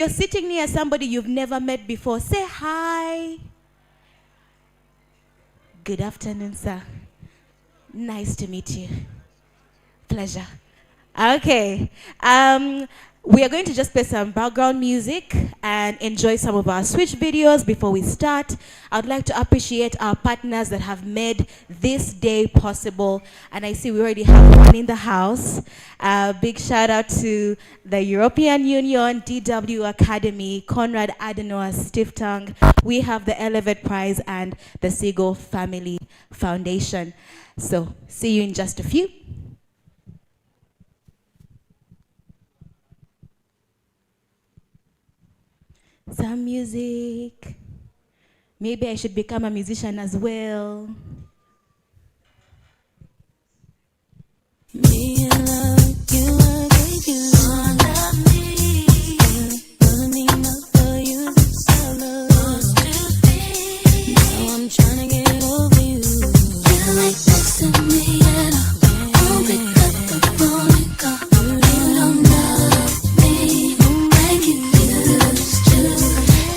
you're sitting near somebody you've never met before, say hi. Good afternoon, sir. Nice to meet you. Pleasure. Okay. We are going to just play some background music and enjoy some of our switch videos before we start. I'd like to appreciate our partners that have made this day possible. And I see we already have one in the house. Big shout out to the European Union, DW Academy, Konrad Adenauer Stiftung. We have the Elevate Prize and the Siegel Family Foundation. So see you in just a few. Some music. Maybe I should become a musician as well. Me and love, you are great, you love me. Wasn't enough for you, so love to be. Now I'm trying to get over you. You ain't next to me at all. I'll pick up the phone and call. You don't love me like you used to.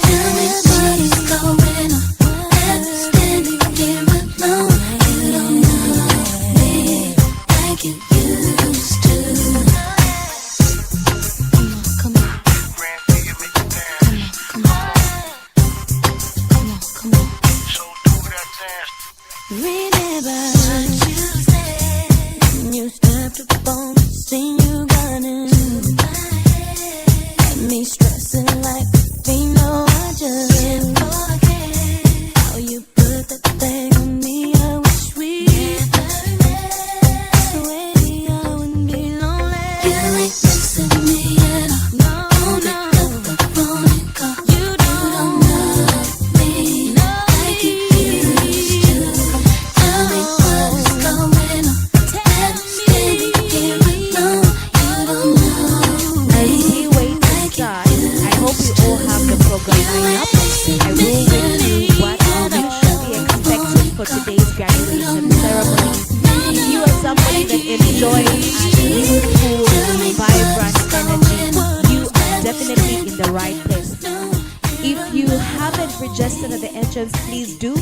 Tell me what is going on. I'm standing here alone. You don't love me like you used to. Come on, come on. Come on, come on. Remember what you said. You stepped up on me, seen you running. Got me stressing like you know I just can't forget how you put that thing on me. I wish we never met. Swear I wouldn't be lonely. You ain't missing me at all. No, no. Pick up the phone and call. You don't love me like you used to. Tell me what's going on. I'm standing here alone. You don't know me. As we wait to start, I hope you all have the program lined up. I will bring you what you should be expecting for today's graduation ceremony. If you are somebody that enjoys a youthful, vibrant energy, you are definitely in the right place. If you haven't registered at the entrance, please do.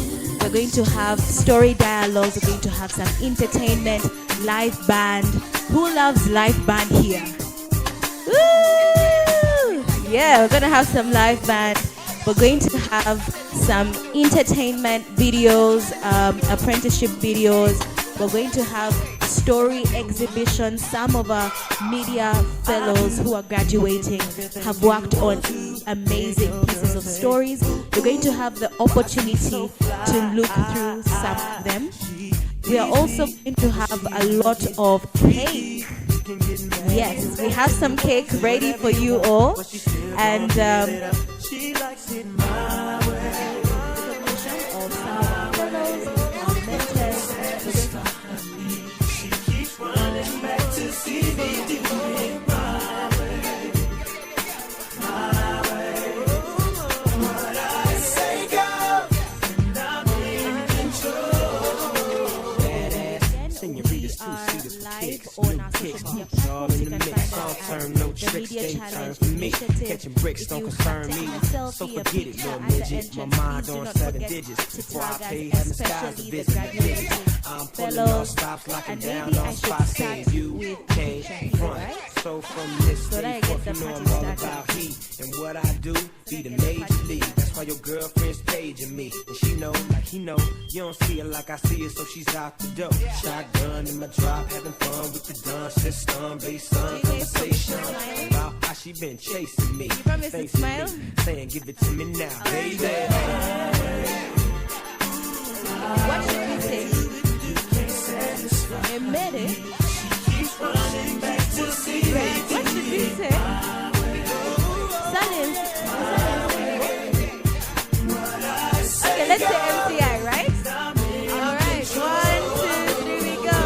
We're going to have story dialogues. We're going to have some entertainment, live band. Who loves live band here? Woo! Yeah, we're going to have some live band. We're going to have some entertainment videos, apprenticeship videos. We're going to have story exhibitions. Some of our media fellows who are graduating have worked on amazing pieces of stories. We're going to have the opportunity to look through some of them. We are also going to have a lot of cake. Yes, we have some cake ready for you all. And she likes it my way. Of some of our fellows, our mentors. She keeps running back to see me do it my way. My way. What I say goes, and I'm in control. Senoritas, two-seaters, live on our social media platforms. You can find out at the Media Challenge Initiative. Catching bricks don't concern me. So forget it, little midget. My mind on 7 digits. Before I pay, having skies to visit. I'm pulling off stops, locking down on spots. Saying you can't front. So from this day forth, you know I'm all about heat. And what I do, be the major league. That's why your girlfriend's paging me. And she know, like he know, you don't see her like I see her, so she's out the door. Shotgun in my drop, having fun with the dun system. Bass on conversation about how she been chasing me. You promise to smile? Saying give it to me now, baby. What should we say? Admit it. What should we say? Silence. Okay, let's say MCI, right? All right, 1, 2, 3, we go.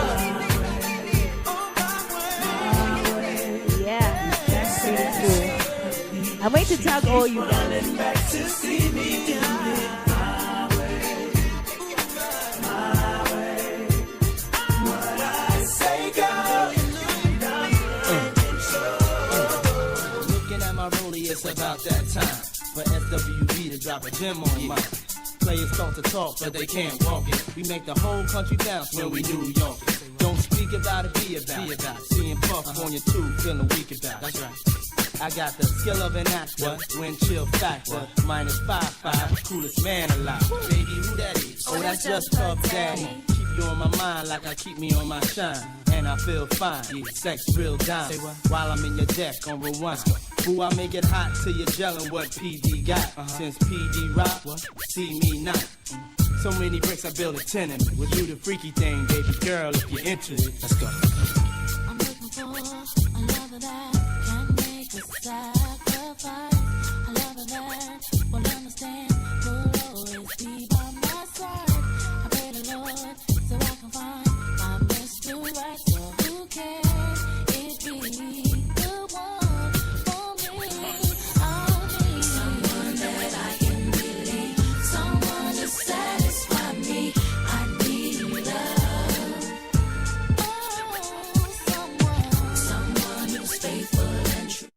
Yeah, that's pretty cool. I'm going to tag all you guys. it's about that time for SWV to drop a gem on mine. Players talk to talk, but they can't walk it. We make the whole country bounce when we New York. Don't speak about it, be about it. Seeing Puff on your tube, feeling weak about it. That's right. I got the skill of an actor, wind chill factor, minus 5'5", coolest man alive. Baby, who that is? Oh, that's just Puff Daddy. Keep you on my mind like I keep me on my shine. And I feel fine, sex real dime. While I'm in your deck on rewind. Who I make it hot till you're gelling what PD got. Since PD rock, see me not. So many bricks I build a tenement. We'll do the freaky thing, baby girl, if you're interested. Let's go. I'm looking for a lover that can make a sacrifice. A lover that will understand, will always be by my side. I pray the Lord so I can find my Mr. Right. So who can it be the one for me? I'll need someone that I can believe, someone to satisfy me. I need love. Someone who's faithful and true.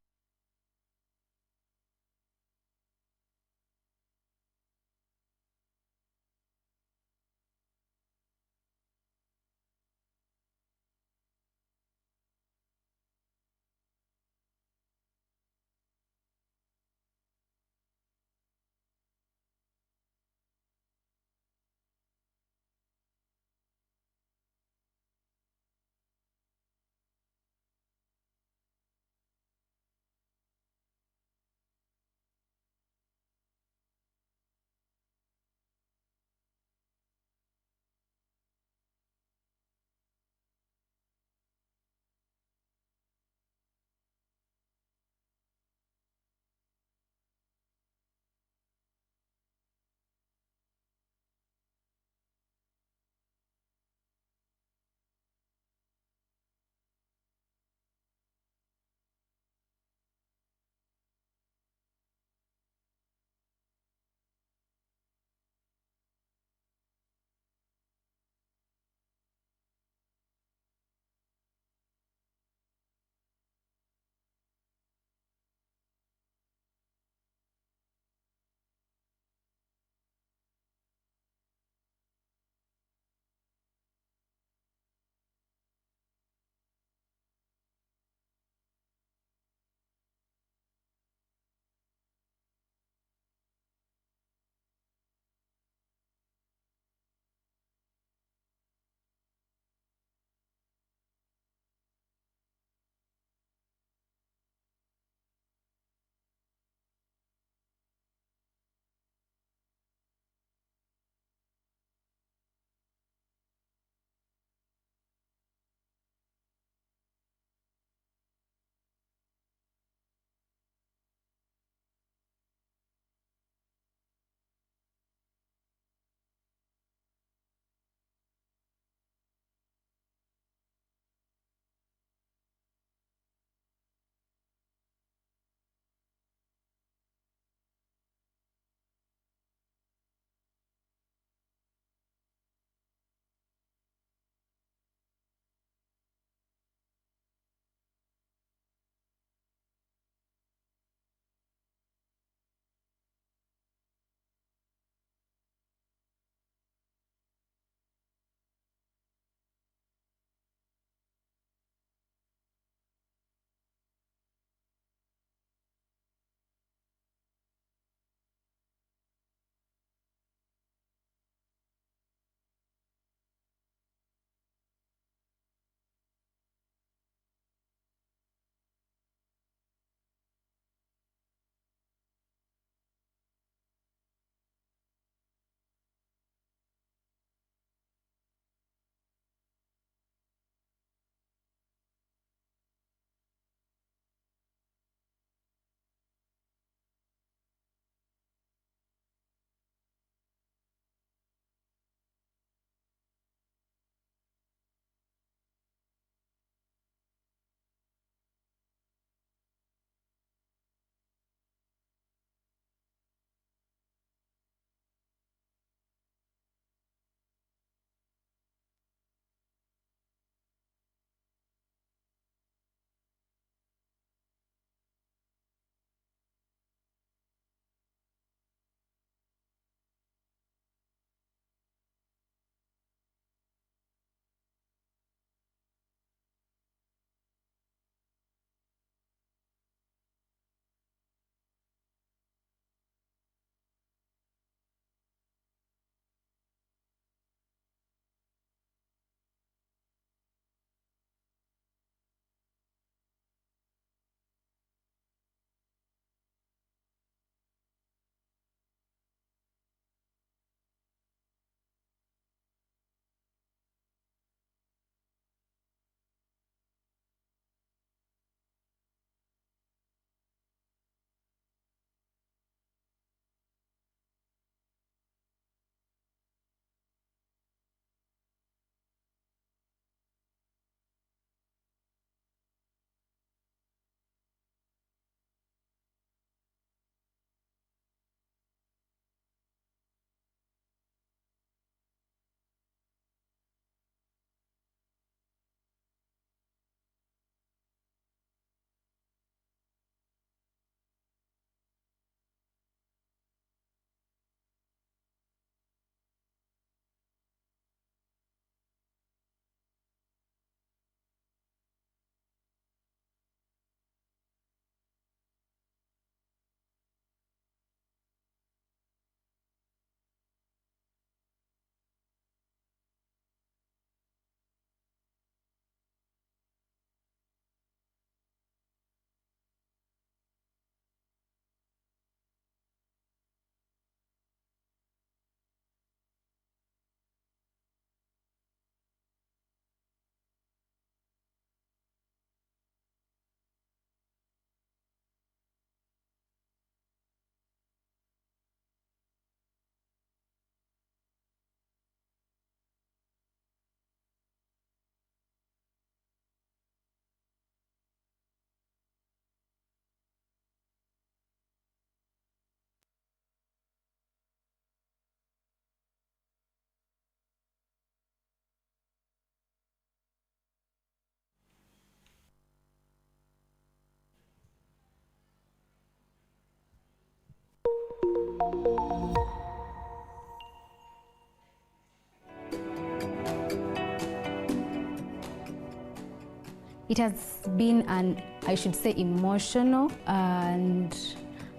It has been an, I should say, emotional and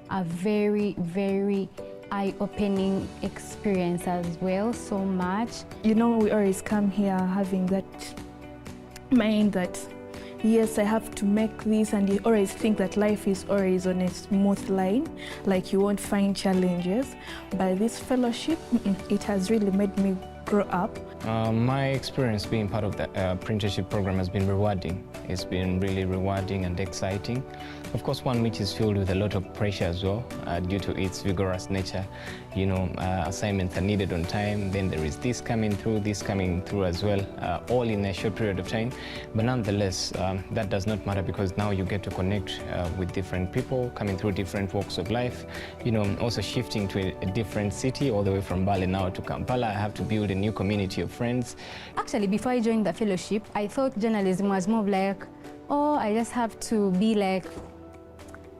a very, very eye-opening experience as well, so much. You know, we always come here having that mind that, yes, I have to make this, and you always think that life is always on a smooth line, like you won't find challenges. By this fellowship, it has really made me grow up. My experience being part of the apprenticeship program has been rewarding. It's been really rewarding and exciting. Of course, one which is filled with a lot of pressure as well due to its vigorous nature. You know, assignments are needed on time, then there is this coming through as well, all in a short period of time. But nonetheless, that does not matter because now you get to connect with different people coming through different walks of life. You know, also shifting to a different city all the way from Bali now to Kampala, I have to build a new community of friends. Actually, before I joined the fellowship, I thought journalism was more like, oh, I just have to be like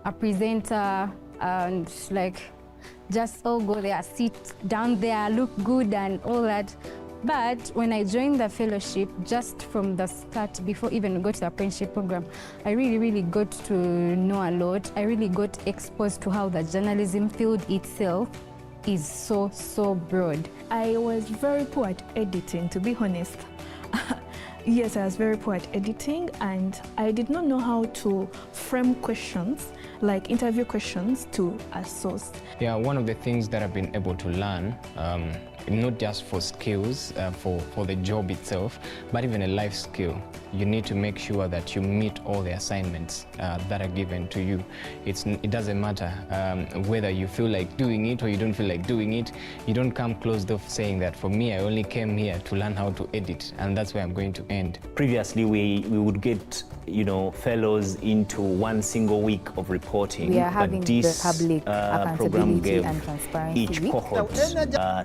a presenter and like just go there, sit down there, look good and all that. But when I joined the fellowship, just from the start, before even we got to the apprenticeship program, I really got to know a lot. I really got exposed to how the journalism field itself is so broad. I was very poor at editing, to be honest. Yes, I was very poor at editing, and I did not know how to frame questions, like interview questions, to a source. Yeah, one of the things that I've been able to learn, not just for skills, for the job itself, but even a life skill. You need to make sure that you meet all the assignments that are given to you. It doesn't matter whether you feel like doing it or you don't feel like doing it. You don't come closed off saying that, for me, I only came here to learn how to edit, and that's where I'm going to end. Previously, we would get, you know, fellows into one single week of reporting. We are having the public program gave and transparency each cohort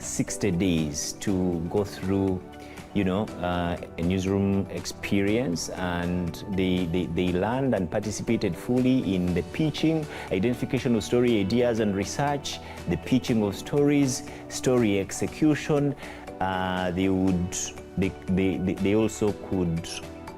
60 days to go through, you know, a newsroom experience, and they learned and participated fully in the pitching, identification of story ideas and research, the pitching of stories, story execution. They also could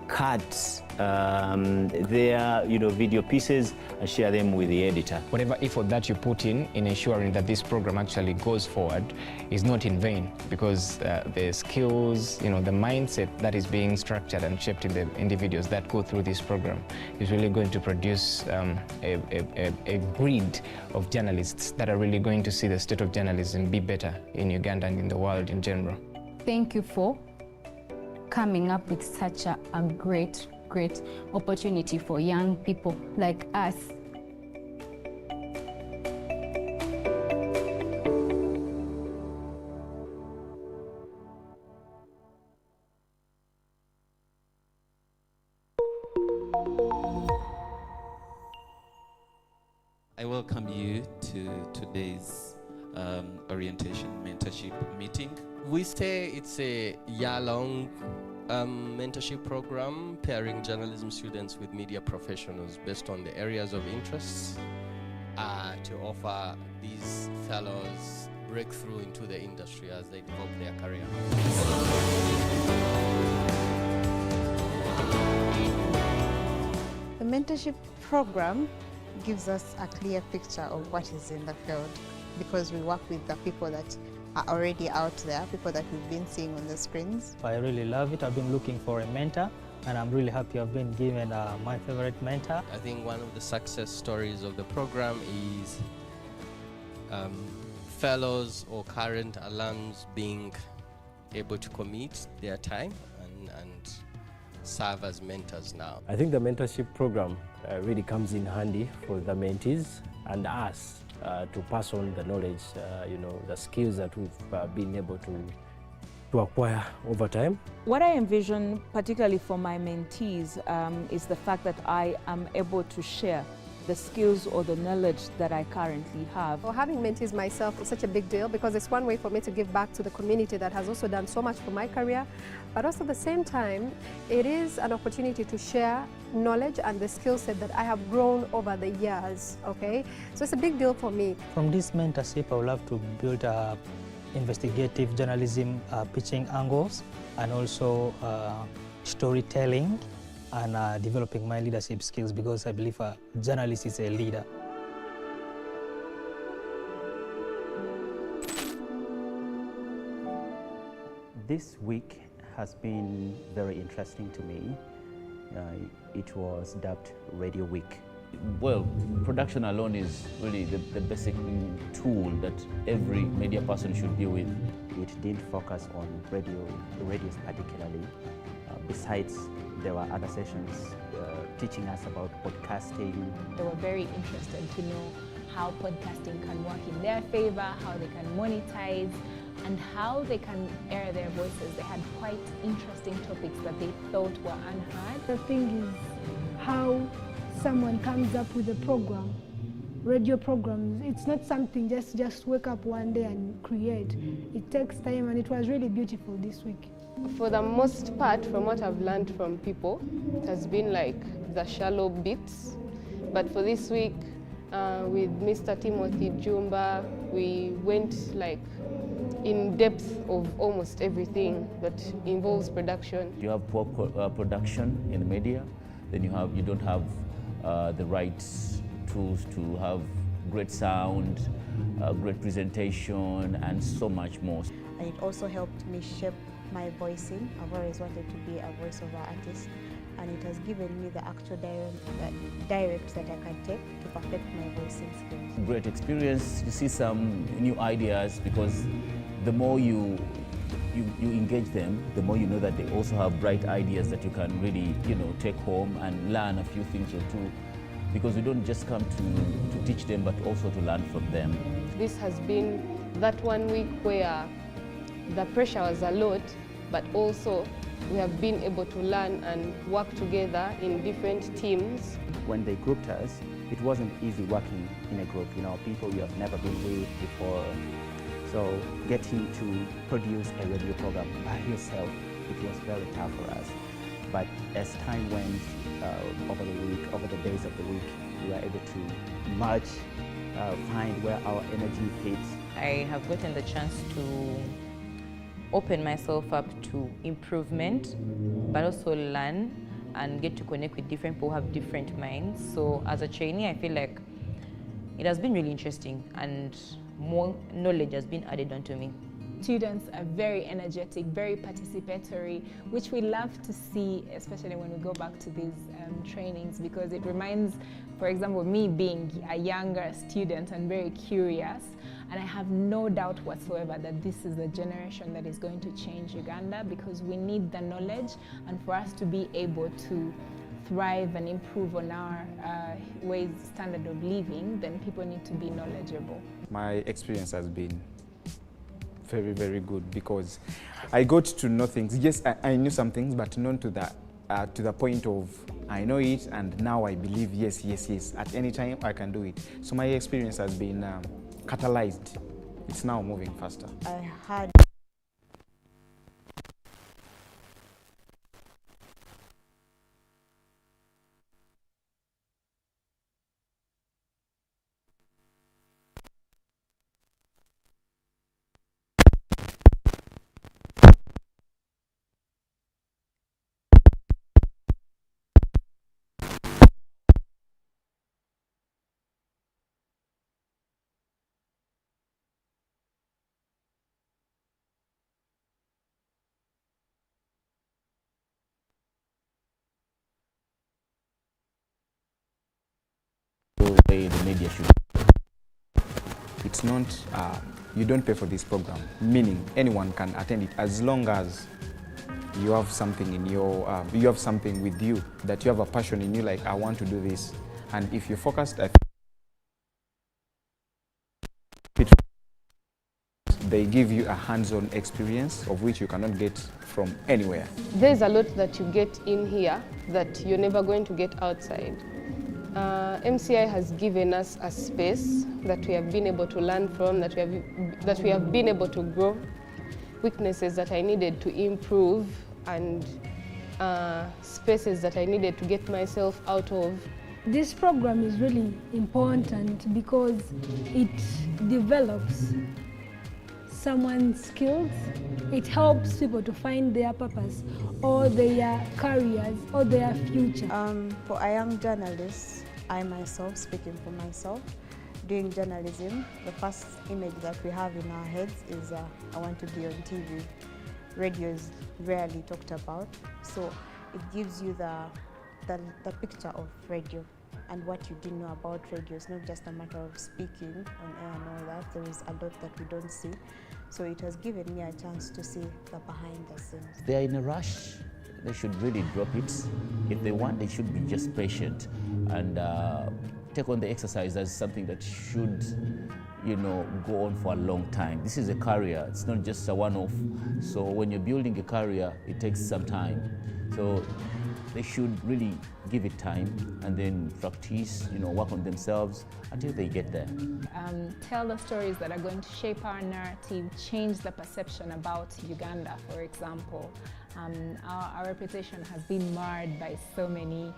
cut their, you know, video pieces and share them with the editor. Whatever effort that you put in ensuring that this program actually goes forward is not in vain, because the skills, you know, the mindset that is being structured and shaped in the individuals that go through this program is really going to produce a breed of journalists that are really going to see the state of journalism be better in Uganda and in the world in general. Thank you for coming up with such a great opportunity for young people like us. I welcome you to today's orientation mentorship meeting. We say it's a year-long mentorship program pairing journalism students with media professionals based on the areas of interest to offer these fellows breakthrough into the industry as they develop their career. The mentorship program gives us a clear picture of what is in the field, because we work with the people that are already out there, people that we've been seeing on the screens. I really love it. I've been looking for a mentor, and I'm really happy I've been given my favorite mentor. I think one of the success stories of the program is fellows or current alums being able to commit their time and serve as mentors now. I think the mentorship program really comes in handy for the mentees and us to pass on the knowledge, you know, the skills that we've been able to acquire over time. What I envision, particularly for my mentees, is the fact that I am able to share the skills or the knowledge that I currently have. Well, having mentees myself is such a big deal because it's one way for me to give back to the community that has also done so much for my career, but also at the same time, it is an opportunity to share knowledge and the skill set that I have grown over the years, okay? So it's a big deal for me. From this mentorship, I would love to build investigative journalism pitching angles and also storytelling and developing my leadership skills, because I believe a journalist is a leader. This week has been very interesting to me. It was dubbed Radio Week. Well, production alone is really the basic tool that every media person should deal with. It didn't focus on radios particularly. Besides, there were other sessions teaching us about podcasting. They were very interested to know how podcasting can work in their favor, how they can monetize, and how they can air their voices. They had quite interesting topics that they thought were unheard. The thing is how someone comes up with a program, radio programs. It's not something just wake up one day and create. It takes time, and it was really beautiful this week. For the most part, from what I've learned from people, it has been like the shallow bits. But for this week, with Mr. Timothy Jumba, we went like in depth of almost everything that involves production. You have poor production in the media, then you don't have the right tools to have great sound, great presentation, and so much more. And it also helped me shape my voicing. I've always wanted to be a voiceover artist, and it has given me the actual direct that I can take to perfect my voicing skills. Great experience. You see some new ideas, because the more you engage them, the more you know that they also have bright ideas that you can really, take home and learn a few things or two, because we don't just come to teach them, but also to learn from them. This has been that 1 week where the pressure was a lot, but also we have been able to learn and work together in different teams. When they grouped us, it wasn't easy working in a group, people you have never been with before. So getting to produce a radio program by yourself, it was very tough for us. But as time went over the week, over the days of the week, we were able to merge, find where our energy fits. I have gotten the chance to open myself up to improvement, but also learn and get to connect with different people who have different minds. So as a trainee, I feel like it has been really interesting and more knowledge has been added onto me. Students are very energetic, very participatory, which we love to see, especially when we go back to these trainings, because it reminds, for example, me being a younger student and very curious, and I have no doubt whatsoever that this is the generation that is going to change Uganda, because we need the knowledge, and for us to be able to thrive and improve on our standard of living, then people need to be knowledgeable. My experience has been very, very good, because I got to know things. Yes, I knew some things, but not to the point of I know it and now I believe yes. At any time I can do it. So my experience has been catalyzed. It's now moving faster. I had the way the media should. It's not, you don't pay for this program, meaning anyone can attend it as long as you have something in your, you have something with you, that you have a passion in you, like I want to do this. And if you're focused, they give you a hands-on experience of which you cannot get from anywhere. There's a lot that you get in here that you're never going to get outside. MCI has given us a space that we have been able to learn from, that we have been able to grow, weaknesses that I needed to improve, and spaces that I needed to get myself out of. This program is really important because it develops someone's skills. It helps people to find their purpose or their careers or their future. For a young journalist, I myself, speaking for myself, doing journalism, the first image that we have in our heads is I want to be on TV. Radio is rarely talked about, so it gives you the picture of radio and what you didn't know about radio. It's not just a matter of speaking on air and all that. There is a lot that we don't see. So it has given me a chance to see the behind the scenes. They are in a rush. They should really drop it. If they want, they should be just patient and take on the exercise as something that should, go on for a long time. This is a career. It's not just a one-off. So when you're building a career, it takes some time. So they should really give it time and then practice, work on themselves until they get there. Tell the stories that are going to shape our narrative, change the perception about Uganda, for example. Our reputation has been marred by so many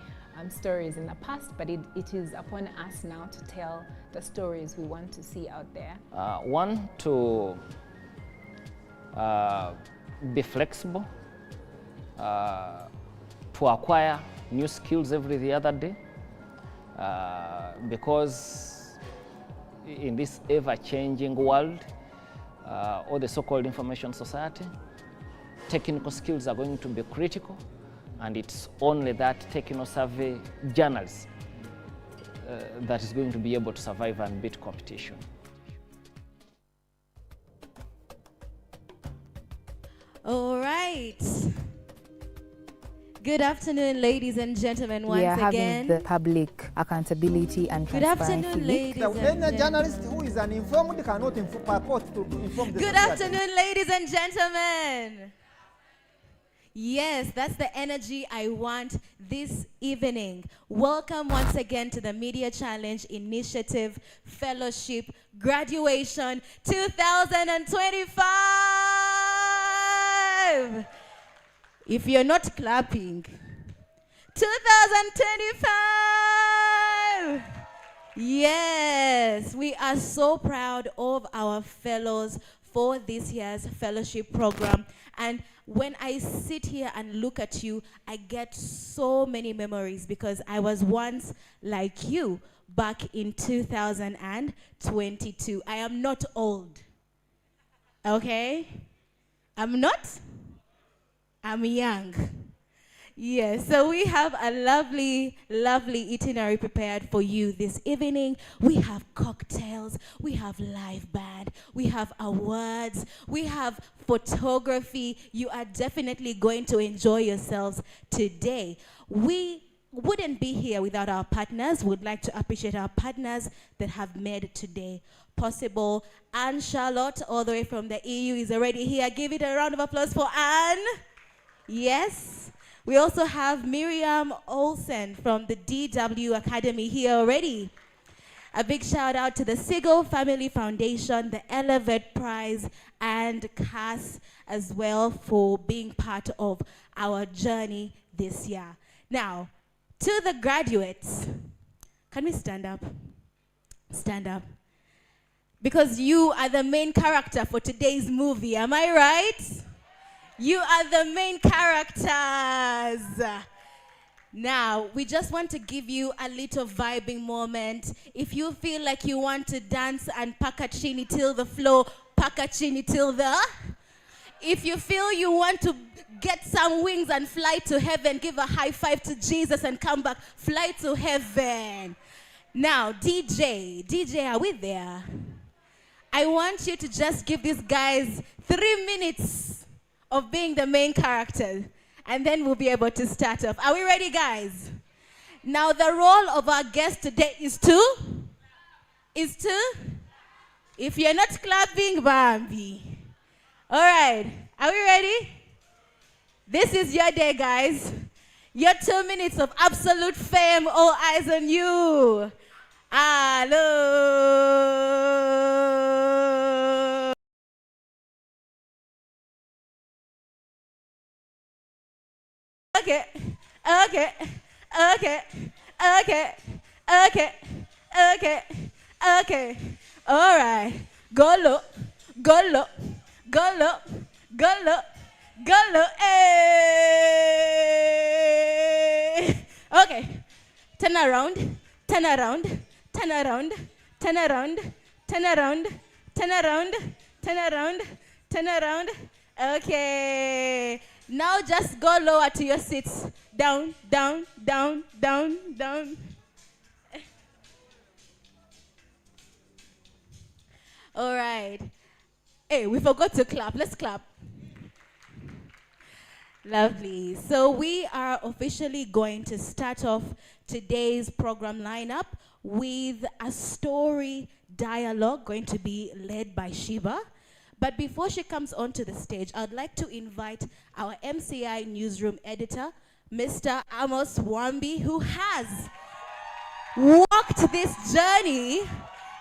stories in the past, but it is upon us now to tell the stories we want to see out there. One, to be flexible, to acquire new skills every other day, because in this ever-changing world, or the so-called information society, technical skills are going to be critical, and it's only that techno-savvy journalist that is going to be able to survive and beat competition. All right. Good afternoon, ladies and gentlemen, once again. Having the public accountability and Good transparency. afternoon, ladies and Any gentlemen. journalist who is uninformed cannot purport to inform the Good society. afternoon, ladies and gentlemen. Yes, that's the energy I want this evening. Welcome once again to the Media Challenge Initiative Fellowship Graduation 2025. If you're not clapping, 2025. Yes, we are so proud of our fellows for this year's fellowship program. And when I sit here and look at you, I get so many memories because I was once like you back in 2022. I am not old. Okay? I'm not? I'm young. Yes, so we have a lovely, lovely itinerary prepared for you this evening. We have cocktails, we have live band, we have awards, we have photography. You are definitely going to enjoy yourselves today. We wouldn't be here without our partners. We'd like to appreciate our partners that have made today possible. Anne Charlotte, all the way from the EU, is already here. Give it a round of applause for Anne. Yes. We also have Miriam Olsen from the DW Academy here already. A big shout out to the Siegel Family Foundation, the Elevate Prize, and Cass as well for being part of our journey this year. Now, to the graduates, can we stand up? Stand up. Because you are the main character for today's movie, am I right? You are the main characters. Now, we just want to give you a little vibing moment. If you feel like you want to dance and pakachini till the floor, pakachini till the... If you feel you want to get some wings and fly to heaven, give a high five to Jesus and come back, fly to heaven. Now, DJ, are we there? I want you to just give these guys 3 minutes of being the main character, and then we'll be able to start off. Are we ready, guys? Now, the role of our guest today is to? If you're not clapping, Bambi. All right, are we ready? This is your day, guys. Your 2 minutes of absolute fame, all eyes on you. Hello. Okay, okay, okay, okay, okay, okay, okay. All right. Go look, go look, go look, go look, go look. Hey. Okay. Turn around, turn around, turn around, turn around, turn around, turn around, turn around, turn around. Okay. Now just go lower to your seats. Down, down, down, down, down. All right. Hey, we forgot to clap. Let's clap. Lovely. So we are officially going to start off today's program lineup with a story dialogue going to be led by Shiva. But before she comes onto the stage, I'd like to invite our MCI newsroom editor, Mr. Amos Wambi, who has walked this journey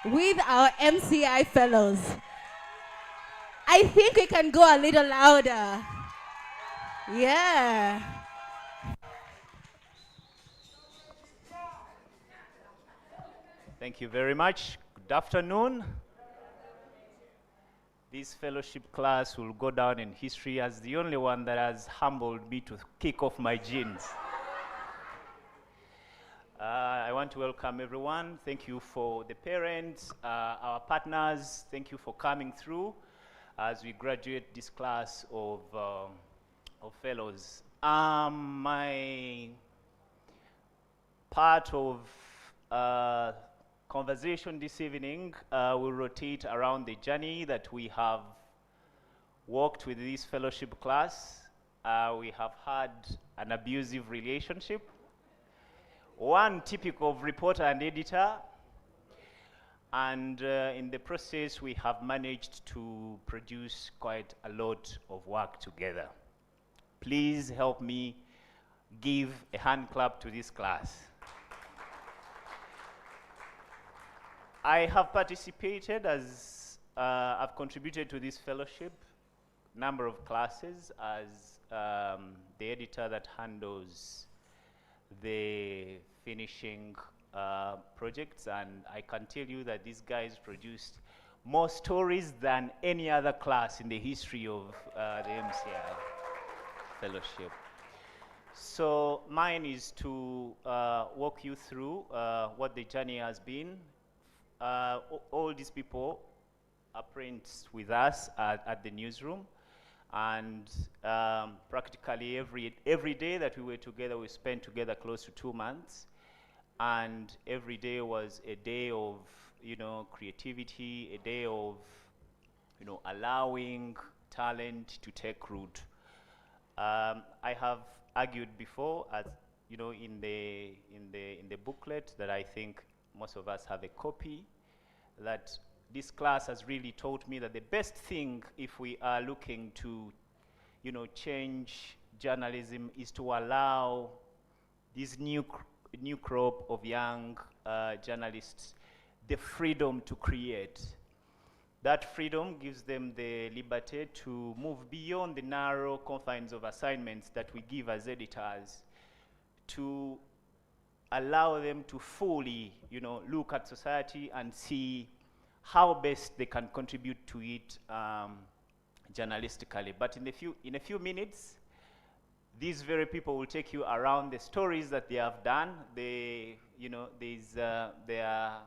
with our MCI fellows. I think we can go a little louder. Yeah. Thank you very much. Good afternoon. This fellowship class will go down in history as the only one that has humbled me to kick off my jeans. I want to welcome everyone. Thank you for the parents, our partners. Thank you for coming through as we graduate this class of fellows. My part of conversation this evening will rotate around the journey that we have walked with this fellowship class. We have had an abusive relationship, one typical of reporter and editor, and in the process we have managed to produce quite a lot of work together. Please help me give a hand clap to this class. I have participated as I've contributed to this fellowship number of classes as the editor that handles the finishing projects, and I can tell you that these guys produced more stories than any other class in the history of the MCI fellowship. So mine is to walk you through what the journey has been. All these people are friends with us at the newsroom, and practically every day that we were together, we spent together close to 2 months, and every day was a day of creativity, a day of allowing talent to take root. I have argued before, as in the booklet that I think most of us have a copy, that this class has really taught me that the best thing if we are looking to change journalism is to allow this new crop of young journalists the freedom to create. That freedom gives them the liberty to move beyond the narrow confines of assignments that we give as editors, to allow them to fully, look at society and see how best they can contribute to it journalistically. But in a few minutes, these very people will take you around the stories that they have done. There are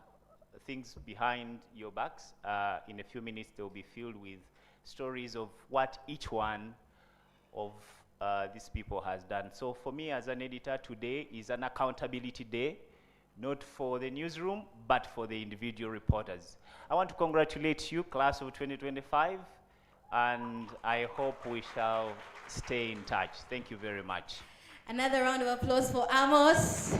things behind your backs. In a few minutes, they will be filled with stories of what each one of these people has done. So for me as an editor, today is an accountability day, not for the newsroom, but for the individual reporters. I want to congratulate you, class of 2025, and I hope we shall stay in touch. Thank you very much. Another round of applause for Amos.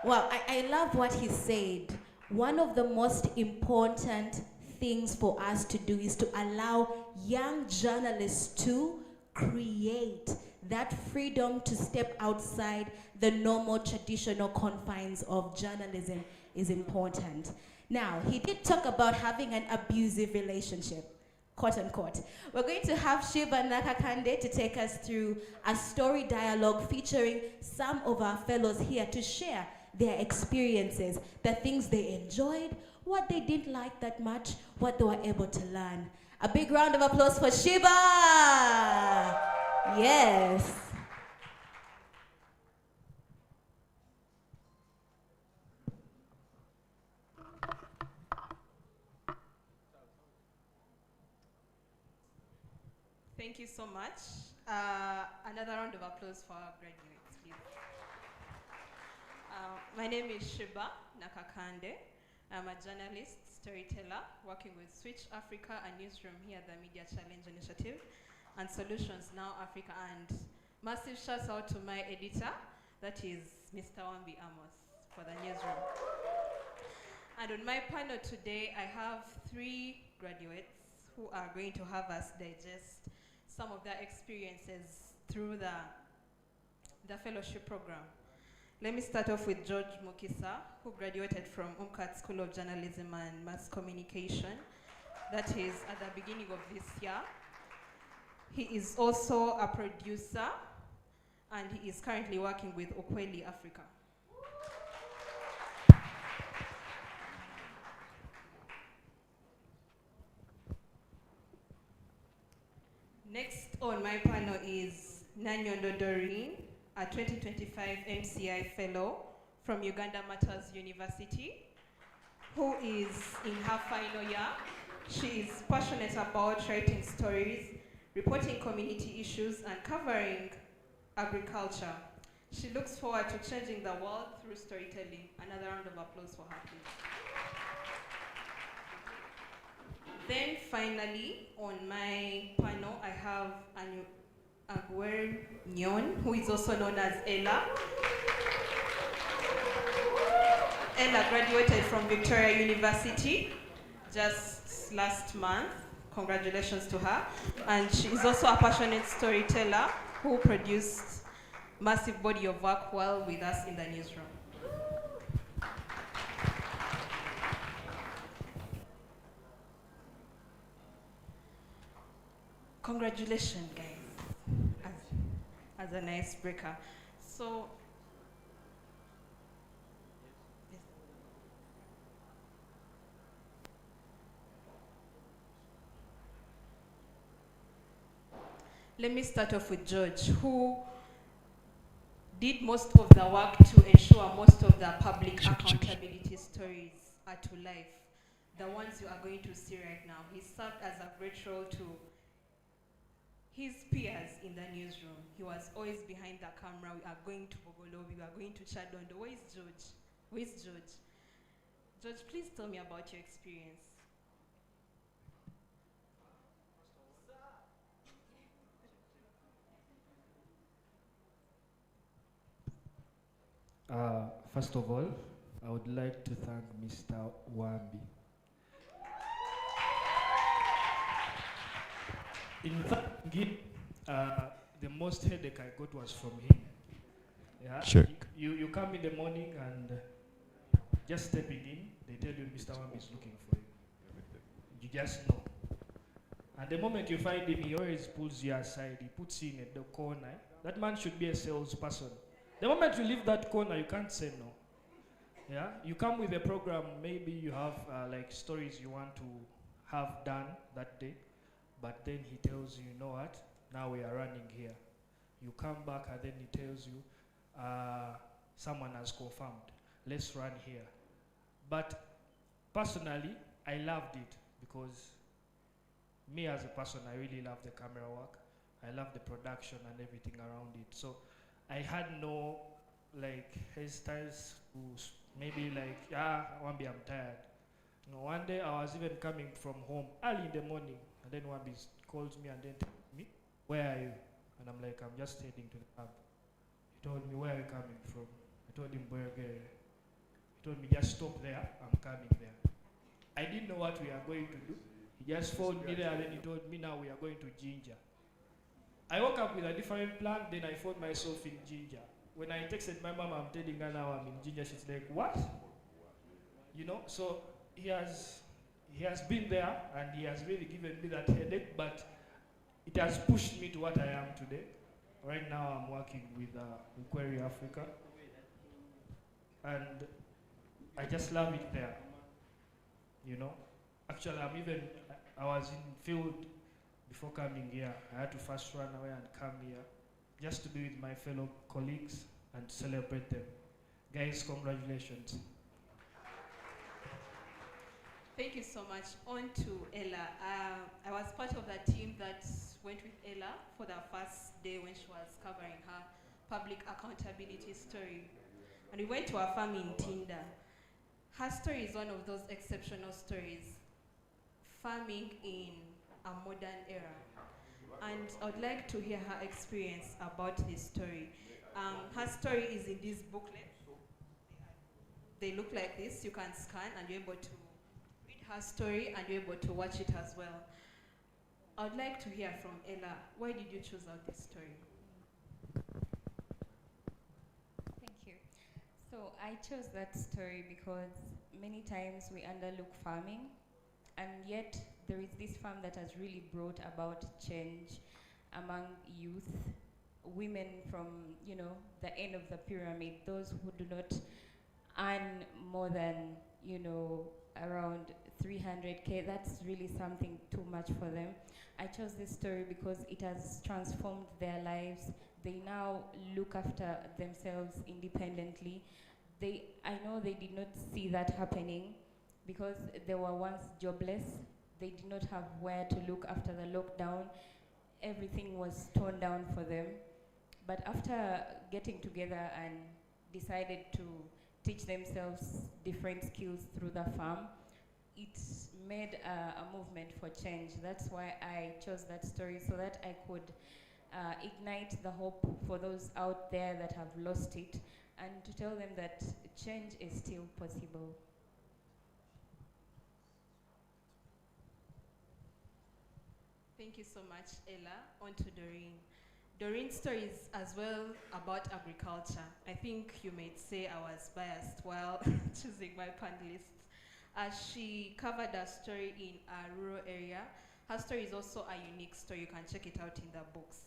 Well, I love what he said. One of the most important things for us to do is to allow young journalists to create. that freedom to step outside the normal traditional confines of journalism is important. Now, he did talk about having an abusive relationship, quote unquote. We're going to have Shiba Nakakande to take us through a story dialogue featuring some of our fellows here to share their experiences, the things they enjoyed, what they didn't like that much, what they were able to learn. A big round of applause for Shiba! Yes. Thank you so much. Another round of applause for our graduates, please. My name is Shiba Nakakande. I'm a journalist, storyteller, working with Switch Africa and Newsroom here at the Media Challenge Initiative and Solutions Now Africa. And massive shouts out to my editor, that is Mr. Wambi Amos for the Newsroom. And on my panel today, I have 3 graduates who are going to have us digest some of their experiences through the fellowship program. Let me start off with George Mukisa, who graduated from UMCAT School of Journalism and Mass Communication. That is at the beginning of this year. He is also a producer, and he is currently working with Okweli Africa. Next on my panel is Nanyondo Doreen, a 2025 MCI Fellow from Uganda Matters University, who is in her final year. She is passionate about writing stories, reporting community issues, and covering agriculture. She looks forward to changing the world through storytelling. Another round of applause for her, please. Then finally, on my panel, I have Aguer Nyon, who is also known as Ella. Ella graduated from Victoria University just last month. Congratulations to her. And she is also a passionate storyteller who produced massive body of work while with us in the newsroom. Congratulations, guys, as an icebreaker. So, let me start off with George, who did most of the work to ensure most of the public accountability stories are to life, the ones you are going to see right now. He served as a great role to his peers in the newsroom. He was always behind the camera. We are going to Bogolo, we are going to Chadondo. Where is George? Where is George? George, please tell me about your experience. First of all, I would like to thank Mr. Wambi. In fact, the most headache I got was from him. Yeah? Sure. You come in the morning and just stepping in, they tell you Mr. Wambi is looking for you. You just know. And the moment you find him, he always pulls you aside. He puts you in the corner. That man should be a salesperson. The moment you leave that corner, you can't say no. Yeah, you come with a program. Maybe you have like stories you want to have done that day. But then he tells you, you know what, now we are running here. You come back and then he tells you, someone has confirmed, let's run here. But personally, I loved it because me as a person, I really love the camera work. I love the production and everything around it. So I had no like hairstyles to maybe like, Wambi, I'm tired. You know, one day I was even coming from home early in the morning. And then Wambi calls me and then tells me, where are you? And I'm like, I'm just heading to the pub. He told me, where are you coming from? I told him, Burger. He told me, just stop there, I'm coming there. I didn't know what we are going to do. He just phoned me there and then he told me, now we are going to Ginger. I woke up with a different plan, then I found myself in Ginger. When I texted my mom, I'm telling her now I'm in Ginger, she's like, what? You know, so he has been there and he has really given me that headache, but it has pushed me to what I am today. Right now I'm working with Query Africa, and I just love it there. You know, actually I was in field before coming here. I had to first run away and come here just to be with my fellow colleagues and to celebrate them. Guys, congratulations. Thank you so much. On to Ella. I was part of that team that went with Ella for the first day when she was covering her public accountability story. And we went to her farm in Tinda. Her story is one of those exceptional stories, farming in a modern era. And I would like to hear her experience about this story. Her story is in this booklet. They look like this. You can scan and you're able to her story and you're able to watch it as well. I would like to hear from Ella. Why did you choose out this story? Thank you. So I chose that story because many times we underlook farming, and yet there is this farm that has really brought about change among youth, women from, you know, the end of the pyramid, those who do not earn more than, you know, around 300K. That's really something too much for them. I chose this story because it has transformed their lives. They now look after themselves independently. I know they did not see that happening because they were once jobless. They did not have where to look after the lockdown. Everything was torn down for them. But after getting together and decided to teach themselves different skills through the farm, it made a movement for change. That's why I chose that story, so that I could ignite the hope for those out there that have lost it, and to tell them that change is still possible. Thank you so much, Ella. On to Doreen. Doreen's story is as well about agriculture. I think you might say I was biased while choosing my panelists. She covered a story in a rural area. Her story is also a unique story. You can check it out in the books.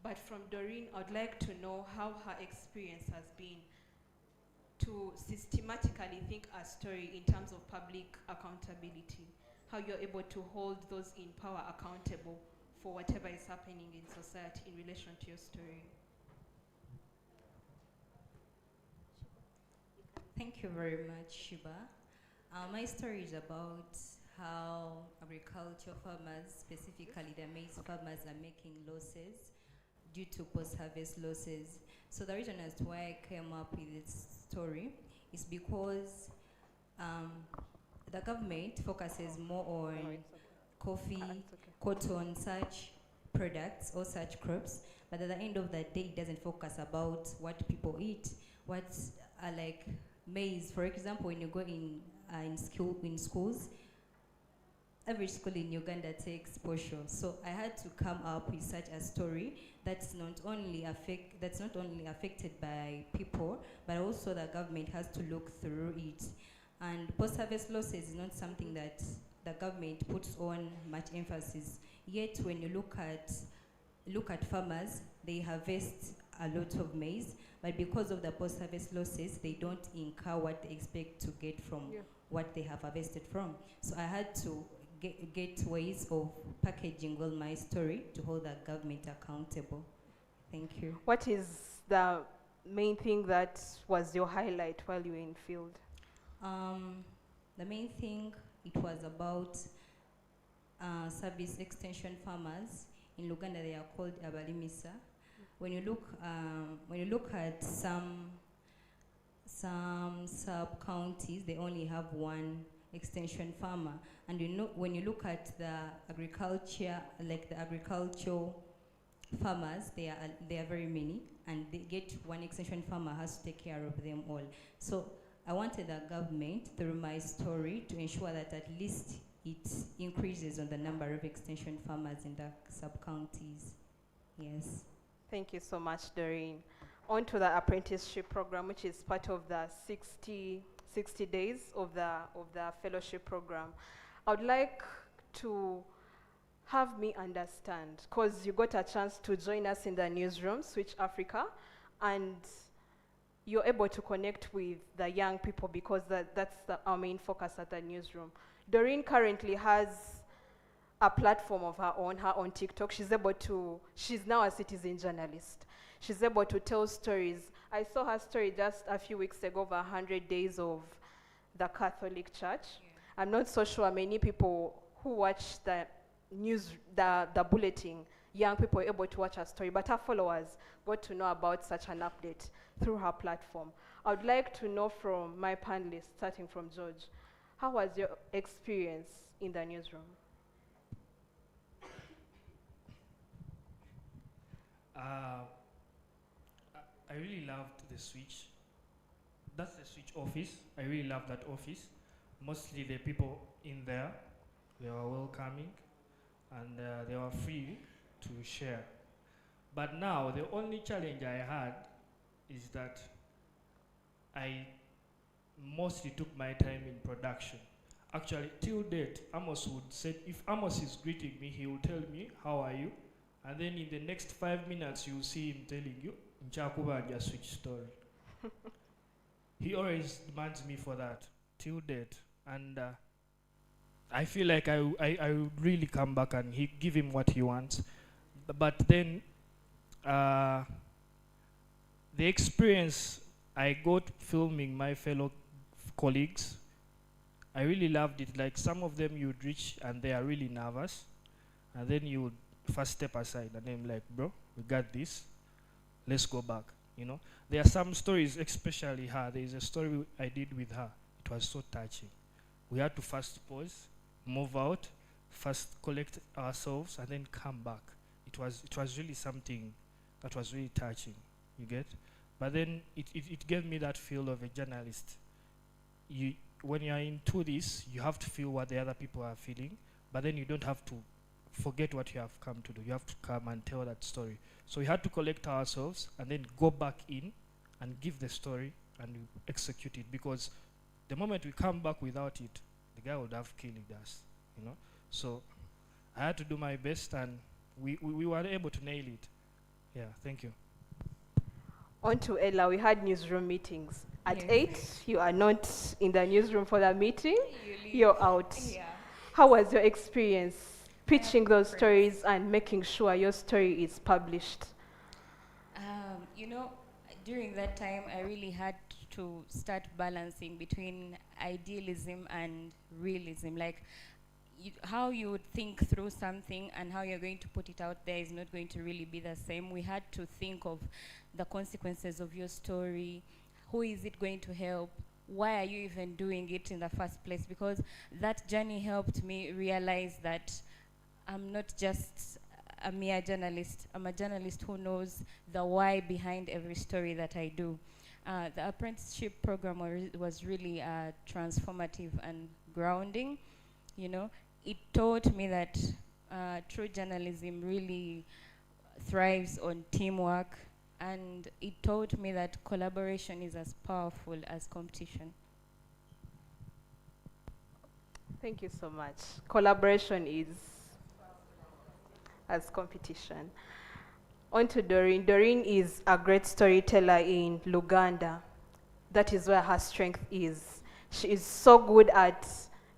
But from Doreen, I'd like to know how her experience has been to systematically think a story in terms of public accountability, how you're able to hold those in power accountable for whatever is happening in society in relation to your story. Thank you very much, Shiba. My story is about how agriculture farmers, specifically the maize farmers, are making losses due to post-harvest losses. So the reason as to why I came up with this story is because the government focuses more on coffee, cotton, such products or such crops, but at the end of the day, it doesn't focus about what people eat, what are like maize. For example, when you go in schools, every school in Uganda takes posho. So I had to come up with such a story that's not only affected by people, but also the government has to look through it. And post-harvest losses is not something that the government puts on much emphasis. Yet when you look at farmers, they harvest a lot of maize, but because of the post-harvest losses, they don't incur what they expect to get from what they have harvested from. So I had to get ways of packaging well my story to hold the government accountable. Thank you. What is the main thing that was your highlight while you were in field? The main thing, it was about service extension farmers. In Uganda, they are called abalimisa. When you look at some sub-counties, they only have one extension farmer. And when you look at the agriculture, like the agricultural farmers, they are very many, and they get one extension farmer has to take care of them all. So I wanted the government, through my story, to ensure that at least it increases on the number of extension farmers in the sub-counties. Yes. Thank you so much, Doreen. On to the apprenticeship program, which is part of the 60 days of the fellowship program. I would like to have me understand, because you got a chance to join us in the newsroom, Switch Africa, and you're able to connect with the young people because that's our main focus at the newsroom. Doreen currently has a platform of her own TikTok. She's now a citizen journalist. She's able to tell stories. I saw her story just a few weeks ago of 100 days of the Catholic Church. Yeah. I'm not so sure many people who watch the news, the bulletin, young people are able to watch her story, but her followers got to know about such an update through her platform. I would like to know from my panelists, starting from George, how was your experience in the newsroom? I really loved the Switch. That's the Switch office. I really love that office. Mostly the people in there, they were welcoming and they were free to share. But now the only challenge I had is that I mostly took my time in production. Actually, till date, Amos would say, if Amos is greeting me, he will tell me, how are you? And then in the next 5 minutes, you'll see him telling you, Nchakuba and Switch story. He always demands me for that, till date. And I feel like I would really come back and give him what he wants. But then, the experience I got filming my fellow colleagues, I really loved it. Like some of them you'd reach and they are really nervous. And then you would first step aside and then like, bro, we got this. Let's go back, you know. There are some stories, especially her. There is a story I did with her. It was so touching. We had to first pause, move out, first collect ourselves, and then come back. It was really something that was really touching, you get? But then it gave me that feel of a journalist. When you're into this, you have to feel what the other people are feeling, but then you don't have to forget what you have come to do. You have to come and tell that story. So we had to collect ourselves and then go back in and give the story and execute it, because the moment we come back without it, the guy would have killed us, you know. So I had to do my best and we were able to nail it. Yeah, thank you. On to Ella, we had newsroom meetings. At 8, you are not in the newsroom for the meeting, you're out. Yeah. How was your experience pitching those stories and making sure your story is published? You know, during that time, I really had to start balancing between idealism and realism. Like, how you would think through something and how you're going to put it out there is not going to really be the same. We had to think of the consequences of your story. Who is it going to help? Why are you even doing it in the first place? Because that journey helped me realize that I'm not just a mere journalist. I'm a journalist who knows the why behind every story that I do. The apprenticeship program was really transformative and grounding. You know, it taught me that true journalism really thrives on teamwork, and it taught me that collaboration is as powerful as competition. Thank you so much. Collaboration is as competition. On to Doreen. Doreen is a great storyteller in Luganda. That is where her strength is. She is so good at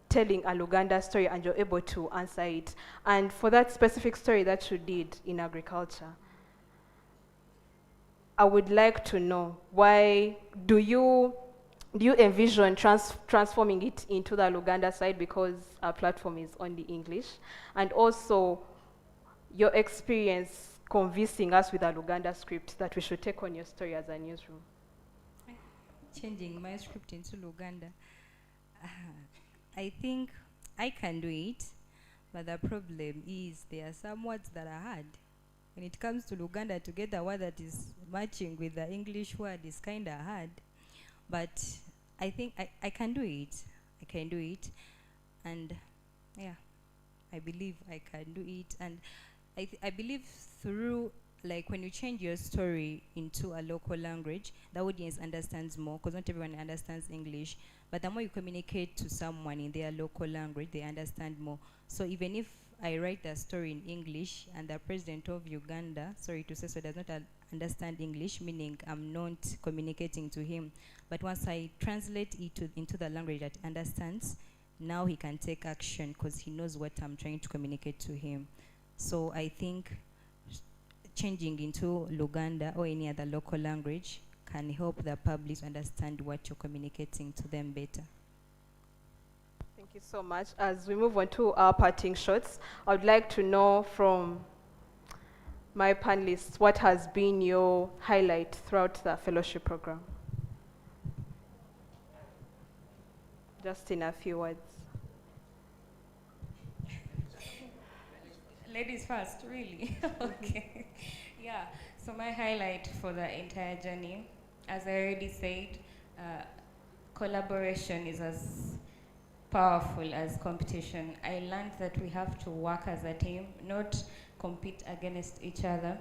telling a Luganda story and you're able to answer it. And for that specific story that you did in agriculture, I would like to know, why do you envision transforming it into the Luganda side, because our platform is only English, and also your experience convincing us with a Luganda script that we should take on your story as a newsroom? Changing my script into Luganda. I think I can do it, but the problem is there are some words that are hard. When it comes to Luganda, to get a word that is matching with the English word is kind of hard. But I think I can do it. I can do it. And yeah, I believe I can do it. And I believe through like when you change your story into a local language, the audience understands more, because not everyone understands English. But the more you communicate to someone in their local language, they understand more. So even if I write the story in English and the president of Uganda, sorry to say so, does not understand English, meaning I'm not communicating to him. But once I translate it into the language that he understands, now he can take action because he knows what I'm trying to communicate to him. So I think changing into Luganda or any other local language can help the public understand what you're communicating to them better. Thank you so much. As we move on to our parting shots, I would like to know from my panelists what has been your highlight throughout the fellowship program. Just in a few words. Ladies first, really? Okay. Yeah, so my highlight for the entire journey, as I already said, collaboration is as powerful as competition. I learned that we have to work as a team, not compete against each other.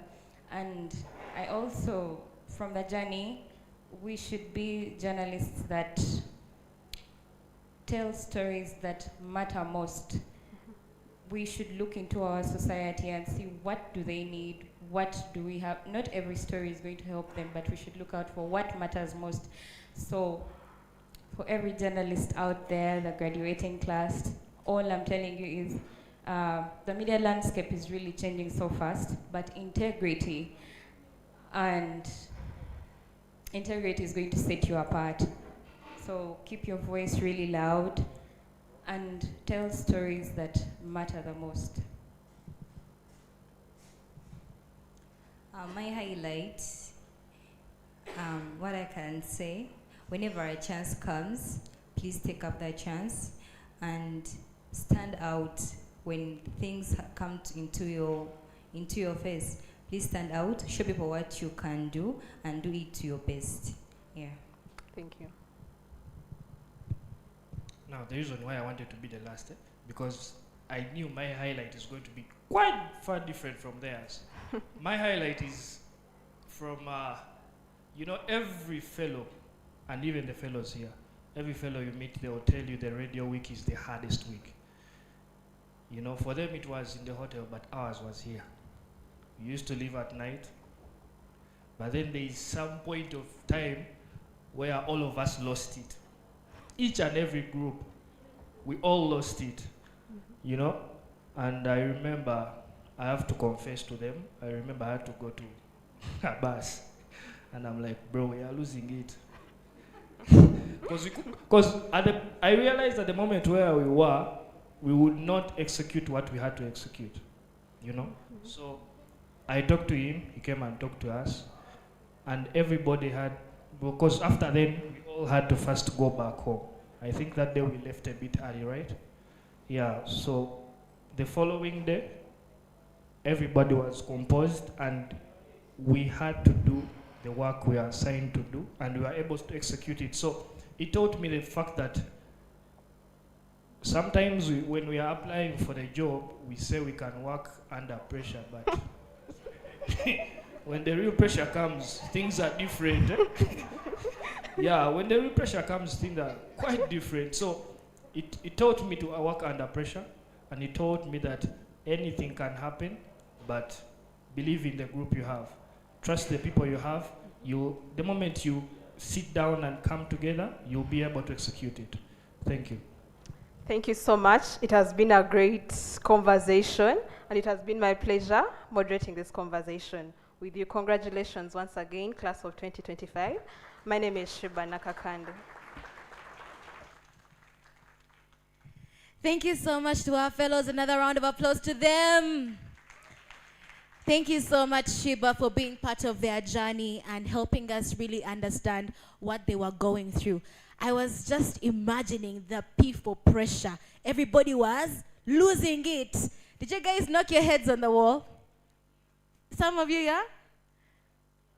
And I also, from the journey, we should be journalists that tell stories that matter most. We should look into our society and see what do they need, what do we have. Not every story is going to help them, but we should look out for what matters most. So for every journalist out there, the graduating class, all I'm telling you is the media landscape is really changing so fast, but integrity is going to set you apart. So keep your voice really loud and tell stories that matter the most. My highlight, what I can say, whenever a chance comes, please take up that chance and stand out when things come into your face. Please stand out, show people what you can do, and do it to your best. Yeah. Thank you. Now, the reason why I wanted to be the last, because I knew my highlight is going to be quite far different from theirs. My highlight is from, every fellow, and even the fellows here, every fellow you meet, they will tell you the radio week is the hardest week. For them it was in the hotel, but ours was here. We used to leave at night, but then there is some point of time where all of us lost it. Each and every group, we all lost it, And I remember, I have to confess to them, I remember I had to go to a bus, and I'm like, bro, we are losing it. Because I realized at the moment where we were, we would not execute what we had to execute, So I talked to him, he came and talked to us, and everybody had, because after then, we all had to first go back home. I think that day we left a bit early, right? Yeah, so the following day, everybody was composed and we had to do the work we are assigned to do, and we were able to execute it. So it taught me the fact that sometimes when we are applying for the job, we say we can work under pressure, but when the real pressure comes, things are different. Yeah, when the real pressure comes, things are quite different. So it taught me to work under pressure, and it taught me that anything can happen, but believe in the group you have. Trust the people you have. The moment you sit down and come together, you'll be able to execute it. Thank you. Thank you so much. It has been a great conversation, and it has been my pleasure moderating this conversation with you. Congratulations once again, class of 2025. My name is Shiba Nakakande. Thank you so much to our fellows. Another round of applause to them. Thank you so much, Shiba, for being part of their journey and helping us really understand what they were going through. I was just imagining the people pressure. Everybody was losing it. Did you guys knock your heads on the wall? Some of you, yeah?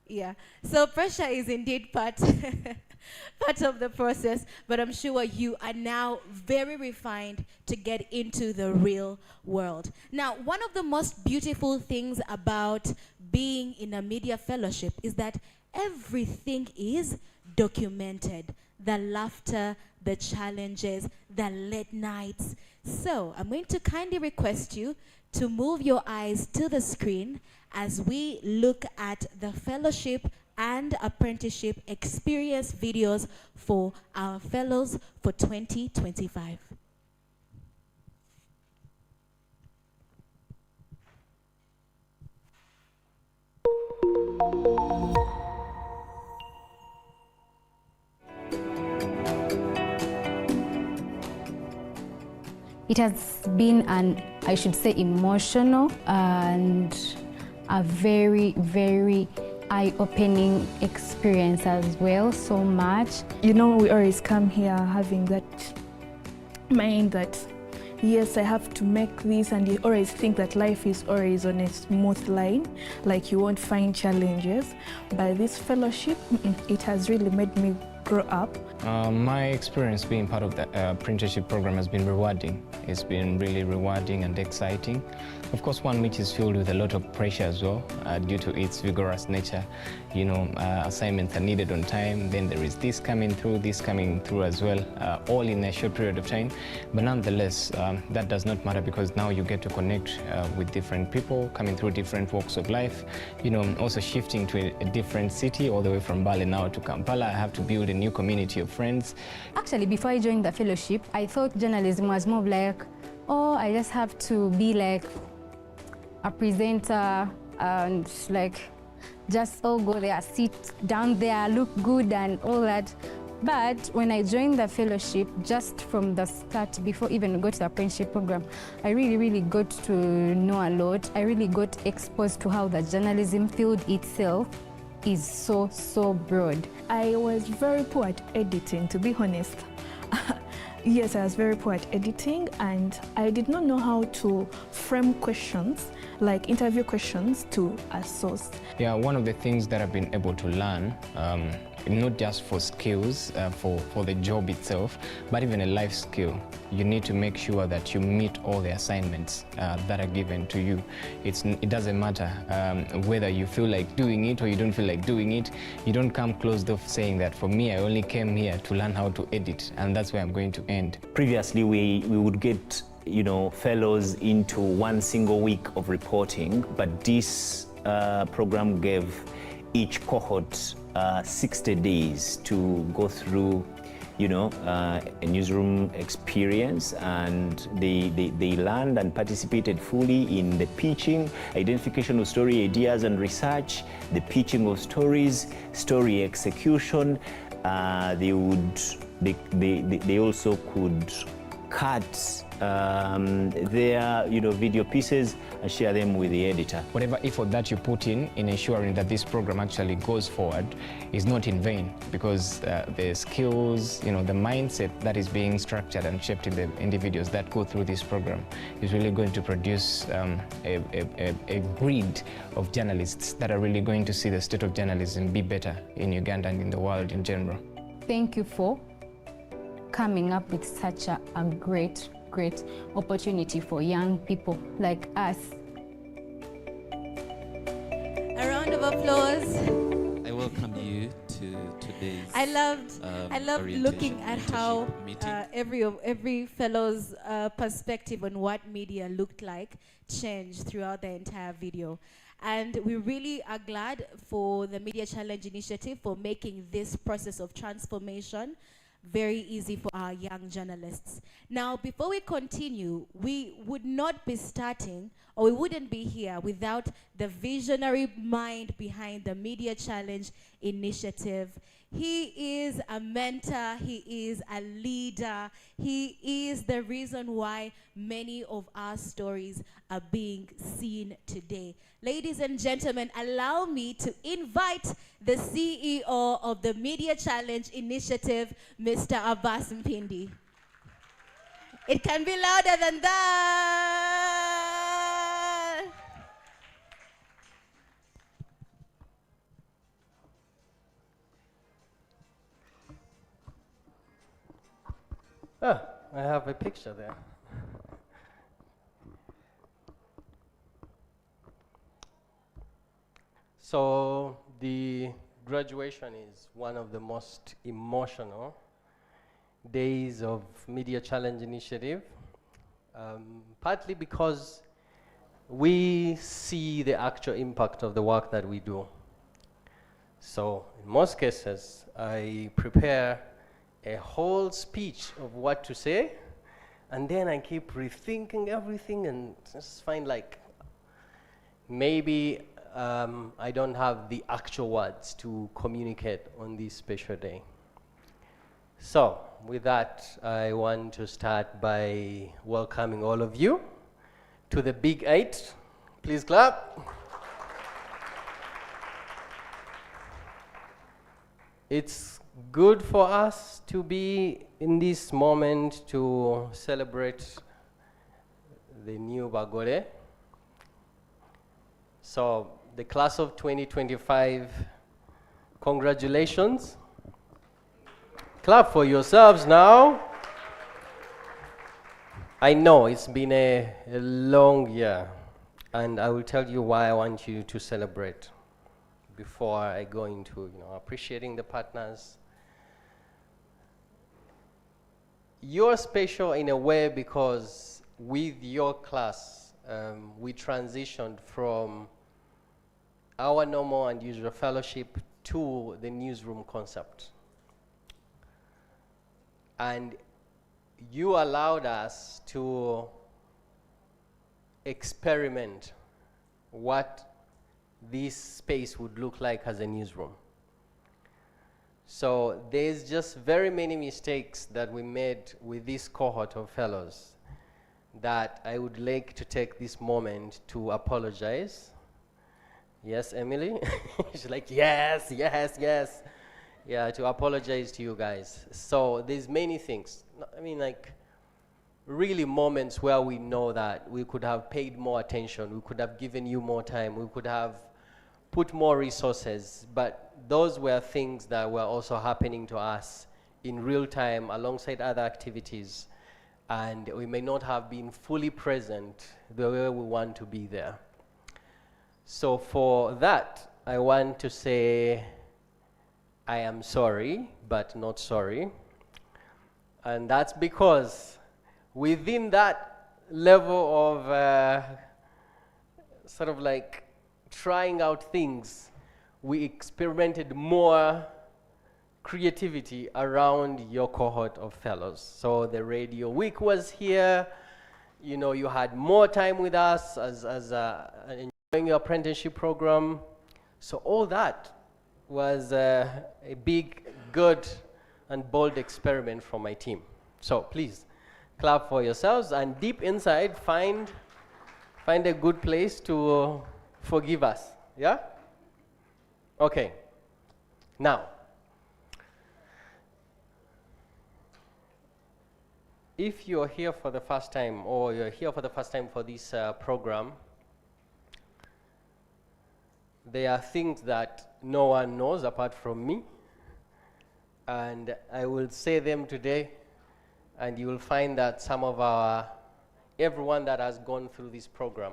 Yeah. So pressure is indeed part of the process, but I'm sure you are now very refined to get into the real world. Now, one of the most beautiful things about being in a media fellowship is that everything is documented. The laughter, the challenges, the late nights. So I'm going to kindly request you to move your eyes to the screen as we look at the fellowship and apprenticeship experience videos for our fellows for 2025. It has been an, I should say, emotional and a very, very eye-opening experience as well, so much. You know, we always come here having that mind that, yes, I have to make this, and you always think that life is always on a smooth line, like you won't find challenges. But this fellowship, it has really made me grow up. My experience being part of the apprenticeship program has been rewarding. It's been really rewarding and exciting. Of course, one which is filled with a lot of pressure as well due to its vigorous nature. You know, assignments are needed on time, then there is this coming through as well, all in a short period of time. But nonetheless, that does not matter because now you get to connect with different people coming through different walks of life. You know, also shifting to a different city all the way from Bali now to Kampala. I have to build a new community of friends. Actually, before I joined the fellowship, I thought journalism was more like, oh, I just have to be like a presenter and like just go there, sit down there, look good and all that. But when I joined the fellowship, just from the start, before even go to the apprenticeship program, I really got to know a lot. I really got exposed to how the journalism field itself is so broad. I was very poor at editing, to be honest. Yes, I was very poor at editing, and I did not know how to frame questions, like interview questions, to a source. Yeah, one of the things that I've been able to learn, not just for skills, for the job itself, but even a life skill. You need to make sure that you meet all the assignments that are given to you. It doesn't matter whether you feel like doing it or you don't feel like doing it. You don't come closed off saying that, for me, I only came here to learn how to edit, and that's where I'm going to end. Previously, we would get, you know, fellows into one single week of reporting, but this program gave each cohort 60 days to go through, you know, a newsroom experience, and they learned and participated fully in the pitching, identification of story ideas and research, the pitching of stories, story execution. They also could cut their, you know, video pieces and share them with the editor. Whatever effort that you put in ensuring that this program actually goes forward is not in vain, because the skills, you know, the mindset that is being structured and shaped in the individuals that go through this program is really going to produce a breed of journalists that are really going to see the state of journalism be better in Uganda and in the world in general. Thank you for coming up with such a great opportunity for young people like us. A round of applause. I welcome you to today's I loved looking at how every fellow's perspective on what media looked like changed throughout the entire video. And we really are glad for the Media Challenge Initiative for making this process of transformation very easy for our young journalists. Now, before we continue, we would not be starting, or we wouldn't be here without the visionary mind behind the Media Challenge Initiative. He is a mentor, he is a leader, he is the reason why many of our stories are being seen today. Ladies and gentlemen, allow me to invite the CEO of the Media Challenge Initiative, Mr. Abbas Mpindi. It can be louder than that. Oh, I have a picture there. So the graduation is one of the most emotional days of Media Challenge Initiative, partly because we see the actual impact of the work that we do. So in most cases, I prepare a whole speech of what to say, and then I keep rethinking everything and just find like maybe I don't have the actual words to communicate on this special day. So with that, I want to start by welcoming all of you to the Big 8. Please clap. It's good for us to be in this moment to celebrate the new Bagore. So the class of 2025, congratulations. Clap for yourselves now. I know it's been a long year, and I will tell you why I want you to celebrate before I go into appreciating the partners. You're special in a way because with your class, we transitioned from our normal and usual fellowship to the newsroom concept. And you allowed us to experiment what this space would look like as a newsroom. So there's just very many mistakes that we made with this cohort of fellows that I would like to take this moment to apologize. Yes, Emily? She's like, yes, yes, yes. Yeah, to apologize to you guys. So there's many things. I mean, like, really moments where we know that we could have paid more attention, we could have given you more time, we could have put more resources, but those were things that were also happening to us in real time alongside other activities, and we may not have been fully present the way we want to be there. So for that, I want to say I am sorry, but not sorry. And that's because within that level of sort of like trying out things, we experimented more creativity around your cohort of fellows. So the radio week was here, you had more time with us as enjoying your apprenticeship program. So all that was a big, good, and bold experiment from my team. So please clap for yourselves, and deep inside, find a good place to forgive us. Yeah? Okay. Now, if you're here for the first time, or you're here for the first time for this program, there are things that no one knows apart from me, and I will say them today, and you will find that everyone that has gone through this program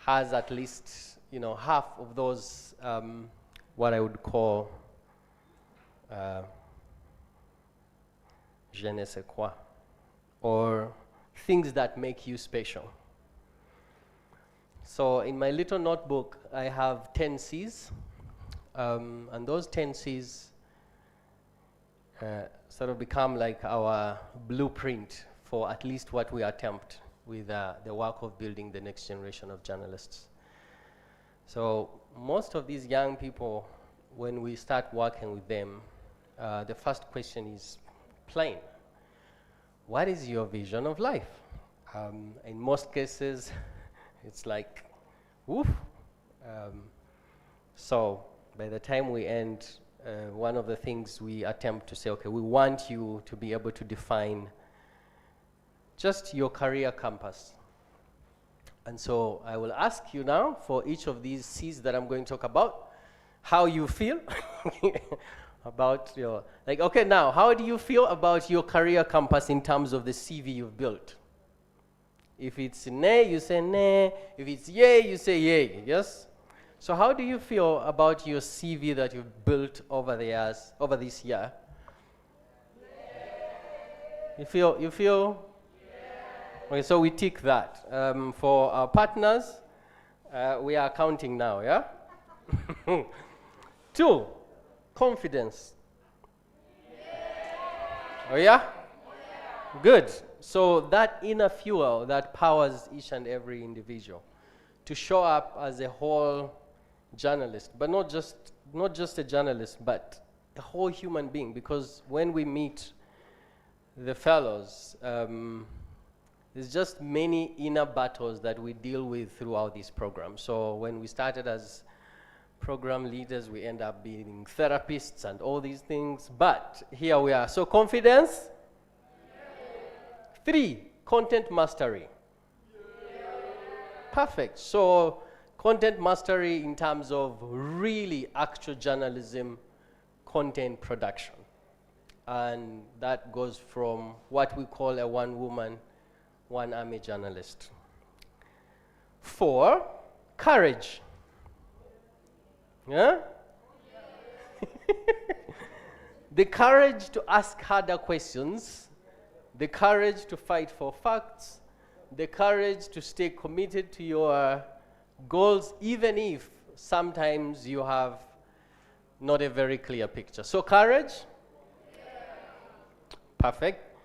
has at least, half of those, what I would call, je ne sais quoi, or things that make you special. So in my little notebook, I have 10 C's, and those 10 C's sort of become like our blueprint for at least what we attempt with the work of building the next generation of journalists. So most of these young people, when we start working with them, the first question is plain. What is your vision of life? In most cases, it's like, woof. So by the time we end, one of the things we attempt to say, okay, we want you to be able to define just your career compass. And so I will ask you now, for each of these C's that I'm going to talk about, how you feel about your, okay, now, how do you feel about your career compass in terms of the CV you've built? If it's nay, you say nay. If it's yay, you say yay, yes? So how do you feel about your CV that you've built over the years, over this year? You feel? Okay, so we tick that. For our partners, we are counting now, yeah? 2, confidence. Oh yeah? Good. So that inner fuel that powers each and every individual to show up as a whole journalist, but not just a journalist, but a whole human being, because when we meet the fellows, there's just many inner battles that we deal with throughout this program. So when we started as program leaders, we end up being therapists and all these things, but here we are. So confidence. 3, content mastery. Perfect. So content mastery in terms of really actual journalism, content production. And that goes from what we call a one-woman, one-army journalist. 4, courage. Yeah? The courage to ask harder questions, the courage to fight for facts, the courage to stay committed to your goals, even if sometimes you have not a very clear picture. So courage? Perfect.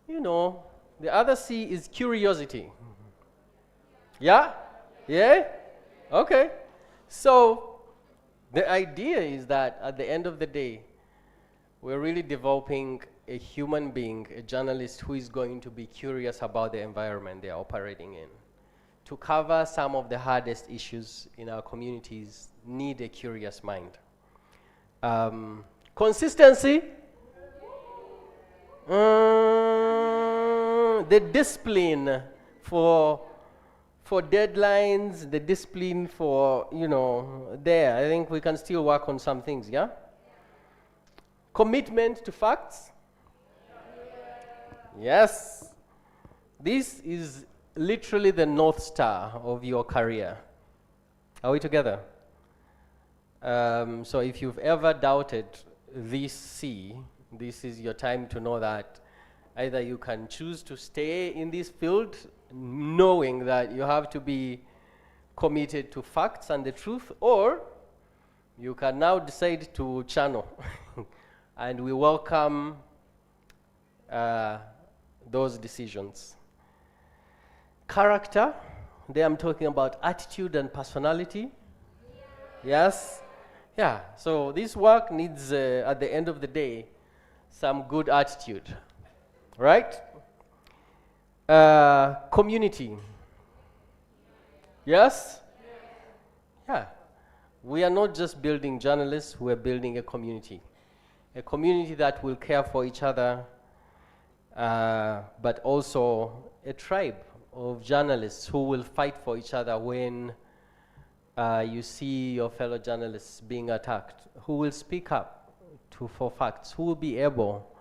You know, the other C is curiosity. Yeah? Yeah? Okay. So the idea is that at the end of the day, we're really developing a human being, a journalist who is going to be curious about the environment they are operating in. To cover some of the hardest issues in our communities, need a curious mind. Consistency. The discipline for deadlines, the discipline for, there. I think we can still work on some things, yeah? Commitment to facts. Yes. This is literally the North Star of your career. Are we together? So if you've ever doubted this C, this is your time to know that either you can choose to stay in this field knowing that you have to be committed to facts and the truth, or you can now decide to channel. And we welcome those decisions. Character, there I'm talking about attitude and personality. Yes? Yeah, so this work needs, at the end of the day, some good attitude, right? Community. Yes? Yeah. We are not just building journalists, we're building a community. A community that will care for each other, but also a tribe of journalists who will fight for each other when you see your fellow journalists being attacked, who will speak up for facts, who will be able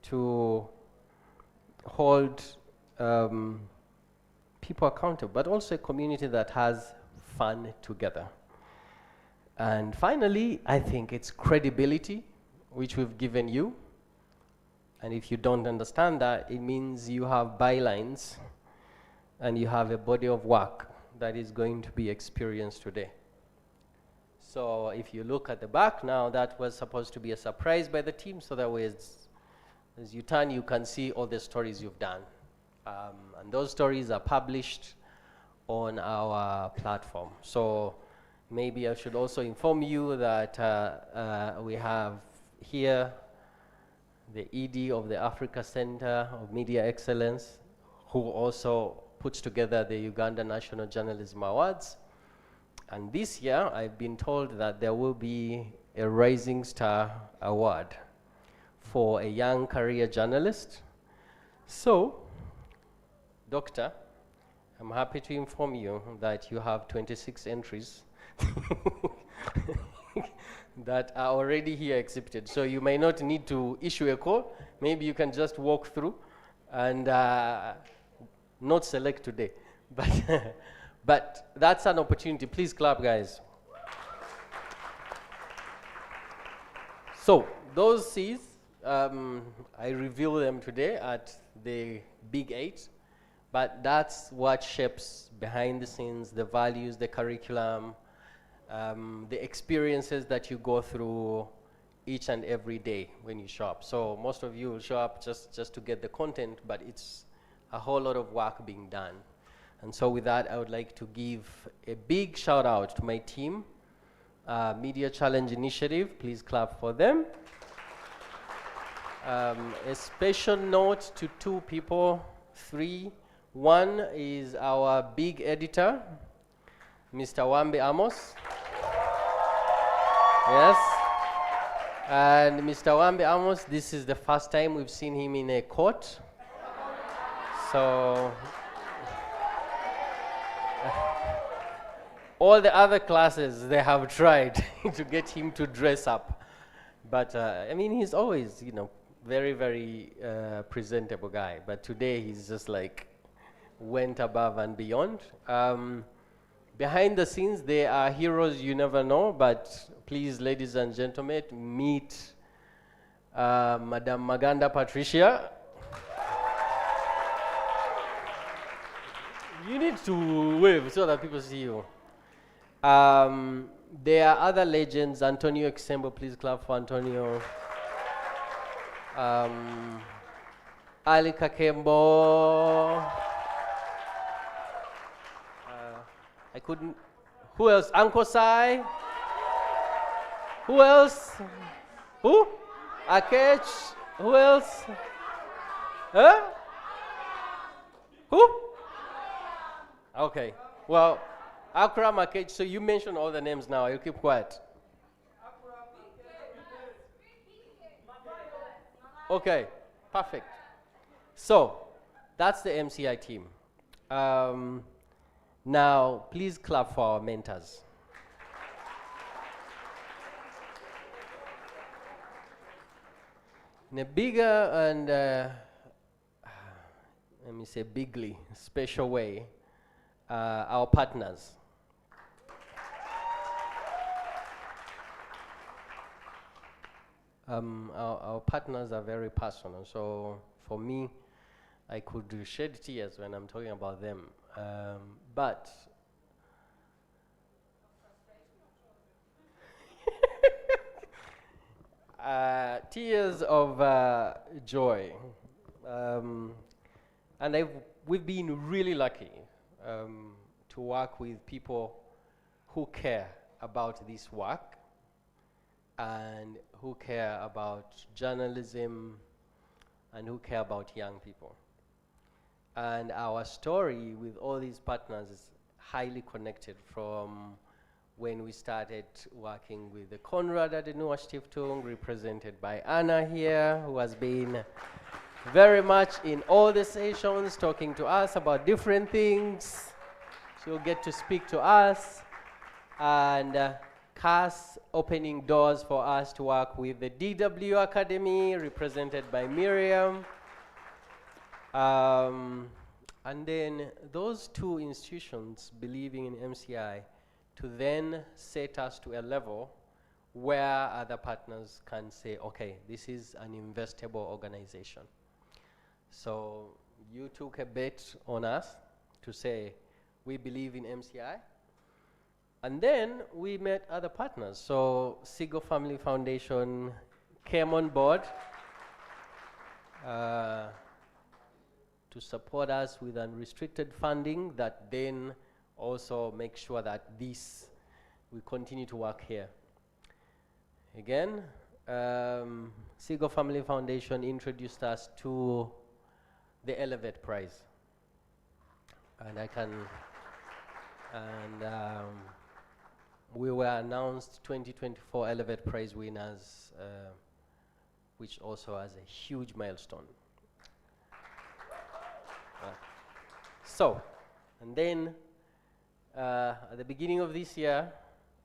to hold people accountable, but also a community that has fun together. And finally, I think it's credibility, which we've given you. And if you don't understand that, it means you have bylines and you have a body of work that is going to be experienced today. So if you look at the back now, that was supposed to be a surprise by the team, so that way as you turn, you can see all the stories you've done. And those stories are published on our platform. So maybe I should also inform you that we have here the ED of the Africa Center of Media Excellence, who also puts together the Uganda National Journalism Awards. And this year, I've been told that there will be a Rising Star Award for a young career journalist. So, Doctor, I'm happy to inform you that you have 26 entries that are already here exhibited. So you may not need to issue a call. Maybe you can just walk through and not select today. But that's an opportunity. Please clap, guys. So those C's, I reveal them today at the Big 8, but that's what shapes behind the scenes, the values, the curriculum, the experiences that you go through each and every day when you show up. So most of you will show up just to get the content, but it's a whole lot of work being done. And so with that, I would like to give a big shout out to my team, Media Challenge Initiative. Please clap for them. A special note to 2 people, 3. One is our big editor, Mr. Wambe Amos. Yes. And Mr. Wambe Amos, this is the first time we've seen him in a court. So all the other classes, they have tried to get him to dress up. But I mean, he's always, you know, very, very presentable guy. But today he's just like went above and beyond. Behind the scenes, there are heroes you never know, but please, ladies and gentlemen, meet Madam Maganda Patricia. You need to wave so that people see you. There are other legends. Antonio Exembo, please clap for Antonio. Ali Kakembo. I couldn't. Who else? Uncle Sai. Who else? Who? Akech. Who else? Huh? Who? Okay. Well, Akram Akech. So you mentioned all the names now. You keep quiet. Okay. Perfect. So that's the MCI team. Now, please clap for our mentors. In a bigger and, let me say bigly, special way, our partners. Our partners are very personal. So for me, I could shed tears when I'm talking about them. But tears of joy. And we've been really lucky to work with people who care about this work and who care about journalism and who care about young people. And our story with all these partners is highly connected from when we started working with the Konrad Adenauer Stiftung, represented by Anna here, who has been very much in all the sessions talking to us about different things. She'll get to speak to us. And Cass opening doors for us to work with the DW Academy, represented by Miriam. And then those 2 institutions believing in MCI to then set us to a level where other partners can say, okay, this is an investable organization. So you took a bet on us to say, we believe in MCI. And then we met other partners. So Sigo Family Foundation came on board to support us with unrestricted funding that then also make sure that we continue to work here. Again, Sigo Family Foundation introduced us to the Elevate Prize. And we were announced 2024 Elevate Prize winners, which also has a huge milestone. So, and then at the beginning of this year,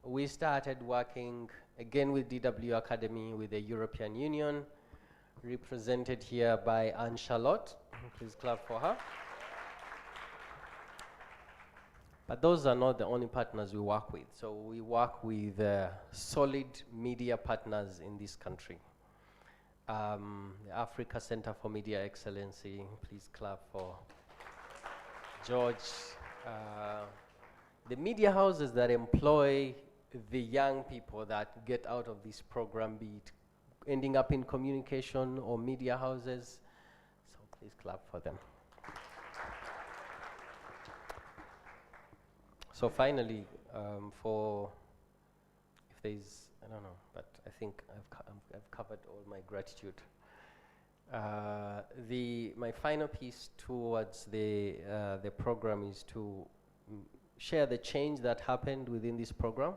we started working again with DW Academy with the European Union, represented here by Anne Charlotte. Please clap for her. But those are not the only partners we work with. So we work with solid media partners in this country. The Africa Center for Media Excellency, please clap for George. The media houses that employ the young people that get out of this program, be it ending up in communication or media houses. So please clap for them. So finally, if there's, I don't know, but I think I've covered all my gratitude. My final piece towards the program is to share the change that happened within this program.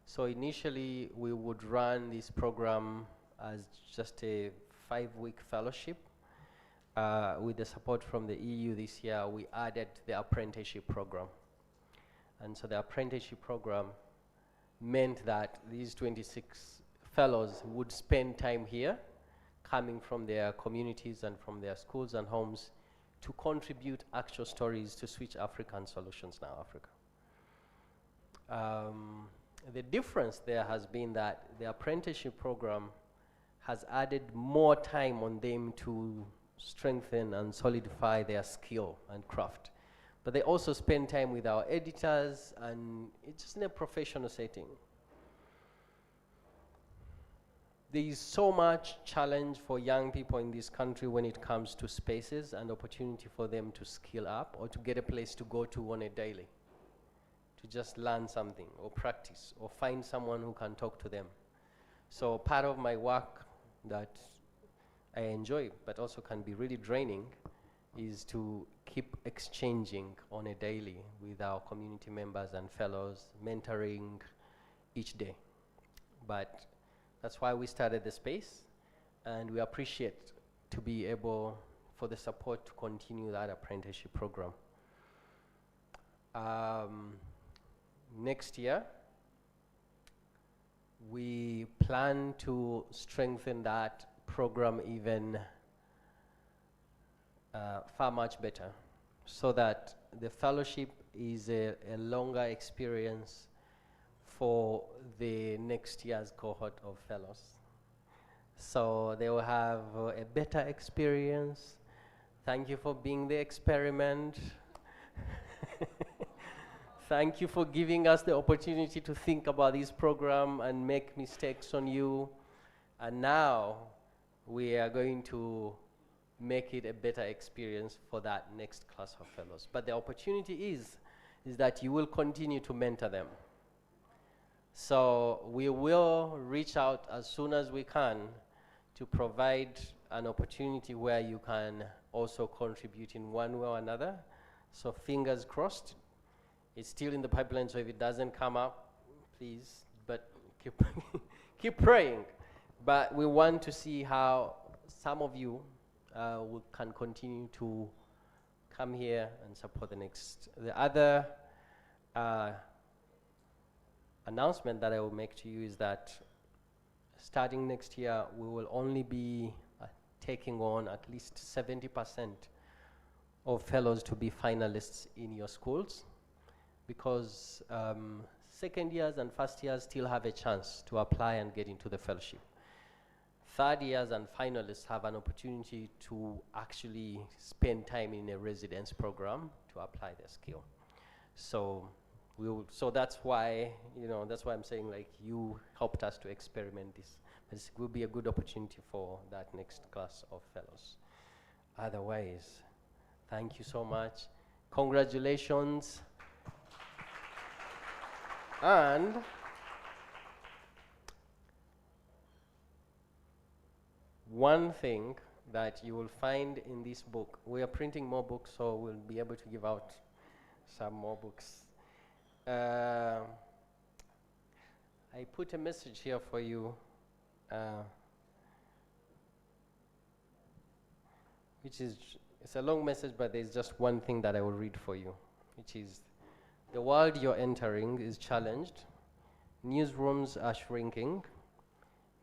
So initially, we would run this program as just a 5-week fellowship. With the support from the EU this year, we added the apprenticeship program. And so the apprenticeship program meant that these 26 fellows would spend time here, coming from their communities and from their schools and homes, to contribute actual stories to Switch Africa and Solutions Now Africa. The difference there has been that the apprenticeship program has added more time on them to strengthen and solidify their skill and craft. But they also spend time with our editors, and it's just in a professional setting. There is so much challenge for young people in this country when it comes to spaces and opportunity for them to skill up or to get a place to go to on a daily, to just learn something or practice or find someone who can talk to them. So part of my work that I enjoy but also can be really draining is to keep exchanging on a daily with our community members and fellows, mentoring each day. But that's why we started the space, and we appreciate to be able for the support to continue that apprenticeship program. Next year, we plan to strengthen that program even far much better, so that the fellowship is a longer experience for the next year's cohort of fellows. So they will have a better experience. Thank you for being the experiment. Thank you for giving us the opportunity to think about this program and make mistakes on you. And now we are going to make it a better experience for that next class of fellows. But the opportunity is that you will continue to mentor them. So we will reach out as soon as we can to provide an opportunity where you can also contribute in one way or another. So fingers crossed. It's still in the pipeline, so if it doesn't come up, please, but keep praying. But we want to see how some of you can continue to come here and support the next. The other announcement that I will make to you is that starting next year, we will only be taking on at least 70% of fellows to be finalists in your schools, because second years and first years still have a chance to apply and get into the fellowship. Third years and finalists have an opportunity to actually spend time in a residence program to apply their skill. So so that's why, that's why I'm saying, like, you helped us to experiment this. This will be a good opportunity for that next class of fellows. Otherwise, thank you so much. Congratulations. And one thing that you will find in this book, we are printing more books, so we'll be able to give out some more books. I put a message here for you, which is, it's a long message, but there's just one thing that I will read for you, which is, the world you're entering is challenged. Newsrooms are shrinking.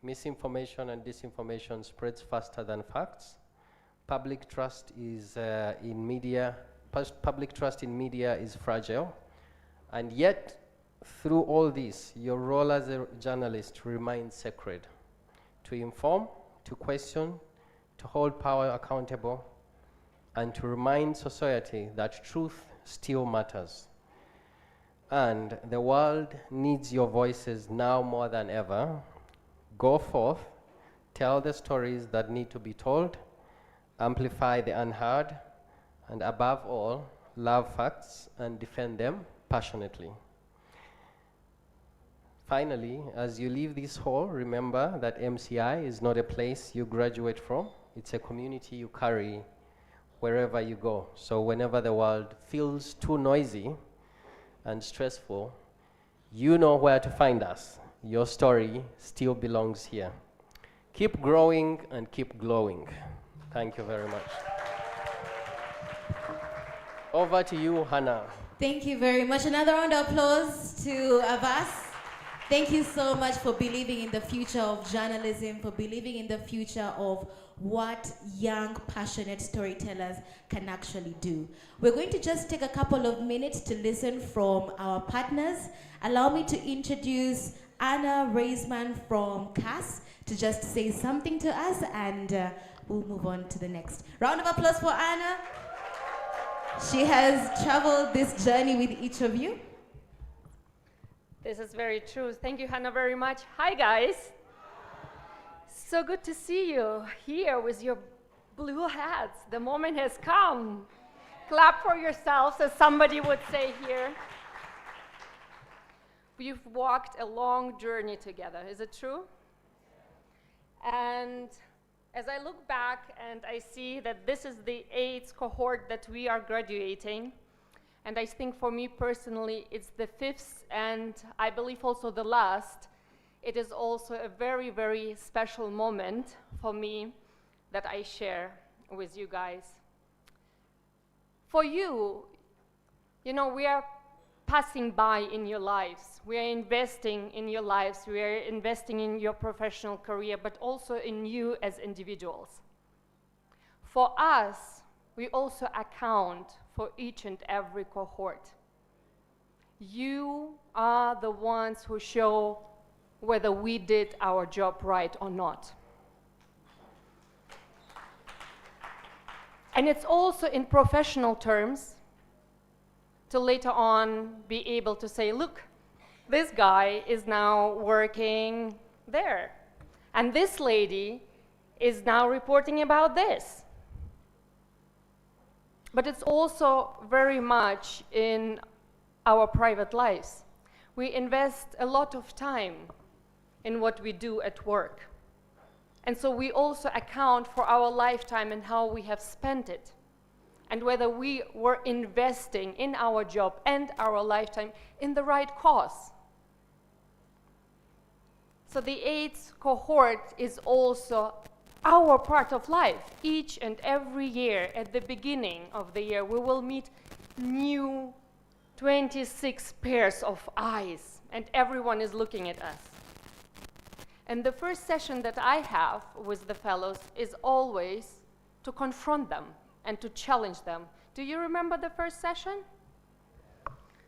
Misinformation and disinformation spreads faster than facts. Public trust in media is fragile. And yet, through all this, your role as a journalist remains sacred. To inform, to question, to hold power accountable, and to remind society that truth still matters. And the world needs your voices now more than ever. Go forth, tell the stories that need to be told, amplify the unheard, and above all, love facts and defend them passionately. Finally, as you leave this hall, remember that MCI is not a place you graduate from. It's a community you carry wherever you go. So whenever the world feels too noisy and stressful, you know where to find us. Your story still belongs here. Keep growing and keep glowing. Thank you very much. Over to you, Hannah. Thank you very much. Another round of applause to Abbas. Thank you so much for believing in the future of journalism, for believing in the future of what young, passionate storytellers can actually do. We're going to just take a couple of minutes to listen from our partners. Allow me to introduce Anna Reisman from CAS to just say something to us, and we'll move on to the next. Round of applause for Anna. She has traveled this journey with each of you. This is very true. Thank you, Hannah, very much. Hi, guys. So good to see you here with your blue hats. The moment has come. Clap for yourselves, as somebody would say here. We've walked a long journey together. Is it true? And as I look back and I see that this is the 8th cohort that we are graduating, and I think for me personally, it's the 5th and I believe also the last. It is also a very, very special moment for me that I share with you guys. For you, you know, we are passing by in your lives. We are investing in your lives. We are investing in your professional career, but also in you as individuals. For us, we also account for each and every cohort. You are the ones who show whether we did our job right or not. And it's also in professional terms to later on be able to say, look, this guy is now working there, and this lady is now reporting about this. But it's also very much in our private lives. We invest a lot of time in what we do at work. And so we also account for our lifetime and how we have spent it, and whether we were investing in our job and our lifetime in the right cause. So the 8th cohort is also our part of life. Each and every year, at the beginning of the year, we will meet new 26 pairs of eyes, and everyone is looking at us. And the first session that I have with the fellows is always to confront them and to challenge them. Do you remember the first session?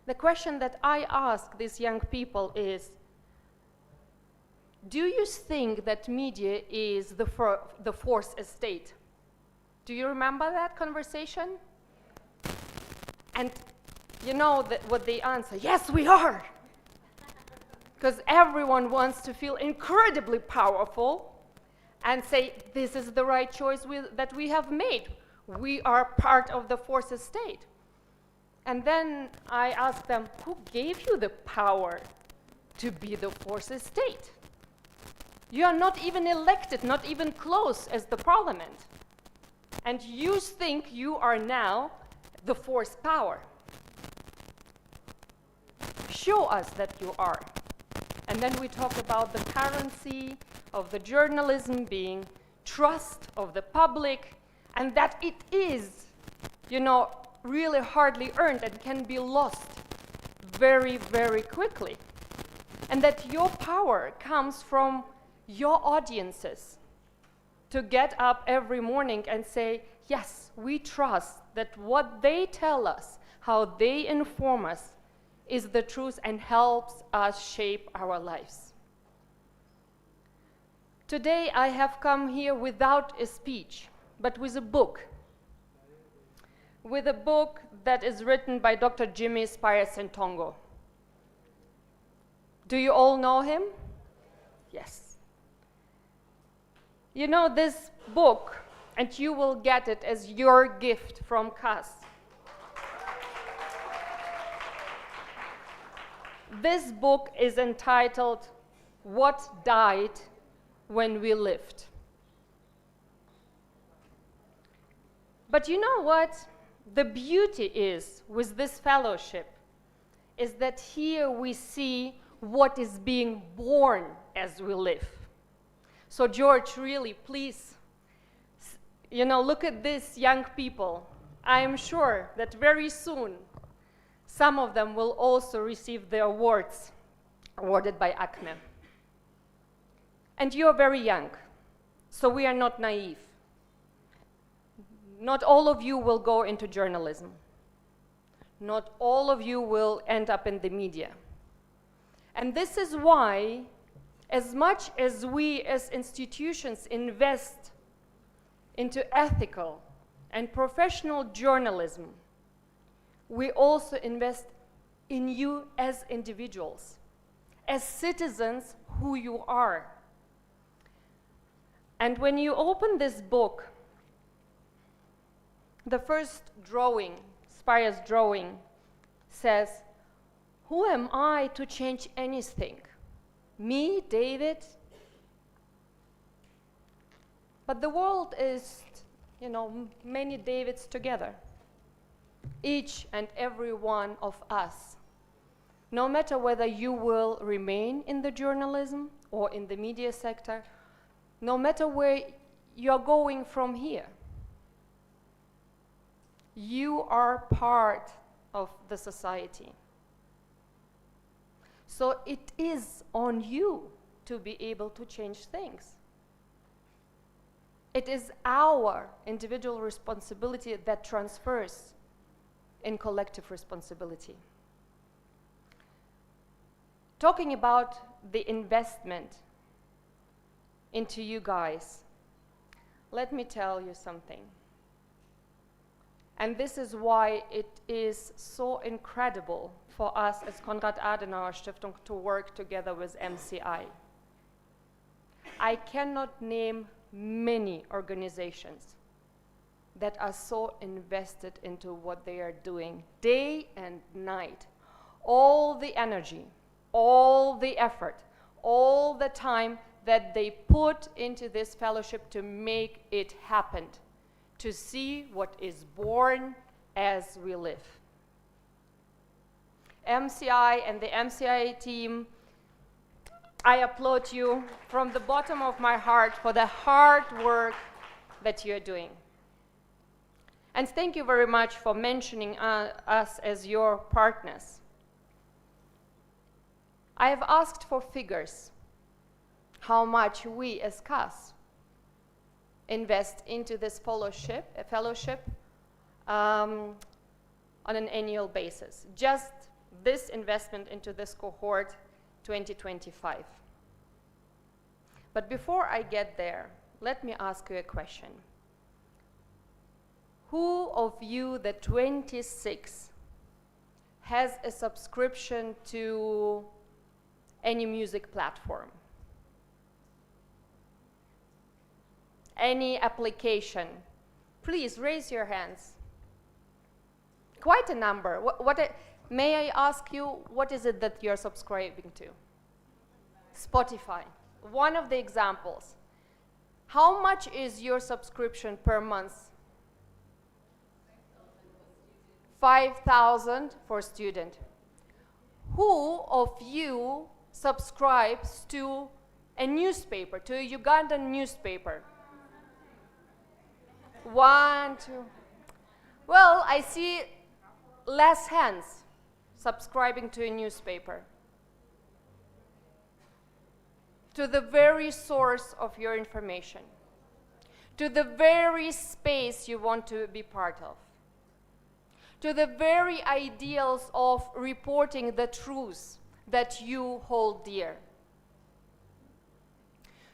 The question that I ask these young people is, do you think that media is the fourth estate? Do you remember that conversation? And you know what they answer? Yes, we are. Because everyone wants to feel incredibly powerful and say, this is the right choice that we have made. We are part of the fourth estate. And then I ask them, who gave you the power to be the fourth estate? You are not even elected, not even close as the parliament. And you think you are now the fourth power. Show us that you are. And then we talk about the currency of the journalism being trust of the public, and that it is, you know, really hardly earned and can be lost very, very quickly. And that your power comes from your audiences to get up every morning and say, yes, we trust that what they tell us, how they inform us, is the truth and helps us shape our lives. Today I have come here without a speech, but with a book. With a book that is written by Dr. Jimmy Spires-Sentongo. Do you all know him? Yes. You know this book, and you will get it as your gift from CAS. This book is entitled, What Died When We Lived. But you know what? The beauty is with this fellowship is that here we see what is being born as we live. So George, really, please, look at these young people. I am sure that very soon some of them will also receive the awards awarded by ACME. And you are very young, so we are not naive. Not all of you will go into journalism. Not all of you will end up in the media. And this is why, as much as we as institutions invest into ethical and professional journalism, we also invest in you as individuals, as citizens who you are. And when you open this book, the first drawing, Spires' drawing, says, who am I to change anything? Me, David? But the world is, many Davids together. Each and every one of us. No matter whether you will remain in the journalism or in the media sector, no matter where you're going from here, you are part of the society. So it is on you to be able to change things. It is our individual responsibility that transfers in collective responsibility. Talking about the investment into you guys, let me tell you something. And this is why it is so incredible for us as Konrad Adenauer Stiftung to work together with MCI. I cannot name many organizations that are so invested into what they are doing day and night. All the energy, all the effort, all the time that they put into this fellowship to make it happen, to see what is born as we live. MCI and the MCI team, I applaud you from the bottom of my heart for the hard work that you're doing. And thank you very much for mentioning us as your partners. I have asked for figures, how much we as CAS invest into this fellowship on an annual basis. Just this investment into this cohort 2025. But before I get there, let me ask you a question. Who of you, the 26, has a subscription to any music platform? Any application? Please raise your hands. Quite a number. May I ask you, what is it that you're subscribing to? Spotify. One of the examples. How much is your subscription per month? 5,000 for student. Who of you subscribes to a newspaper, to a Ugandan newspaper? 1, 2. Well, I see less hands subscribing to a newspaper. To the very source of your information. To the very space you want to be part of. to the very ideals of reporting the truths that you hold dear.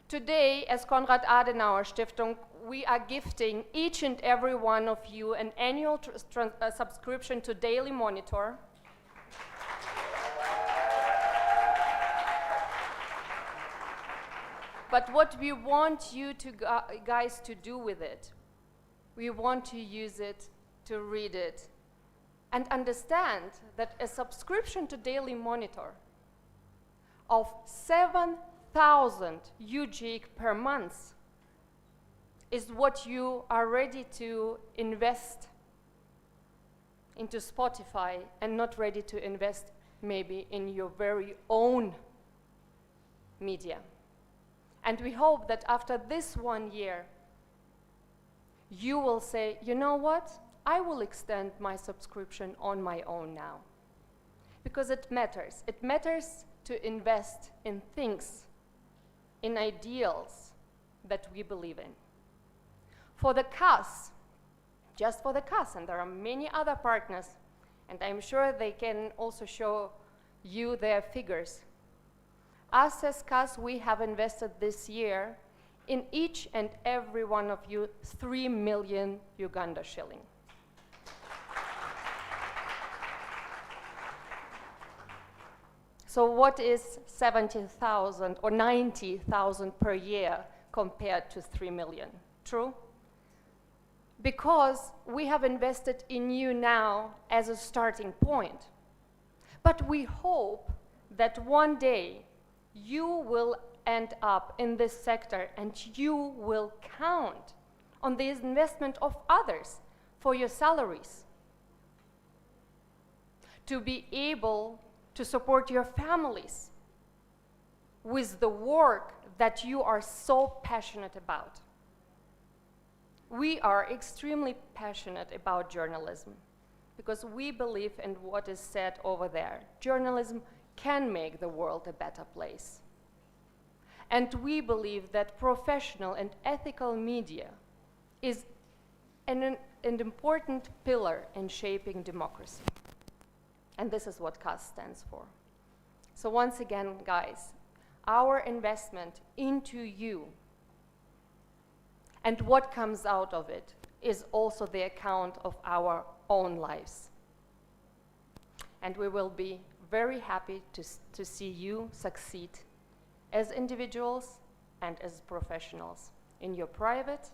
Today, as Konrad Adenauer Stiftung, we are gifting each and every one of you an annual subscription to Daily Monitor. But what we want you to guys to do with it, we want to use it, to read it, and understand that a subscription to Daily Monitor of 7,000 UGIC per month is what you are ready to invest into Spotify and not ready to invest maybe in your very own media. And we hope that after this 1 year, you will say, you know what? I will extend my subscription on my own now. Because it matters. It matters to invest in things, in ideals that we believe in. For the CAS, just for the CAS, and there are many other partners, and I'm sure they can also show you their figures. Us as CAS, we have invested this year in each and every one of you 3 million Uganda shilling. So what is 70,000 or 90,000 per year compared to 3 million? True? Because we have invested in you now as a starting point. But we hope that one day you will end up in this sector and you will count on the investment of others for your salaries, to be able to support your families with the work that you are so passionate about. We are extremely passionate about journalism because we believe in what is said over there. Journalism can make the world a better place. And we believe that professional and ethical media is an important pillar in shaping democracy. And this is what CAS stands for. So once again, guys, our investment into you and what comes out of it is also the account of our own lives. And we will be very happy to see you succeed as individuals and as professionals in your private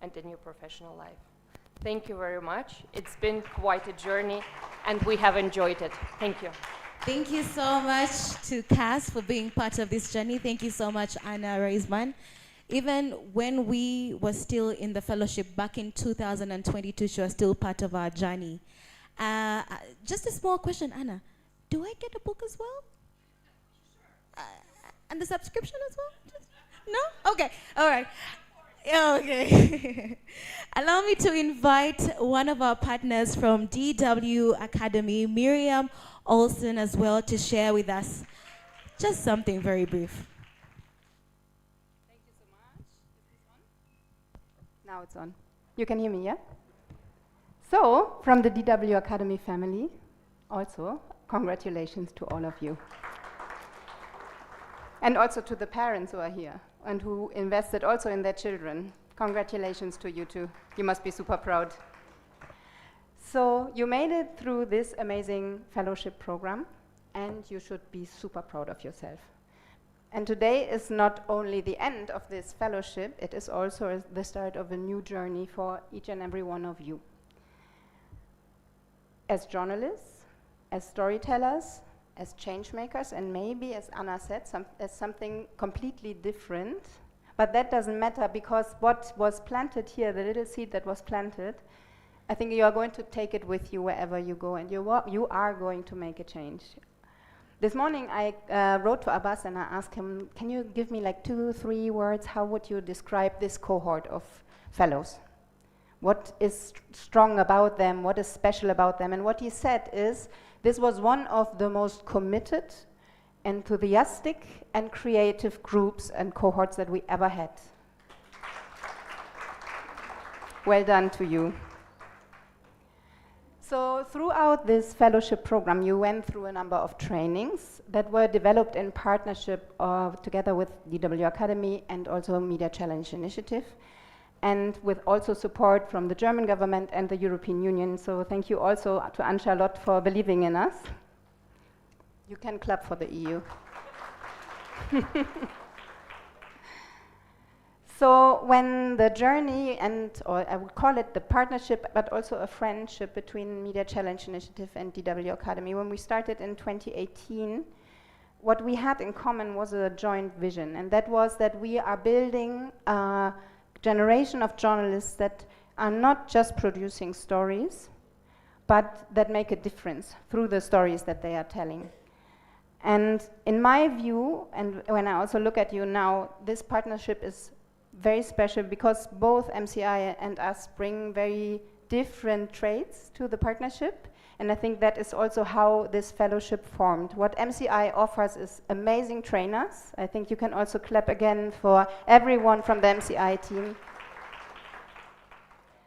and in your professional life. Thank you very much. It's been quite a journey and we have enjoyed it. Thank you. Thank you so much to CAS for being part of this journey. Thank you so much, Anna Reisman. Even when we were still in the fellowship back in 2022, she was still part of our journey. Just a small question, Anna. Do I get a book as well? And the subscription as well? No? Okay, all right. Okay. Allow me to invite one of our partners from DW Academy, Miriam Olsen, as well, to share with us just something very brief. Thank you so much. Is this on? Now it's on. You can hear me, yeah? So, from the DW Academy family, also, congratulations to all of you. And also to the parents who are here and who invested also in their children. Congratulations to you too. You must be super proud. So you made it through this amazing fellowship program and you should be super proud of yourself. And today is not only the end of this fellowship, it is also the start of a new journey for each and every one of you. As journalists, as storytellers, as change makers, and maybe, as Anna said, as something completely different. But that doesn't matter because what was planted here, the little seed that was planted, I think you are going to take it with you wherever you go, and you are going to make a change. This morning I wrote to Abbas and I asked him, can you give me like 2-3 words, how would you describe this cohort of fellows? What is strong about them, what is special about them? And what he said is, this was one of the most committed, enthusiastic, and creative groups and cohorts that we ever had. Well done to you. So throughout this fellowship program, you went through a number of trainings that were developed in partnership together with DW Academy and also Media Challenge Initiative, and with also support from the German government and the European Union. So thank you also to Anne-Charlotte for believing in us. You can clap for the EU. So when the journey or I would call it the partnership, but also a friendship between Media Challenge Initiative and DW Academy, when we started in 2018, what we had in common was a joint vision, and that was that we are building a generation of journalists that are not just producing stories, but that make a difference through the stories that they are telling. And in my view, and when I also look at you now, this partnership is very special because both MCI and us bring very different traits to the partnership, and I think that is also how this fellowship formed. What MCI offers is amazing trainers. I think you can also clap again for everyone from the MCI team.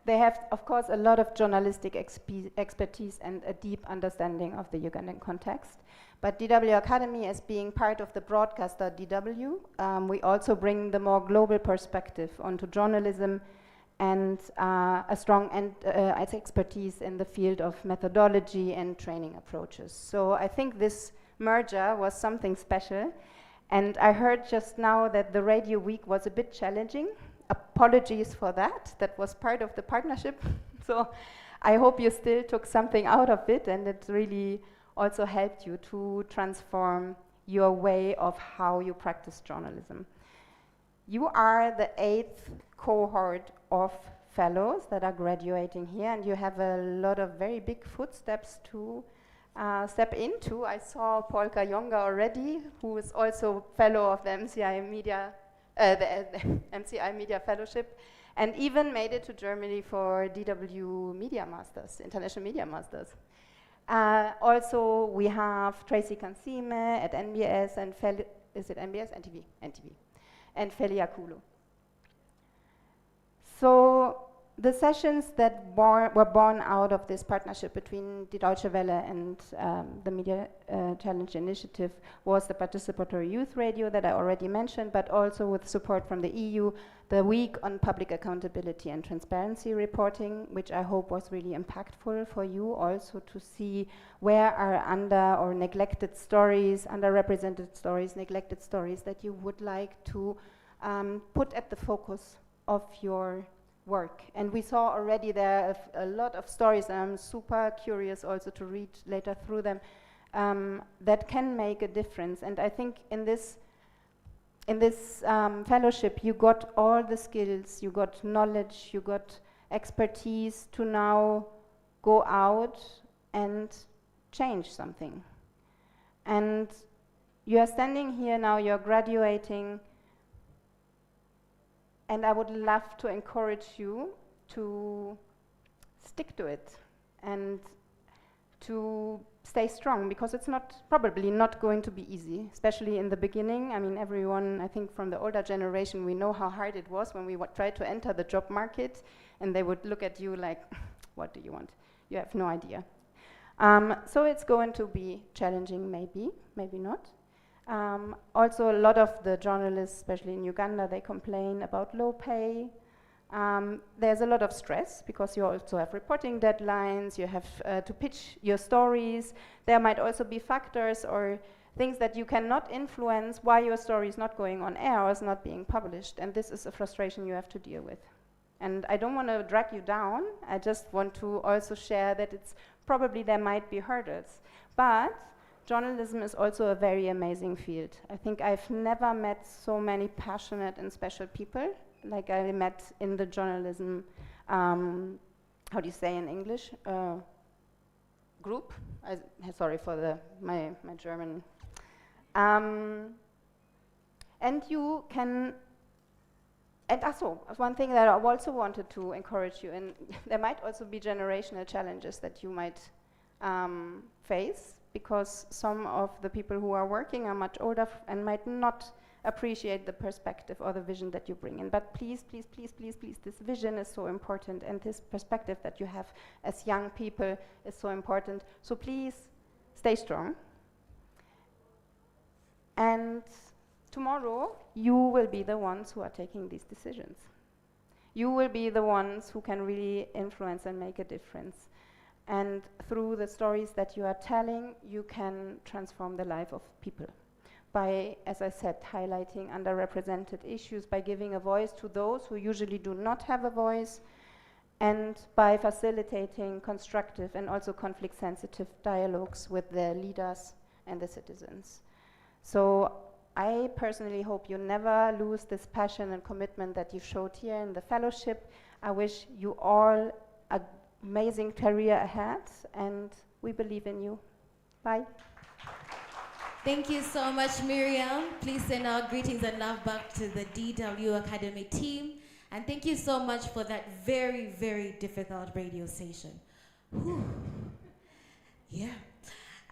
They have, of course, a lot of journalistic expertise and a deep understanding of the Ugandan context. But DW Academy, as being part of the broadcaster DW, we also bring the more global perspective onto journalism and a strong expertise in the field of methodology and training approaches. So I think this merger was something special. And I heard just now that the Radio Week was a bit challenging. Apologies for that. That was part of the partnership. So I hope you still took something out of it, and it really also helped you to transform your way of how you practice journalism. You are the 8th cohort of fellows that are graduating here, and you have a lot of very big footsteps to step into. I saw Paul Kayonga already, who is also fellow of the MCI Media the MCI Media Fellowship, and even made it to Germany for DW Media Masters, International Media Masters. Also, we have Tracy Kansime at NBS and is it NBS? NTV. And Felia Kulu. So the sessions that were born out of this partnership between Die Deutsche Welle and the Media Challenge Initiative was the participatory youth radio that I already mentioned, but also with support from the EU, the Week on Public Accountability and Transparency reporting, which I hope was really impactful for you also to see where are under or neglected stories, underrepresented stories, neglected stories that you would like to put at the focus of your work. And we saw already there a lot of stories, and I'm super curious also to read later through them, that can make a difference. And I think in this fellowship, you got all the skills, you got knowledge, you got expertise to now go out and change something. And you are standing here now, you're graduating, and I would love to encourage you to stick to it and to stay strong, because it's probably not going to be easy, especially in the beginning. I mean, everyone, I think from the older generation, we know how hard it was when we tried to enter the job market, and they would look at you like, what do you want? You have no idea. So it's going to be challenging, maybe not. Also, a lot of the journalists, especially in Uganda, they complain about low pay. There's a lot of stress because you also have reporting deadlines, you have to pitch your stories. There might also be factors or things that you cannot influence why your story is not going on air or is not being published, and this is a frustration you have to deal with. And I don't want to drag you down, I just want to also share that it's probably there might be hurdles. But journalism is also a very amazing field. I think I've never met so many passionate and special people like I met in the journalism, how do you say in English? Group. Sorry for my German. And you can, and also, one thing that I also wanted to encourage you, and there might also be generational challenges that you might face, because some of the people who are working are much older and might not appreciate the perspective or the vision that you bring in. But please, please, please, please, please, this vision is so important, and this perspective that you have as young people is so important. So please, stay strong. And tomorrow, you will be the ones who are taking these decisions. You will be the ones who can really influence and make a difference. And through the stories that you are telling, you can transform the life of people. By, as I said, highlighting underrepresented issues, by giving a voice to those who usually do not have a voice, and by facilitating constructive and also conflict-sensitive dialogues with the leaders and the citizens. So I personally hope you never lose this passion and commitment that you showed here in the fellowship. I wish you all an amazing career ahead, and we believe in you. Bye. Thank you so much, Miriam. Please send our greetings and love back to the DW Academy team. And thank you so much for that very, very difficult radio station. Whew. Yeah.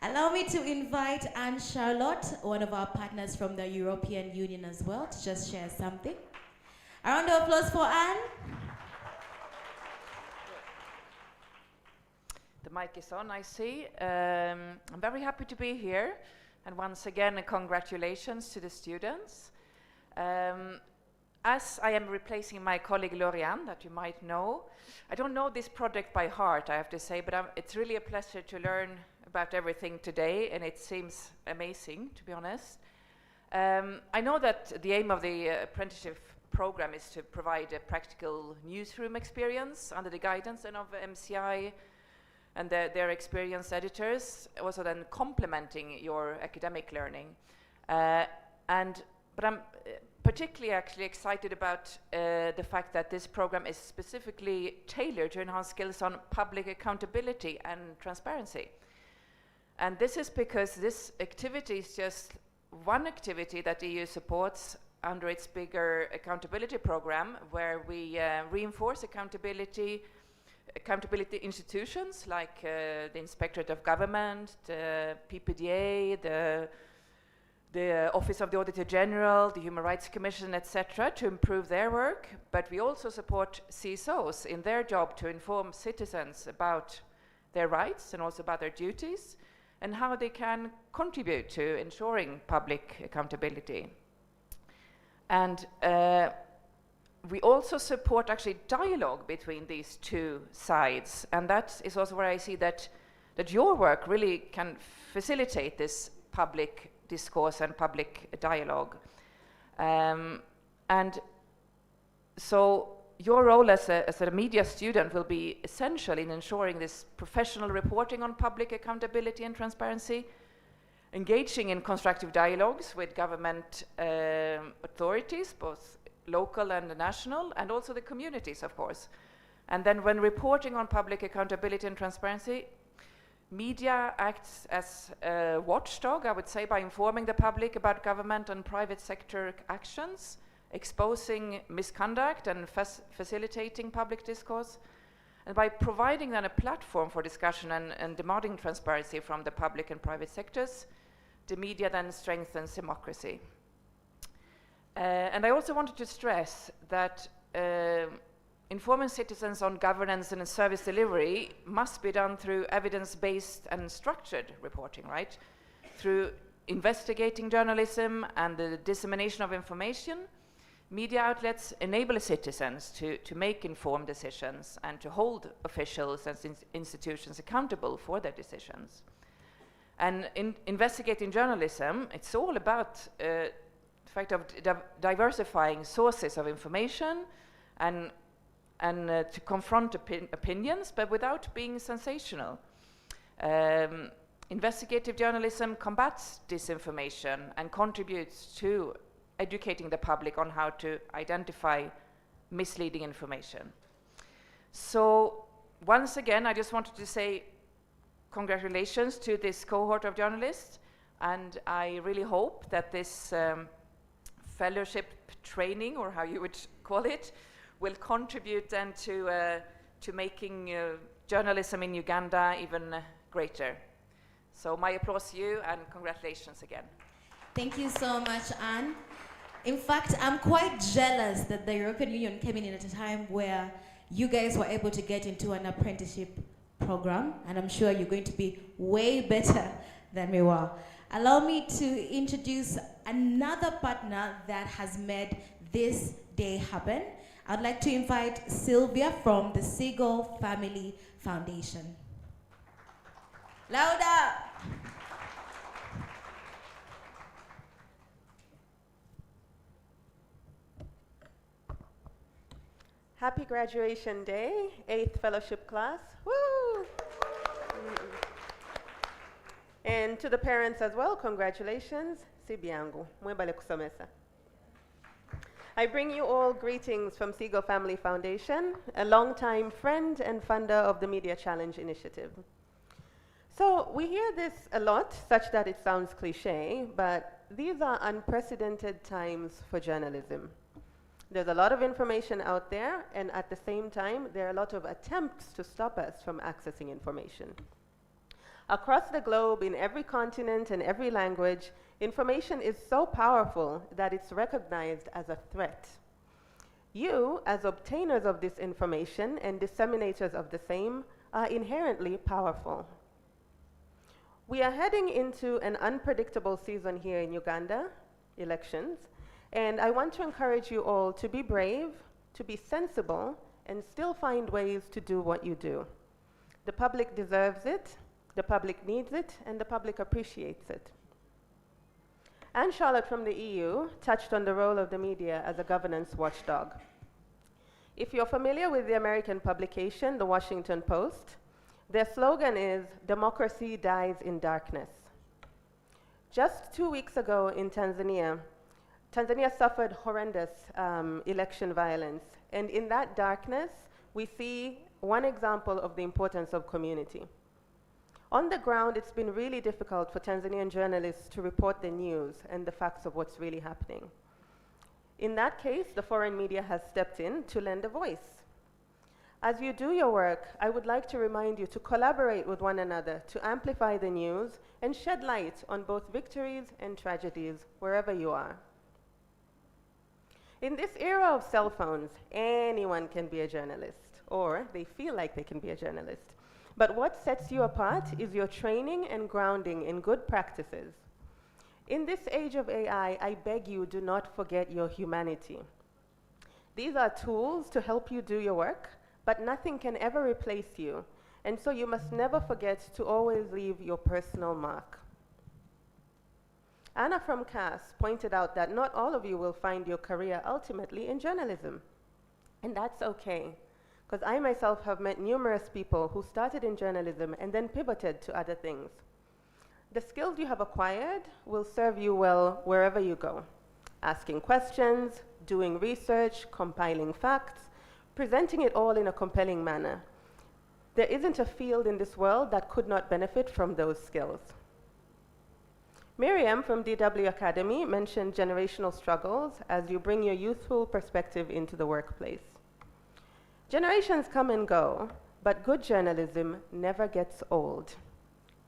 Allow me to invite Anne Charlotte, one of our partners from the European Union as well, to just share something. A round of applause for Anne. The mic is on, I see. I'm very happy to be here. And once again, congratulations to the students. As I am replacing my colleague Lorianne, that you might know, I don't know this project by heart, I have to say, but it's really a pleasure to learn about everything today, and it seems amazing, to be honest. I know that the aim of the apprenticeship program is to provide a practical newsroom experience under the guidance of MCI and their experienced editors, also then complementing your academic learning. But I'm particularly actually excited about the fact that this program is specifically tailored to enhance skills on public accountability and transparency. And this is because this activity is just one activity that the EU supports under its bigger accountability program, where we reinforce accountability institutions like the Inspectorate of Government, the PPDA, the Office of the Auditor General, the Human Rights Commission, etc., to improve their work. But we also support CSOs in their job to inform citizens about their rights and also about their duties, and how they can contribute to ensuring public accountability. And we also support actually dialogue between these two sides, and that is also where I see that your work really can facilitate this public discourse and public dialogue. And so your role as a media student will be essential in ensuring this professional reporting on public accountability and transparency, engaging in constructive dialogues with government authorities, both local and national, and also the communities, of course. And then when reporting on public accountability and transparency, media acts as a watchdog, I would say, by informing the public about government and private sector actions, exposing misconduct and facilitating public discourse, and by providing then a platform for discussion and demanding transparency from the public and private sectors, the media then strengthens democracy. And I also wanted to stress that informing citizens on governance and service delivery must be done through evidence-based and structured reporting, right? Through investigating journalism and the dissemination of information, media outlets enable citizens to make informed decisions and to hold officials and institutions accountable for their decisions. And in investigating journalism, it's all about the fact of diversifying sources of information and to confront opinions, but without being sensational. Investigative journalism combats disinformation and contributes to educating the public on how to identify misleading information. So once again, I just wanted to say congratulations to this cohort of journalists, and I really hope that this fellowship training, or how you would call it, will contribute then to making journalism in Uganda even greater. So my applause to you, and congratulations again. Thank you so much, Anne. In fact, I'm quite jealous that the European Union came in at a time where you guys were able to get into an apprenticeship program, and I'm sure you're going to be way better than we were. Allow me to introduce another partner that has made this day happen. I'd like to invite Sylvia from the Seagull Family Foundation. Louder! Happy graduation day, 8th fellowship class. Woo! And to the parents as well, congratulations. Sibi yangu, mwebale kusomesa. I bring you all greetings from Seagull Family Foundation, a longtime friend and funder of the Media Challenge initiative. So we hear this a lot, such that it sounds cliche, but these are unprecedented times for journalism. There's a lot of information out there, and at the same time, there are a lot of attempts to stop us from accessing information. Across the globe, in every continent and every language, information is so powerful that it's recognized as a threat. You, as obtainers of this information and disseminators of the same, are inherently powerful. We are heading into an unpredictable season here in Uganda, elections, and I want to encourage you all to be brave, to be sensible, and still find ways to do what you do. The public deserves it, the public needs it, and the public appreciates it. Anne Charlotte from the EU touched on the role of the media as a governance watchdog. If you're familiar with the American publication, The Washington Post, their slogan is, "Democracy dies in darkness." Just 2 weeks ago in Tanzania, Tanzania suffered horrendous election violence. And in that darkness, we see one example of the importance of community. On the ground, it's been really difficult for Tanzanian journalists to report the news and the facts of what's really happening. In that case, the foreign media has stepped in to lend a voice. As you do your work, I would like to remind you to collaborate with one another to amplify the news and shed light on both victories and tragedies wherever you are. In this era of cell phones, anyone can be a journalist, or they feel like they can be a journalist. But what sets you apart is your training and grounding in good practices. In this age of AI, I beg you, do not forget your humanity. These are tools to help you do your work, but nothing can ever replace you, and so you must never forget to always leave your personal mark. Anna from CAS pointed out that not all of you will find your career ultimately in journalism, and that's okay, because I myself have met numerous people who started in journalism and then pivoted to other things. The skills you have acquired will serve you well wherever you go, asking questions, doing research, compiling facts, presenting it all in a compelling manner. There isn't a field in this world that could not benefit from those skills. Miriam from DW Academy mentioned generational struggles as you bring your youthful perspective into the workplace. Generations come and go, but good journalism never gets old.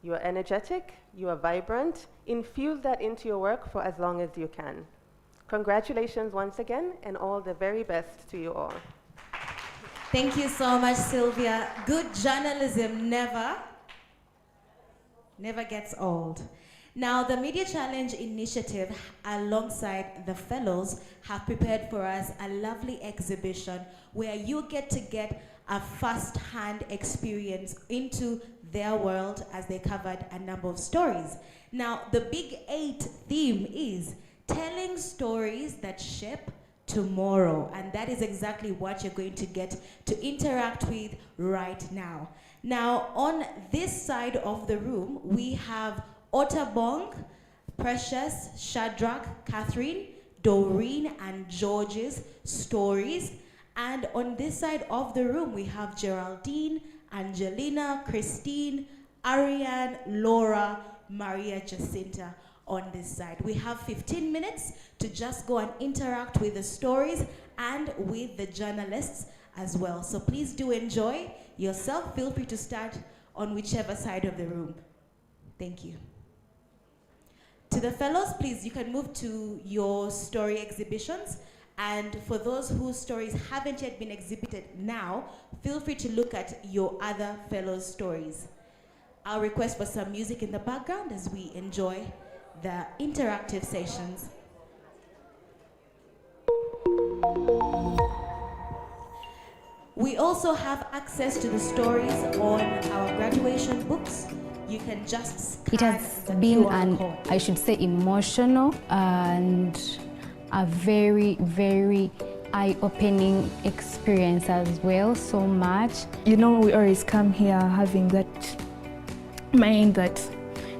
You are energetic, you are vibrant, infuse that into your work for as long as you can. Congratulations once again, and all the very best to you all. Thank you so much, Sylvia. Good journalism never gets old. Now, the Media Challenge initiative, alongside the fellows, have prepared for us a lovely exhibition where you get a first-hand experience into their world as they covered a number of stories. Now, the Big 8 theme is telling stories that shape tomorrow, and that is exactly what you're going to get to interact with right now. Now, on this side of the room, we have Ottabong, Precious, Shadrach, Catherine, Doreen, and George's stories. And on this side of the room, we have Geraldine, Angelina, Christine, Ariane, Laura, Maria Jacinta on this side. We have 15 minutes to just go and interact with the stories and with the journalists as well. So please do enjoy yourself. Feel free to start on whichever side of the room. Thank you. To the fellows, please, you can move to your story exhibitions. And for those whose stories haven't yet been exhibited now, feel free to look at your other fellows' stories. I'll request for some music in the background as we enjoy the interactive sessions. We also have access to the stories on our graduation books. You can just It has been an, I should say, emotional and a very, very eye-opening experience as well, so much. You know, we always come here having that mind that,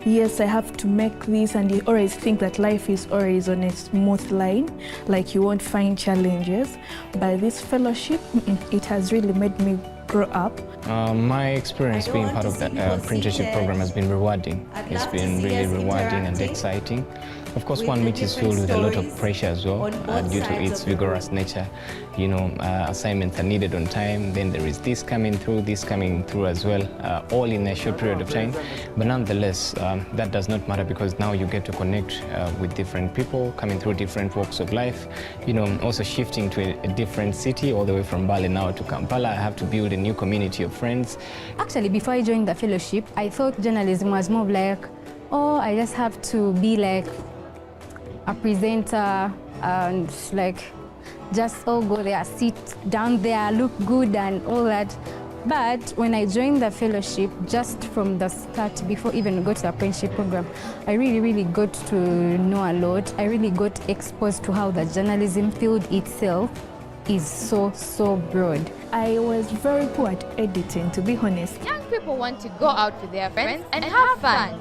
yes, I have to make this, and you always think that life is always on a smooth line, like you won't find challenges. By this fellowship, it has really made me grow up. My experience being part of the apprenticeship program has been rewarding. It's been really rewarding and exciting. Of course, one which is filled with a lot of pressure as well due to its vigorous nature. You know, assignments are needed on time, then there is this coming through as well, all in a short period of time. But nonetheless, that does not matter because now you get to connect with different people coming through different walks of life. You know, also shifting to a different city all the way from Bali now to Kampala, I have to build a new community of friends. Actually, before I joined the fellowship, I thought journalism was more like, oh, I just have to be like a presenter and like just go there, sit down there, look good and all that. But when I joined the fellowship, just from the start, before even got to the apprenticeship program, I really got to know a lot. I really got exposed to how the journalism field itself is so broad. I was very poor at editing, to be honest. Young people want to go out with their friends and have fun.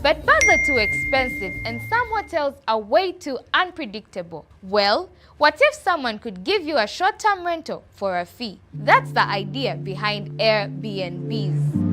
But bars are too expensive and some hotels are way too unpredictable. Well, what if someone could give you a short-term rental for a fee? That's the idea behind Airbnbs.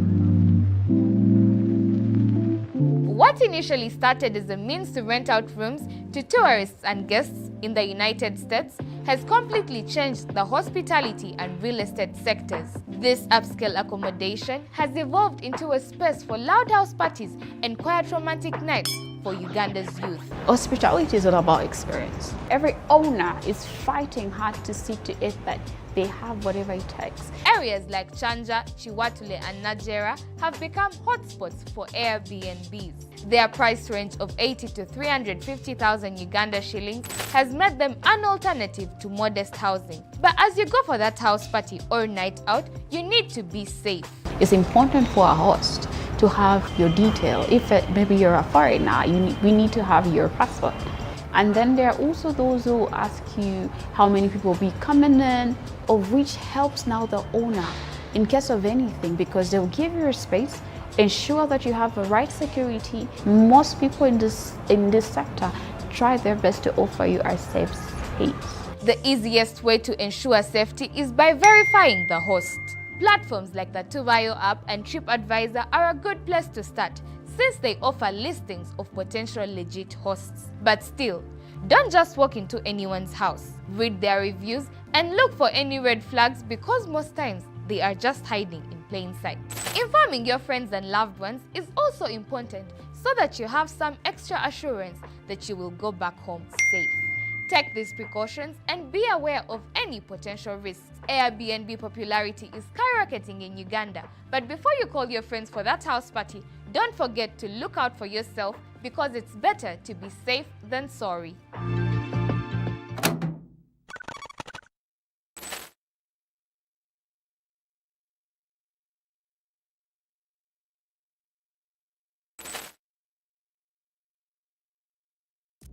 What initially started as a means to rent out rooms to tourists and guests in the United States has completely changed the hospitality and real estate sectors. This upscale accommodation has evolved into a space for loud house parties and quiet romantic nights for Uganda's youth. Hospitality is all about experience. Every owner is fighting hard to see to it that they have whatever it takes. Areas like Chanja, Chiwatule and Najera have become hotspots for Airbnbs. Their price range of 80 to 350,000 Uganda shillings has made them an alternative to modest housing. But as you go for that house party or night out, you need to be safe. It's important for a host to have your detail. If maybe you're a foreigner, we need to have your passport. And then there are also those who ask you how many people will be coming in, of which helps now the owner in case of anything, because they'll give you a space, ensure that you have the right security. Most people in this sector try their best to offer you a safe space. The easiest way to ensure safety is by verifying the host. Platforms like the Tuvayo app and TripAdvisor are a good place to start, since they offer listings of potential legit hosts. But still, don't just walk into anyone's house. Read their reviews and look for any red flags, because most times they are just hiding in plain sight. Informing your friends and loved ones is also important, so that you have some extra assurance that you will go back home safe. Take these precautions and be aware of any potential risks. Airbnb popularity is skyrocketing in Uganda, but before you call your friends for that house party, don't forget to look out for yourself, because it's better to be safe than sorry.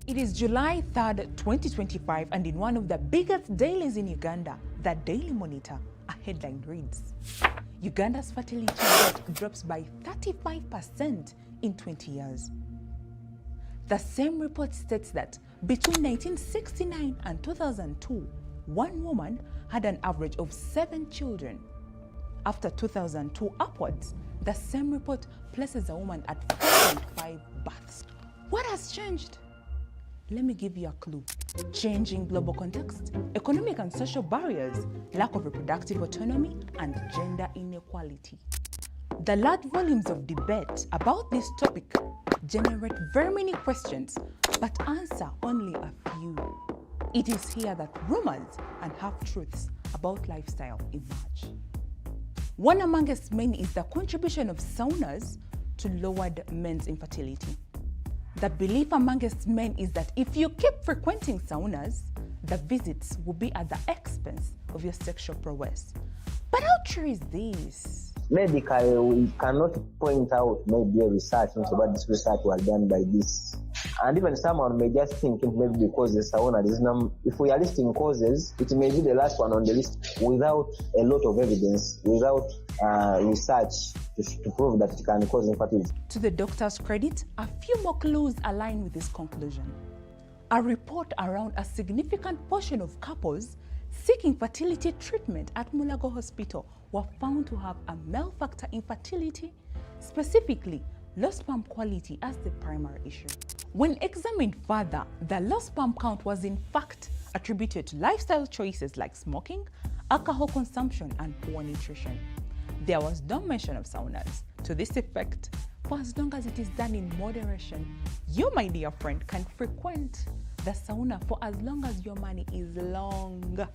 It is July 3rd, 2025, and in one of the biggest dailies in Uganda, the Daily Monitor, a headline reads, Uganda's fertility rate drops by 35% in 20 years. The same report states that between 1969 and 2002, one woman had an average of 7 children. After 2002 upwards, the same report places a woman at 4.5 births. What has changed? Let me give you a clue. Changing global context, economic and social barriers, lack of reproductive autonomy, and gender inequality. The large volumes of debate about this topic generate very many questions, but answer only a few. It is here that rumors and half-truths about lifestyle emerge. One amongst many is the contribution of saunas to lowered men's infertility. The belief amongst men is that if you keep frequenting saunas, the visits will be at the expense of your sexual prowess. But how true is this? Medically, we cannot point out maybe a research, but this research was done by this. And even someone may just think it may be because the sauna is if we are listing causes, it may be the last one on the list without a lot of evidence, without research to prove that it can cause infertility. To the doctor's credit, a few more clues align with this conclusion. A report around a significant portion of couples seeking fertility treatment at Mulago Hospital were found to have a male factor infertility, specifically low sperm quality, as the primary issue. When examined further, the low sperm count was in fact attributed to lifestyle choices like smoking, alcohol consumption, and poor nutrition. There was no mention of saunas. To this effect, for as long as it is done in moderation, you, my dear friend, can frequent the sauna for as long as your money is long.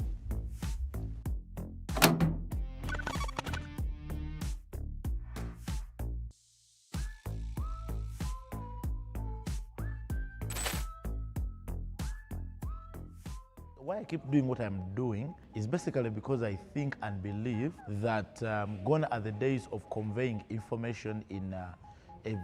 Why I keep doing what I'm doing is basically because I think and believe that gone are the days of conveying information in a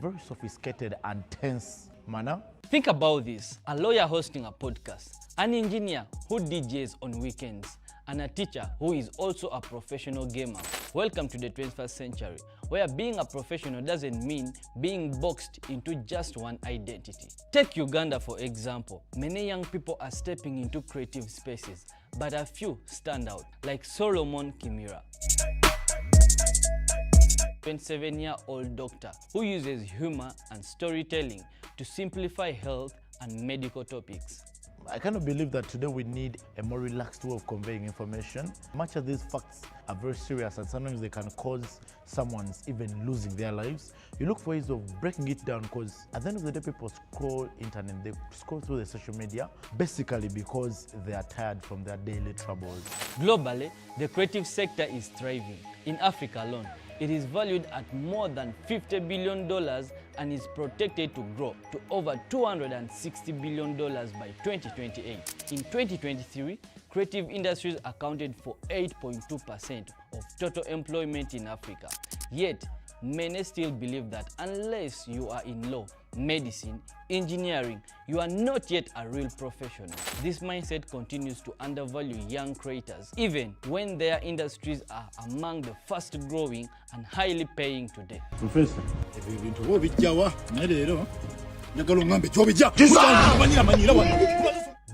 very sophisticated and tense manner. Think about this: a lawyer hosting a podcast, an engineer who DJs on weekends, and a teacher who is also a professional gamer. Welcome to the 21st century, where being a professional doesn't mean being boxed into just one identity. Take Uganda for example. Many young people are stepping into creative spaces, but a few stand out, like Solomon Kimira, 27-year-old doctor who uses humor and storytelling to simplify health and medical topics. I kind of believe that today we need a more relaxed way of conveying information. Much of these facts are very serious and sometimes they can cause someone's even losing their lives. You look for ways of breaking it down because at the end of the day people scroll internet, they scroll through the social media basically because they are tired from their daily troubles. Globally, the creative sector is thriving. In Africa alone, it is valued at more than $50 billion and is projected to grow to over $260 billion by 2028. In 2023, creative industries accounted for 8.2% of total employment in Africa. Yet, many still believe that unless you are in law, medicine, engineering, you are not yet a real professional. This mindset continues to undervalue young creators, even when their industries are among the fast growing and highly paying today. Professor,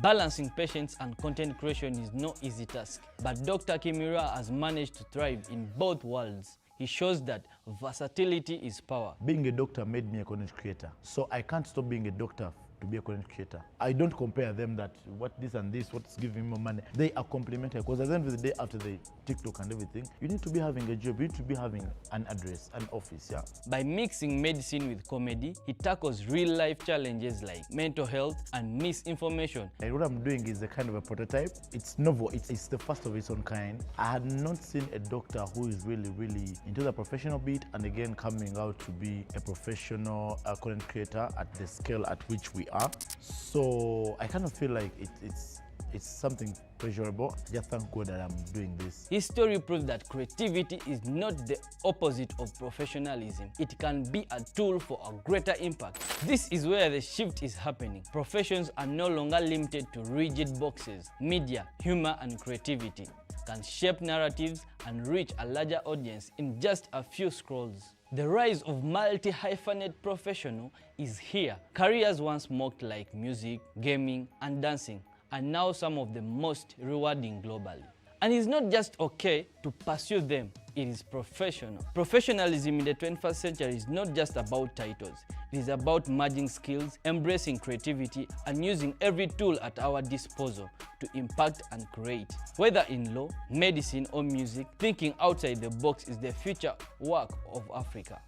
balancing patience and content creation is no easy task, but Dr. Kimura has managed to thrive in both worlds. He shows that versatility is power. Being a doctor made me a content creator, so I can't stop being a doctor to be a content creator. I don't compare them that what this and this, what's giving me more money. They are complementary because at the end of the day, after the TikTok and everything, you need to be having a job, you need to be having an address, an office, yeah. By mixing medicine with comedy, he tackles real-life challenges like mental health and misinformation. And what I'm doing is a kind of a prototype. It's novel, it's the first of its own kind. I had not seen a doctor who is really into the professional beat and again coming out to be a professional content creator at the scale at which we are. So I kind of feel like it's something pleasurable. I just thank God that I'm doing this. His story proves that creativity is not the opposite of professionalism. It can be a tool for a greater impact. This is where the shift is happening. Professions are no longer limited to rigid boxes. Media, humor, and creativity can shape narratives and reach a larger audience in just a few scrolls. The rise of multi-hyphenate professional is here. Careers once mocked like music, gaming, and dancing are now some of the most rewarding globally. And it's not just okay to pursue them. it is professional. Professionalism in the 21st century is not just about titles. It is about merging skills, embracing creativity, and using every tool at our disposal to impact and create. Whether in law, medicine, or music, thinking outside the box is the future work of Africa.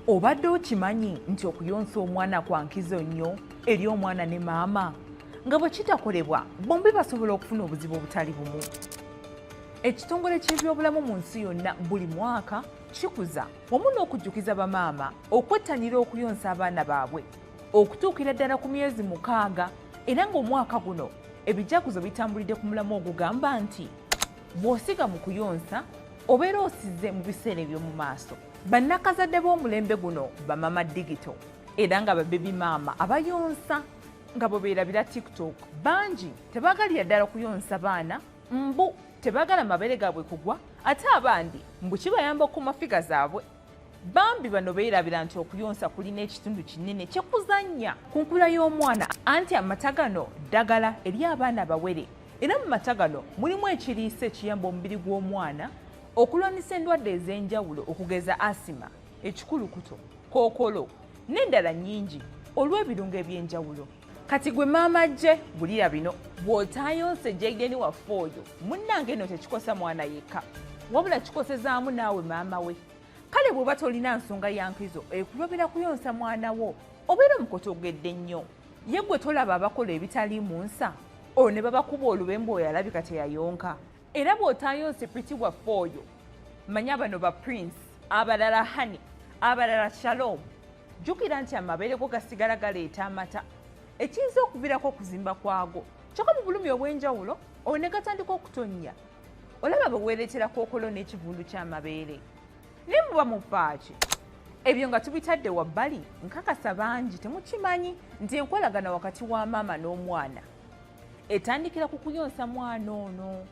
Obadde okimanyi nti okuyonsa omwana kwa nkizo nnyo eri omwana ne maama nga bwe kitakolebwa bombi basobola okufuna obuzibu obutali bumu. Ekitongole ky'ebyobulamu mu nsi yonna buli mwaka kikuza wamu n'okujjukiza bamaama okwettanira okuyonsa abaana baabwe okutuukira ddala ku myezi 6 era ng'omwaka guno ebijaguzo bitambulidde ku mulamu ogugamba nti bw'osiga mu kuyonsa obeera osize mu biseera eby'omu maaso. Bannakazadde b'omulembe guno bamama digito era nga babebi maama abayonsa nga bwe beerabira TikTok bangi tebaagalira ddala kuyonsa baana mbu tebaagala mabeere gaabwe kugwa ate abandi mbu kibayamba ku mafiga zaabwe. Bambi bano beerabira nti okuyonsa kulina ekitundu kinene kyekuzannya ku nkula y'omwana anti amata gano ddagala eri abaana abawere era mu mata gano mulimu ekiriisa ekiyamba omubiri gw'omwana okulwanisa endwadde ez'enjawulo okugeza asima, ekikulukuto, kookolo n'endala nnyingi olw'ebirungo eby'enjawulo. Kati gwe maama gye bulira bino bw'otaayonse Jaden waffe oyo munnange eno tekikosa mwana yekka wabula kikosezaamu naawe maama we. Kale bw'oba tolina nsonga ya nkizo ekulobera kuyonsa mwana wo obeera omukoto ogedde nnyo ye gwe tolaba abakola ebitali mu nsa olwo ne babakuba olubembe oyo alabika teyayonka. Era bw'otaayonse Pretty waffe oyo manya bano ba Prince, abalala Hani, abalala Shalom, jjukira nti amabeere go gasigala galeeta amata ekiyinza okuviirako okuzimba kwago kyokka mu bulumi obw'enjawulo olwo ne gatandika okutonnya olaba bwe weereetera kookolo n'ekivundu ky'amabeere. Naye muba mufaaki ebyo nga tubitadde wabbali nkakasa bangi temukimanyi nti enkolagana wakati wa maama n'omwana etandikira ku kuyonsa mwana ono.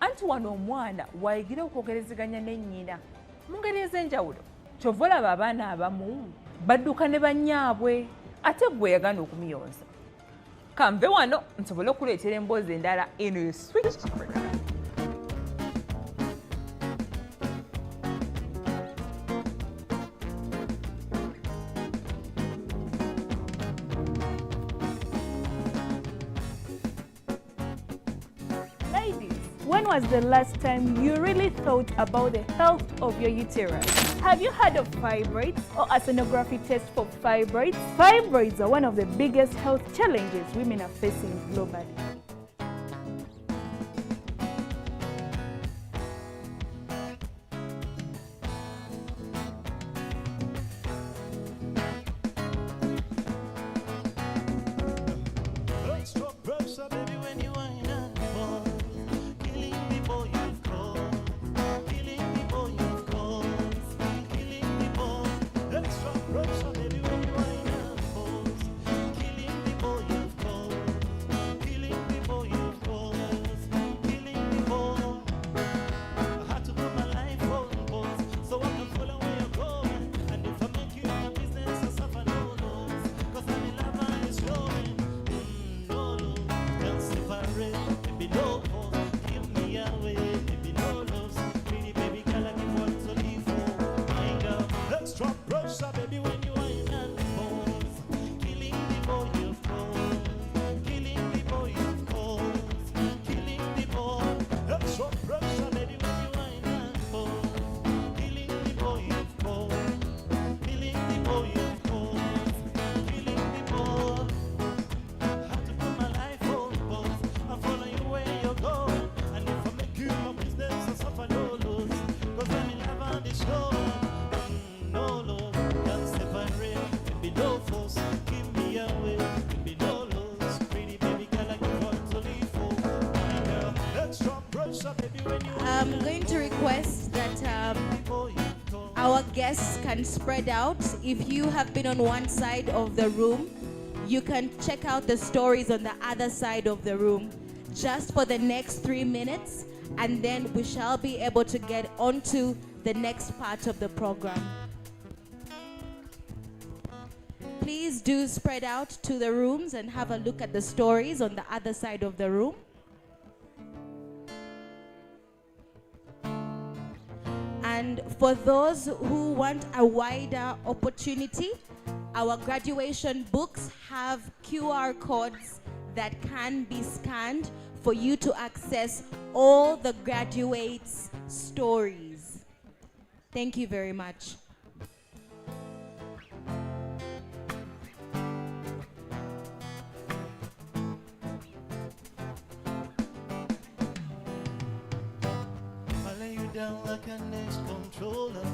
Anti wano omwana wayigira okwogerezeganya ne nnyina mu ngeri ez'enjawulo. Kyova olaba abaana abamu badduka ne bannyaabwe ate gwe yagaana okumuyonsa. Kanve wano nsobole okuleetera emboozi endala eno ye Switch Africa. When was the last time you really thought about the health of your uterus? Have you heard of fibroids or a sonography test for fibroids? Fibroids are one of the biggest health challenges women are facing globally. I'm going to request that our guests can spread out. If you have been on one side of the room, you can check out the stories on the other side of the room just for the next 3 minutes, and then we shall be able to get onto the next part of the program. Please do spread out to the rooms and have a look at the stories on the other side of the room. And for those who want a wider opportunity, our graduation books have QR codes that can be scanned for you to access all the graduates' stories. Thank you very much. I lay you down like an ex-controller.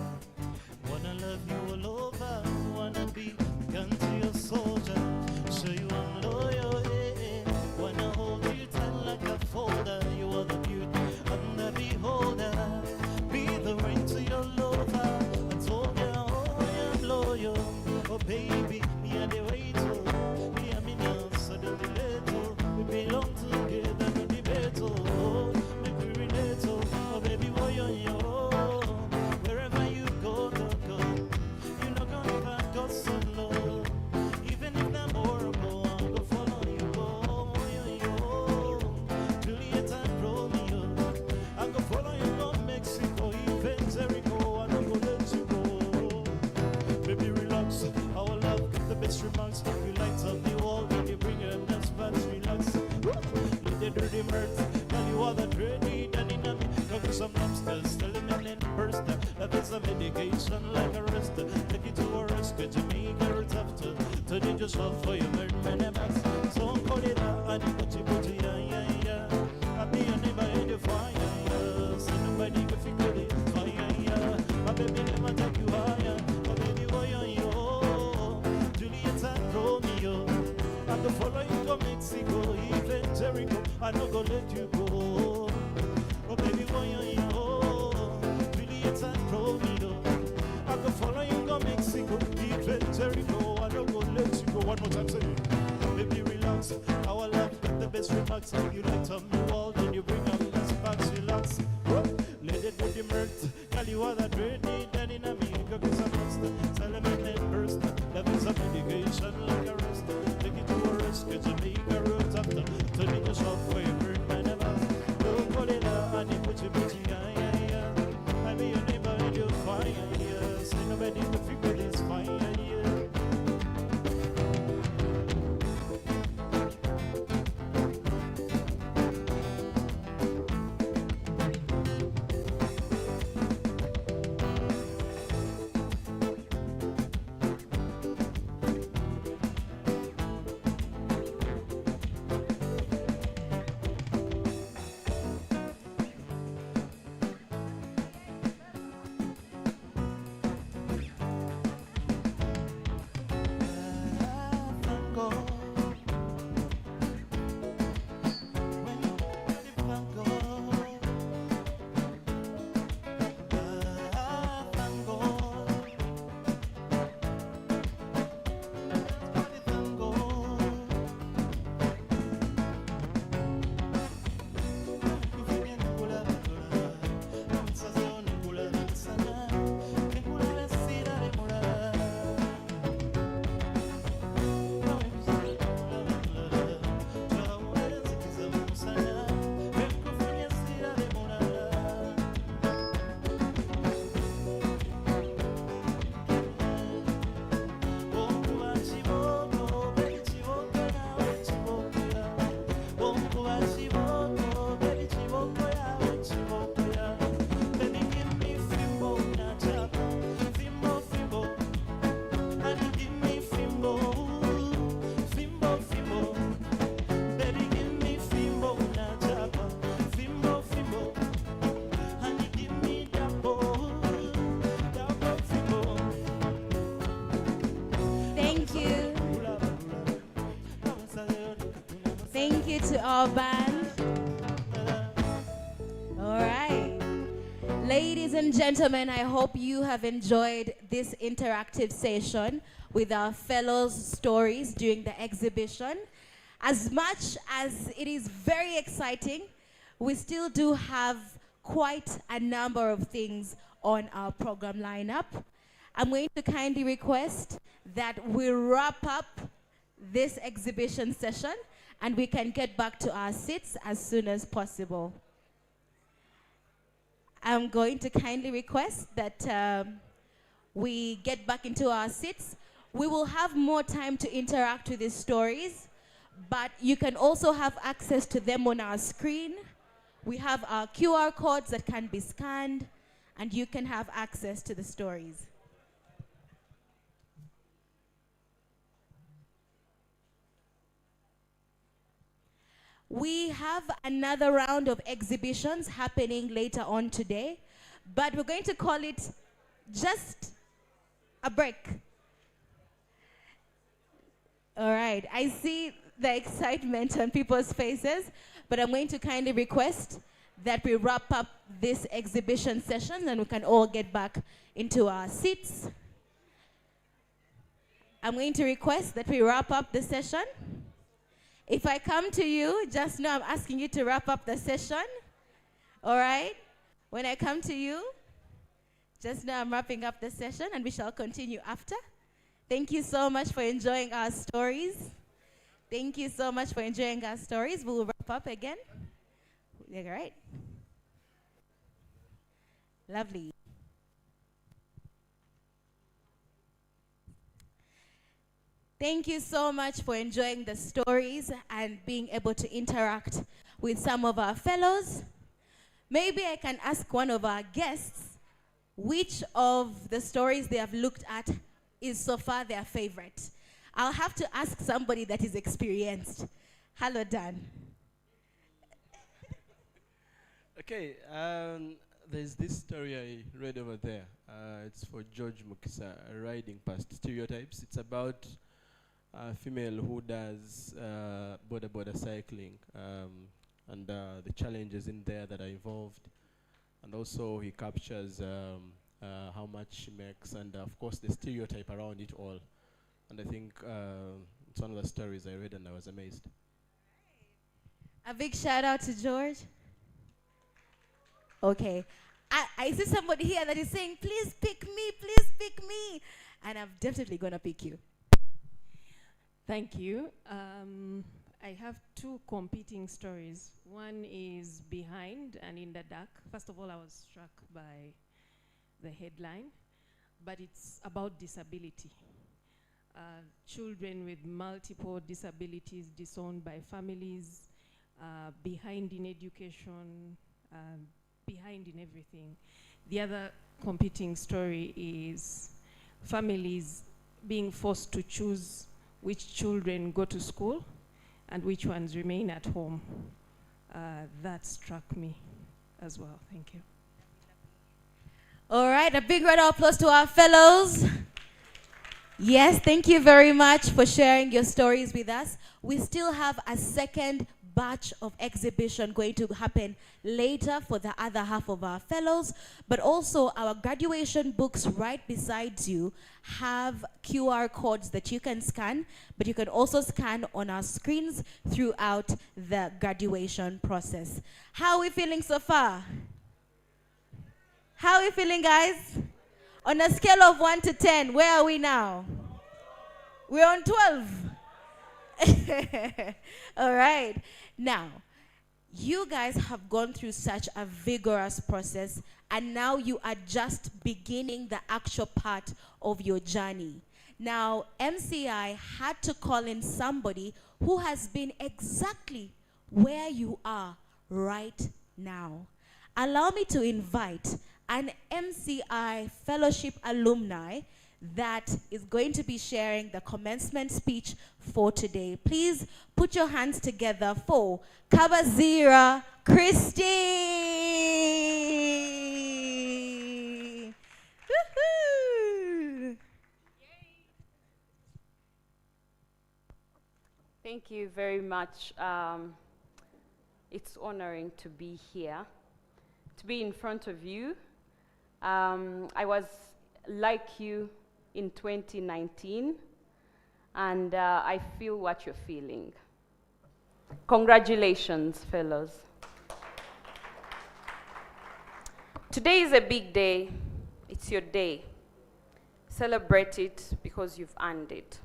Wanna love you all over. Wanna be gun to your soldier. Show you I'm loyal, yeah. Wanna hold you tight like a folder. You are the beauty and the beholder. Be the rain to your lover. I told you, oh, I am loyal. Oh, baby, me and the way to. Me and me now, so don't be late. We belong together, no debate. Oh, make we relate. Oh, baby, why you wherever you go, go, go. You know, gonna ever go solo. Even if I'm horrible, I'll go follow you. Go, yo. Juliet and Romeo. I'll go follow you, go Mexico. Even Jericho, I don't go let you go. Baby, relax. Our love, get the best remarks. You light up the wall when you bring your nuts back. Relax. Leave the dirty mirth. Tell you all the dirty, daddy, me. Cook some lobsters, tell him in first. Love is a medication like a rest. Take it to a rest, Jamaica, it's after. Turn it yourself for your man, so call it out, and you put it, yeah. I'll be your neighbor in the fire, yeah. So nobody can figure it, fire, yeah. My baby never take you higher. My baby, why you? Juliet and Romeo. I go follow you to Mexico, even Jericho. I don't go let you go. Oh baby, why you? Juliet and Romeo. I go follow you to Mexico, even Jericho. I don't go let you go. One more time, say it. Baby, relax. Our love got the best remarks. You light up the wall, then you bring up the sparks. Relax. Let it do the mirth. Tell you all that ready, then in a me. Go get some rest. Celebrate that burst. Love is a medication like a rest. Take it to a rest. Get Jamaica roads after. Turn it yourself for your burn by never. Don't call it out, and you put your yeah. I'll be your neighbor and you'll fire, yeah. Say nobody can figure this fire, yeah. Thank you to our band. All right. Ladies and gentlemen, I hope you have enjoyed this interactive session with our fellows' stories during the exhibition. As much as it is very exciting, we still do have quite a number of things on our program lineup. I'm going to kindly request that we wrap up this exhibition session and we can get back to our seats as soon as possible. I'm going to kindly request that we get back into our seats. We will have more time to interact with these stories, but you can also have access to them on our screen. We have our QR codes that can be scanned, and you can have access to the stories. We have another round of exhibitions happening later on today, but we're going to call it just a break. All right, I see the excitement on people's faces, but I'm going to kindly request that we wrap up this exhibition session and we can all get back into our seats. I'm going to request that we wrap up the session. If I come to you, just know I'm asking you to wrap up the session. All right? When I come to you, just know I'm wrapping up the session and we shall continue after. Thank you so much for enjoying our stories. Thank you so much for enjoying our stories. We'll wrap up again. All right. Lovely. Thank you so much for enjoying the stories and being able to interact with some of our fellows. Maybe I can ask one of our guests which of the stories they have looked at is so far their favorite. I'll have to ask somebody that is experienced. Hello, Dan. Okay, there's this story I read over there. It's for George Mukisa, Riding Past Stereotypes. It's about a female who does border cycling and the challenges in there that are involved. And also he captures how much she makes and of course the stereotype around it all. And I think it's one of the stories I read and I was amazed. A big shout out to George. Okay. I see somebody here that is saying, please pick me. And I'm definitely going to pick you. Thank you. I have two competing stories. One is Behind and in the Dark. First of all, I was struck by the headline, but it's about disability. Children with multiple disabilities disowned by families, behind in education, behind in everything. The other competing story is families being forced to choose which children go to school and which ones remain at home. That struck me as well. Thank you. All right, a big round of applause to our fellows. Yes, thank you very much for sharing your stories with us. We still have a second batch of exhibition going to happen later for the other half of our fellows, but also our graduation books right beside you have QR codes that you can scan, but you can also scan on our screens throughout the graduation process. How are we feeling so far? How are we feeling, guys? On a scale of 1 to 10, where are we now? We're on 12. All right. Now, you guys have gone through such a vigorous process, and now you are just beginning the actual part of your journey. Now, MCI had to call in somebody who has been exactly where you are right now. Allow me to invite an MCI Fellowship alumni that is going to be sharing the commencement speech for today. Please put your hands together for Kabazira Christie. Woohoo! Thank you very much. It's honoring to be here, to be in front of you. I was like you in 2019, and I feel what you're feeling. Congratulations, fellows. Today is a big day. It's your day. Celebrate it because you've earned it.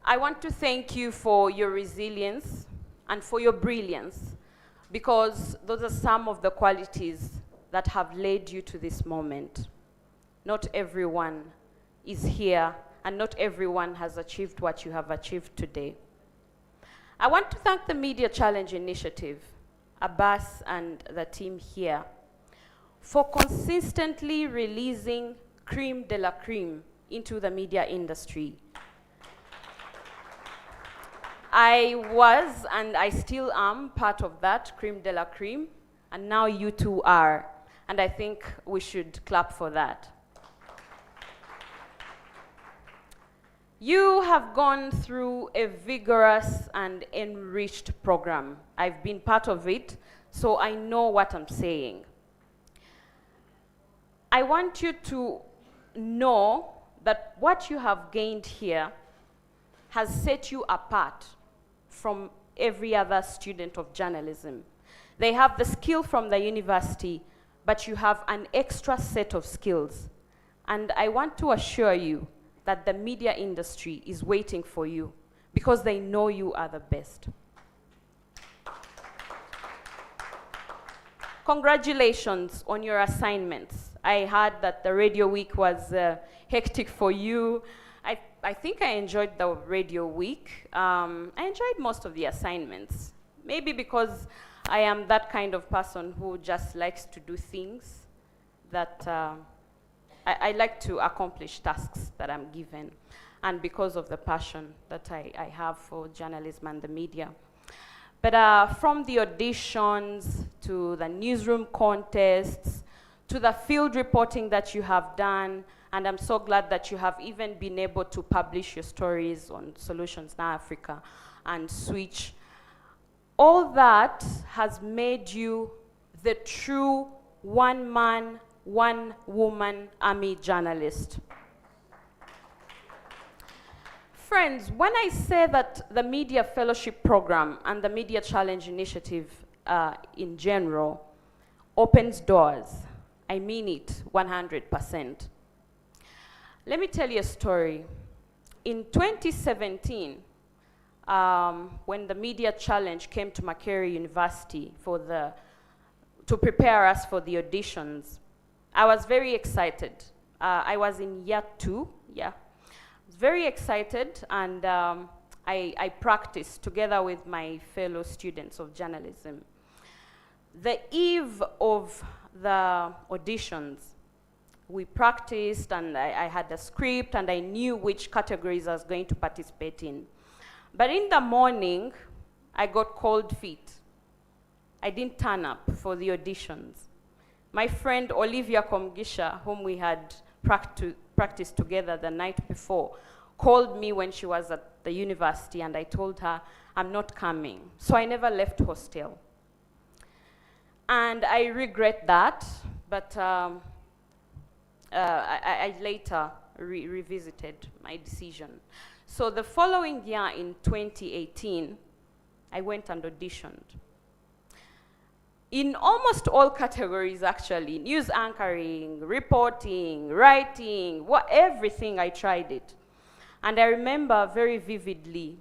I want to thank you for your resilience and for your brilliance, because those are some of the qualities that have led you to this moment. Not everyone is here, and not everyone has achieved what you have achieved today. I want to thank the Media Challenge Initiative, Abbas and the team here, for consistently releasing creme de la creme into the media industry. I was, and I still am, part of that creme de la creme, and now you two are. And I think we should clap for that. You have gone through a vigorous and enriched program. I've been part of it, so I know what I'm saying. I want you to know that what you have gained here has set you apart from every other student of journalism. They have the skill from the university, but you have an extra set of skills. And I want to assure you that the media industry is waiting for you because they know you are the best. Congratulations on your assignments. I heard that the radio week was hectic for you. I think I enjoyed the radio week. I enjoyed most of the assignments. Maybe because I am that kind of person who just likes to do things that I like to accomplish tasks that I'm given, and because of the passion that I have for journalism and the media. But from the auditions to the newsroom contests to the field reporting that you have done, and I'm so glad that you have even been able to publish your stories on Solutions Now Africa and Switch. All that has made you the true one-man, one-woman army journalist. Friends, when I say that the Media Fellowship Program and the Media Challenge Initiative in general opens doors, I mean it 100%. Let me tell you a story. In 2017, when the Media Challenge came to Makerere University to prepare us for the auditions, I was very excited. I was in year 2, yeah. I was very excited, and I practiced together with my fellow students of journalism. The eve of the auditions, we practiced, and I had a script, and I knew which categories I was going to participate in. But in the morning, I got cold feet. I didn't turn up for the auditions. My friend Olivia Komgisha, whom we had practiced together the night before, called me when she was at the university, and I told her, I'm not coming. So I never left hostel. And I regret that, but I later revisited my decision. So the following year, in 2018, I went and auditioned. In almost all categories, actually, news anchoring, reporting, writing, everything, I tried it. And I remember very vividly,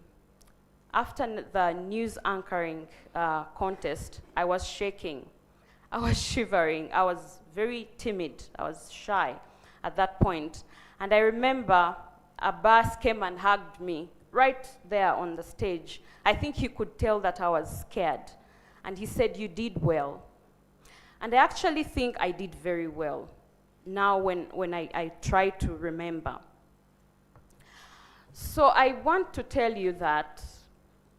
after the news anchoring contest, I was shaking. I was shivering. I was very timid. I was shy at that point. And I remember Abbas came and hugged me right there on the stage. I think he could tell that I was scared. And he said, you did well. And I actually think I did very well now when I try to remember. So I want to tell you that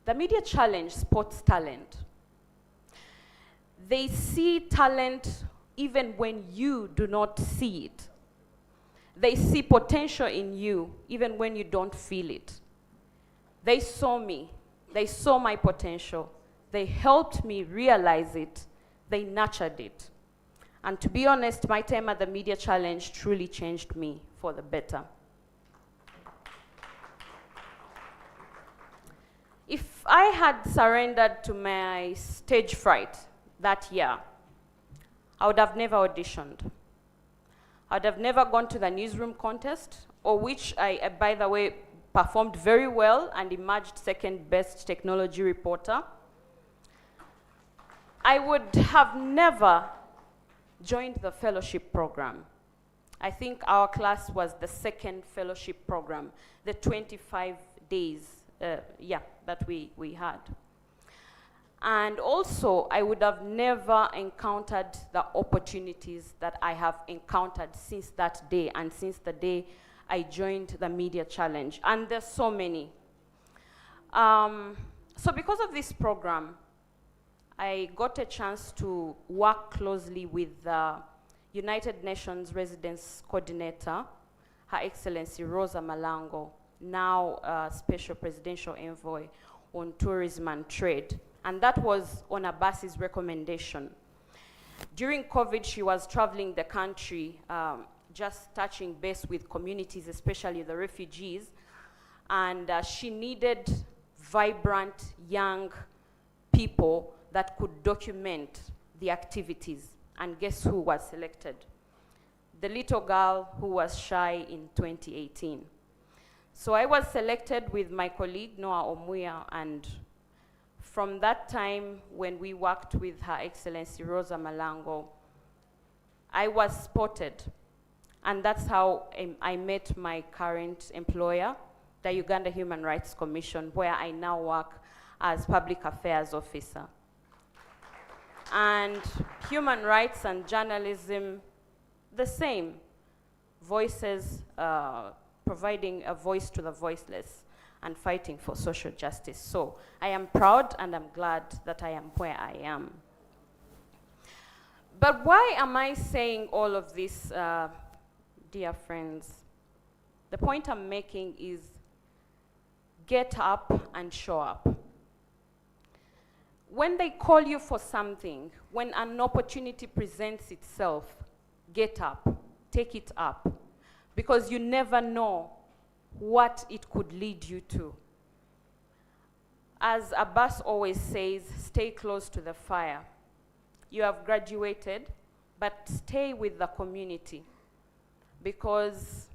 the Media Challenge spots talent. They see talent even when you do not see it. They see potential in you even when you don't feel it. They saw me. They saw my potential. They helped me realize it. They nurtured it. And to be honest, my time at the Media Challenge truly changed me for the better. If I had surrendered to my stage fright that year, I would have never auditioned. I'd have never gone to the newsroom contest, or which I by the way, performed very well and emerged second best technology reporter. I would have never joined the fellowship program. I think our class was the second fellowship program, the 25 days, that we had. And also, I would have never encountered the opportunities that I have encountered since that day and since the day I joined the Media Challenge. And there's so many. So because of this program, I got a chance to work closely with the United Nations Residence Coordinator, Her Excellency Rosa Malango, now Special Presidential Envoy on Tourism and Trade. And that was on Abbas's recommendation. During COVID, she was traveling the country, just touching base with communities, especially the refugees. And she needed vibrant, young people that could document the activities. And guess who was selected? The little girl who was shy in 2018. So I was selected with my colleague, Noah Omuya, and from that time, when we worked with Her Excellency Rosa Malango, I was spotted. And that's how I met my current employer, the Uganda Human Rights Commission, where I now work as Public Affairs Officer. And human rights and journalism, the same. Voices, providing a voice to the voiceless and fighting for social justice. So I am proud and I'm glad that I am where I am. But why am I saying all of this, dear friends? The point I'm making is get up and show up. When they call you for something, when an opportunity presents itself, get up, take it up, because you never know what it could lead you to. As Abbas always says, stay close to the fire. You have graduated, but stay with the community, because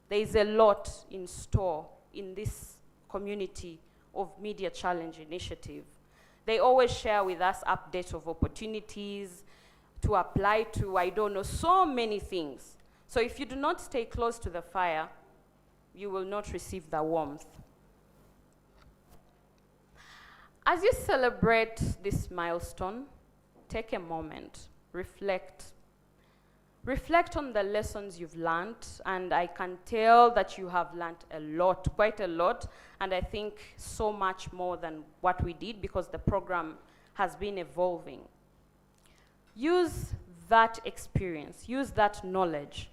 there is a lot in store in this community of Media Challenge Initiative. They always share with us updates of opportunities to apply to, I don't know, so many things. So if you do not stay close to the fire, you will not receive the warmth. As you celebrate this milestone, take a moment, reflect. Reflect on the lessons you've learned, and I can tell that you have learned a lot, quite a lot, and I think so much more than what we did, because the program has been evolving. Use that experience, use that knowledge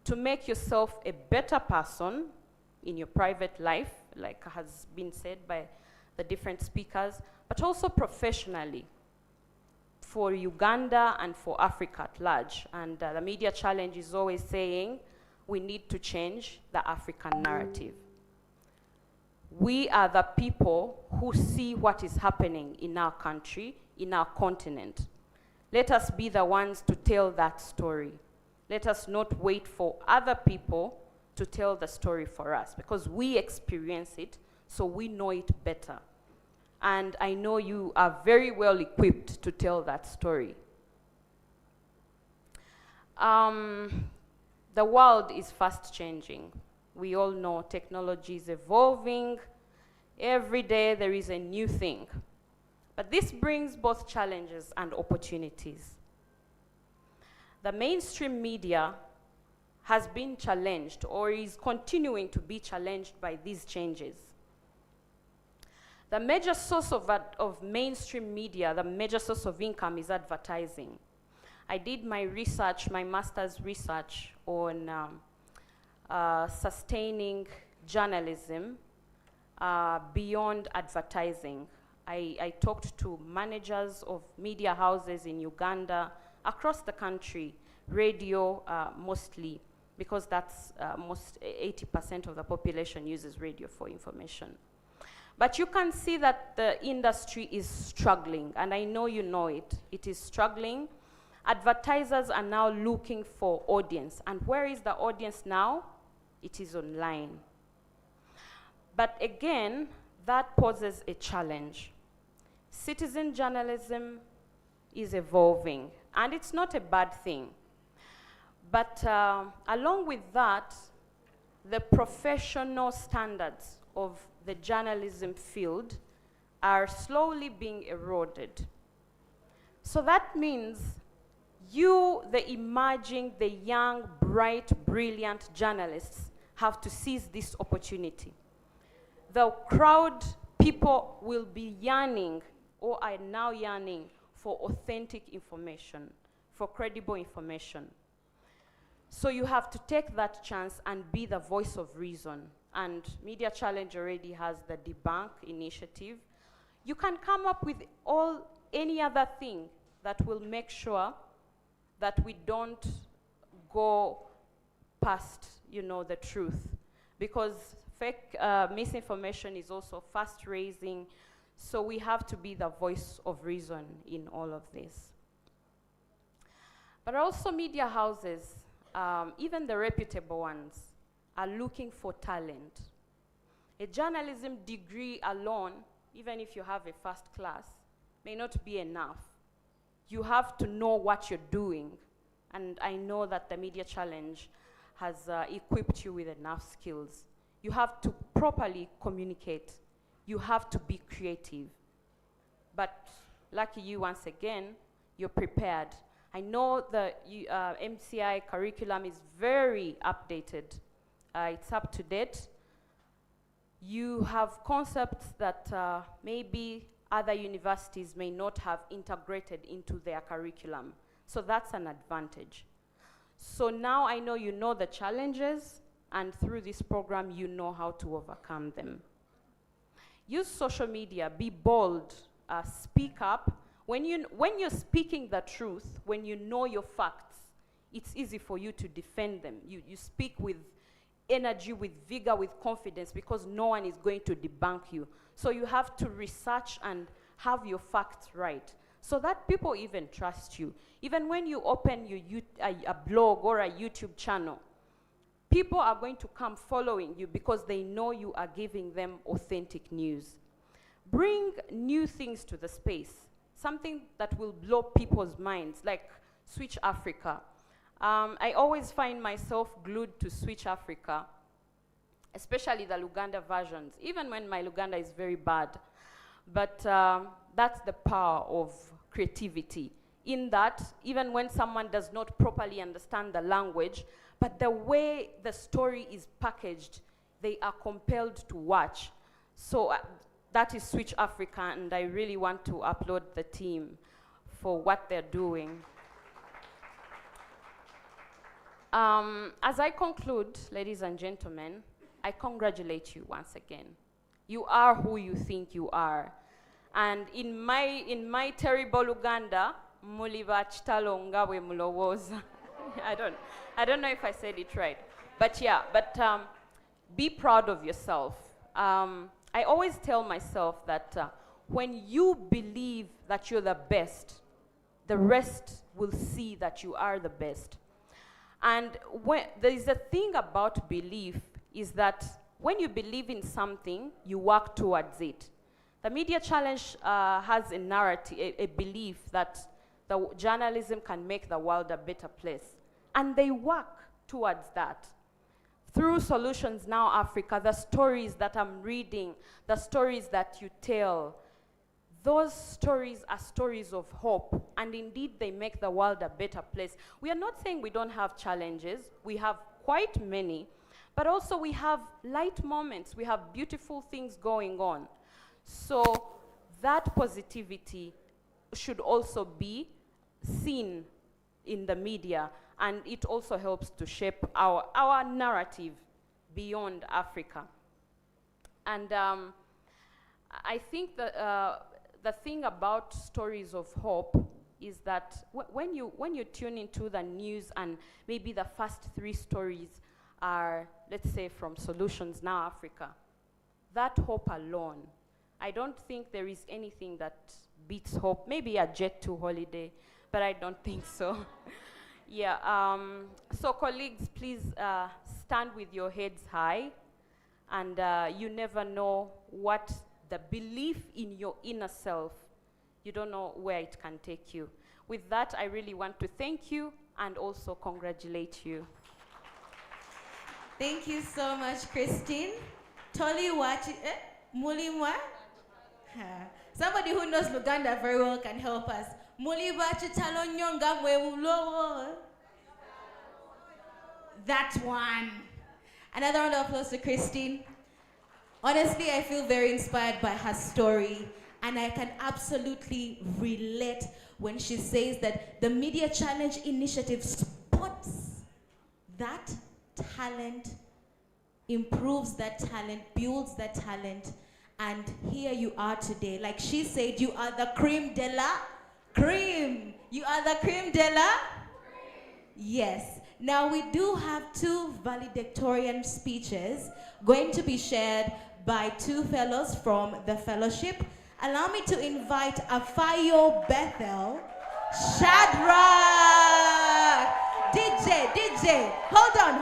to make yourself a better person in your private life, like has been said by the different speakers, but also professionally for Uganda and for Africa at large. And the Media Challenge is always saying we need to change the African narrative. We are the people who see what is happening in our country, in our continent. Let us be the ones to tell that story. Let us not wait for other people to tell the story for us, because we experience it, so we know it better. And I know you are very well equipped to tell that story. The world is fast changing. We all know technology is evolving. Every day there is a new thing. But this brings both challenges and opportunities. The mainstream media has been challenged, or is continuing to be challenged by these changes. The major source of mainstream media, the major source of income, is advertising. I did my research, my master's research on sustaining journalism beyond advertising. I talked to managers of media houses in Uganda, across the country, radio mostly, because that's 80% of the population uses radio for information. But you can see that the industry is struggling, and I know you know it. It is struggling, Advertisers are now looking for audience. And where is the audience now? It is online. But again, that poses a challenge. Citizen journalism is evolving, and it's not a bad thing. But along with that, the professional standards of the journalism field are slowly being eroded. So that means you, the emerging, the young, bright, brilliant journalists, have to seize this opportunity. The crowd, people will be yearning, or are now yearning, for authentic information, for credible information. So you have to take that chance and be the voice of reason. And Media Challenge already has the Debunk initiative. You can come up with any other thing that will make sure that we don't go past, the truth. Because fake misinformation is also fast-raising, so we have to be the voice of reason in all of this. But also media houses, even the reputable ones, are looking for talent. A journalism degree alone, even if you have a first class, may not be enough. You have to know what you're doing. And I know that the Media Challenge has equipped you with enough skills. You have to properly communicate. You have to be creative. But lucky you, once again, you're prepared. I know the MCI curriculum is very updated. It's up to date. You have concepts that maybe other universities may not have integrated into their curriculum. So that's an advantage. So now I know you know the challenges, and through this program, you know how to overcome them. Use social media, be bold, speak up. When you're speaking the truth, when you know your facts, it's easy for you to defend them. You speak with energy, with vigor, with confidence, because no one is going to debunk you. So you have to research and have your facts right, so that people even trust you. Even when you open a blog or a YouTube channel, people are going to come following you because they know you are giving them authentic news. Bring new things to the space, something that will blow people's minds, like Switch Africa. I always find myself glued to Switch Africa, especially the Luganda versions, even when my Luganda is very bad. But that's the power of creativity, in that even when someone does not properly understand the language, but the way the story is packaged, they are compelled to watch. So that is Switch Africa, and I really want to applaud the team for what they're doing. As I conclude, ladies and gentlemen, I congratulate you once again. You are who you think you are. And in my terrible Luganda, muliba chitalonga we mulowoza. I don't know if I said it right. But yeah, be proud of yourself. I always tell myself that when you believe that you're the best, the rest will see that you are the best. And there is a thing about belief, is that when you believe in something, you work towards it. The Media Challenge has a narrative, a belief that the journalism can make the world a better place. And they work towards that. Through Solutions Now Africa, the stories that I'm reading, the stories that you tell, those stories are stories of hope, and indeed they make the world a better place. We are not saying we don't have challenges. We have quite many, but also we have light moments. We have beautiful things going on. So that positivity should also be seen in the media, and it also helps to shape our narrative beyond Africa. And I think that the thing about stories of hope is that when you tune into the news, and maybe the first 3 stories are, let's say, from Solutions Now Africa, that hope alone, I don't think there is anything that beats hope. Maybe a Jet 2 holiday, but I don't think so. Yeah, so colleagues, please stand with your heads high, and you never know what the belief in your inner self, you don't know where it can take you. With that, I really want to thank you and also congratulate you. Thank you so much, Christine. Toli Wachi, Mulimwa? Somebody who knows Luganda very well can help us. Mulibachi talonyonga mweulowo. That one. Another round of applause to Christine. Honestly, I feel very inspired by her story, and I can absolutely relate when she says that the Media Challenge initiative spots that talent, improves that talent, builds that talent, and here you are today. Like she said, you are the creme de la creme. You are the creme de la creme. Yes. Now we do have 2 valedictorian speeches going to be shared by 2 fellows from the fellowship. Allow me to invite Afayo Bethel, Shadrach, DJ, hold on.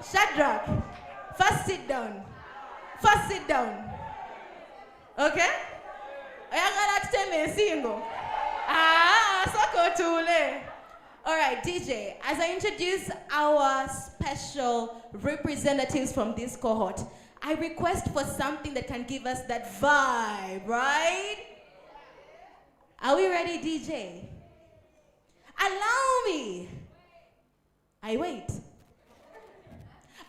Shadrach, first sit down. Okay? All right, DJ, as I introduce our special representatives from this cohort, I request for something that can give us that vibe, right? Are we ready, DJ? Allow me. I wait.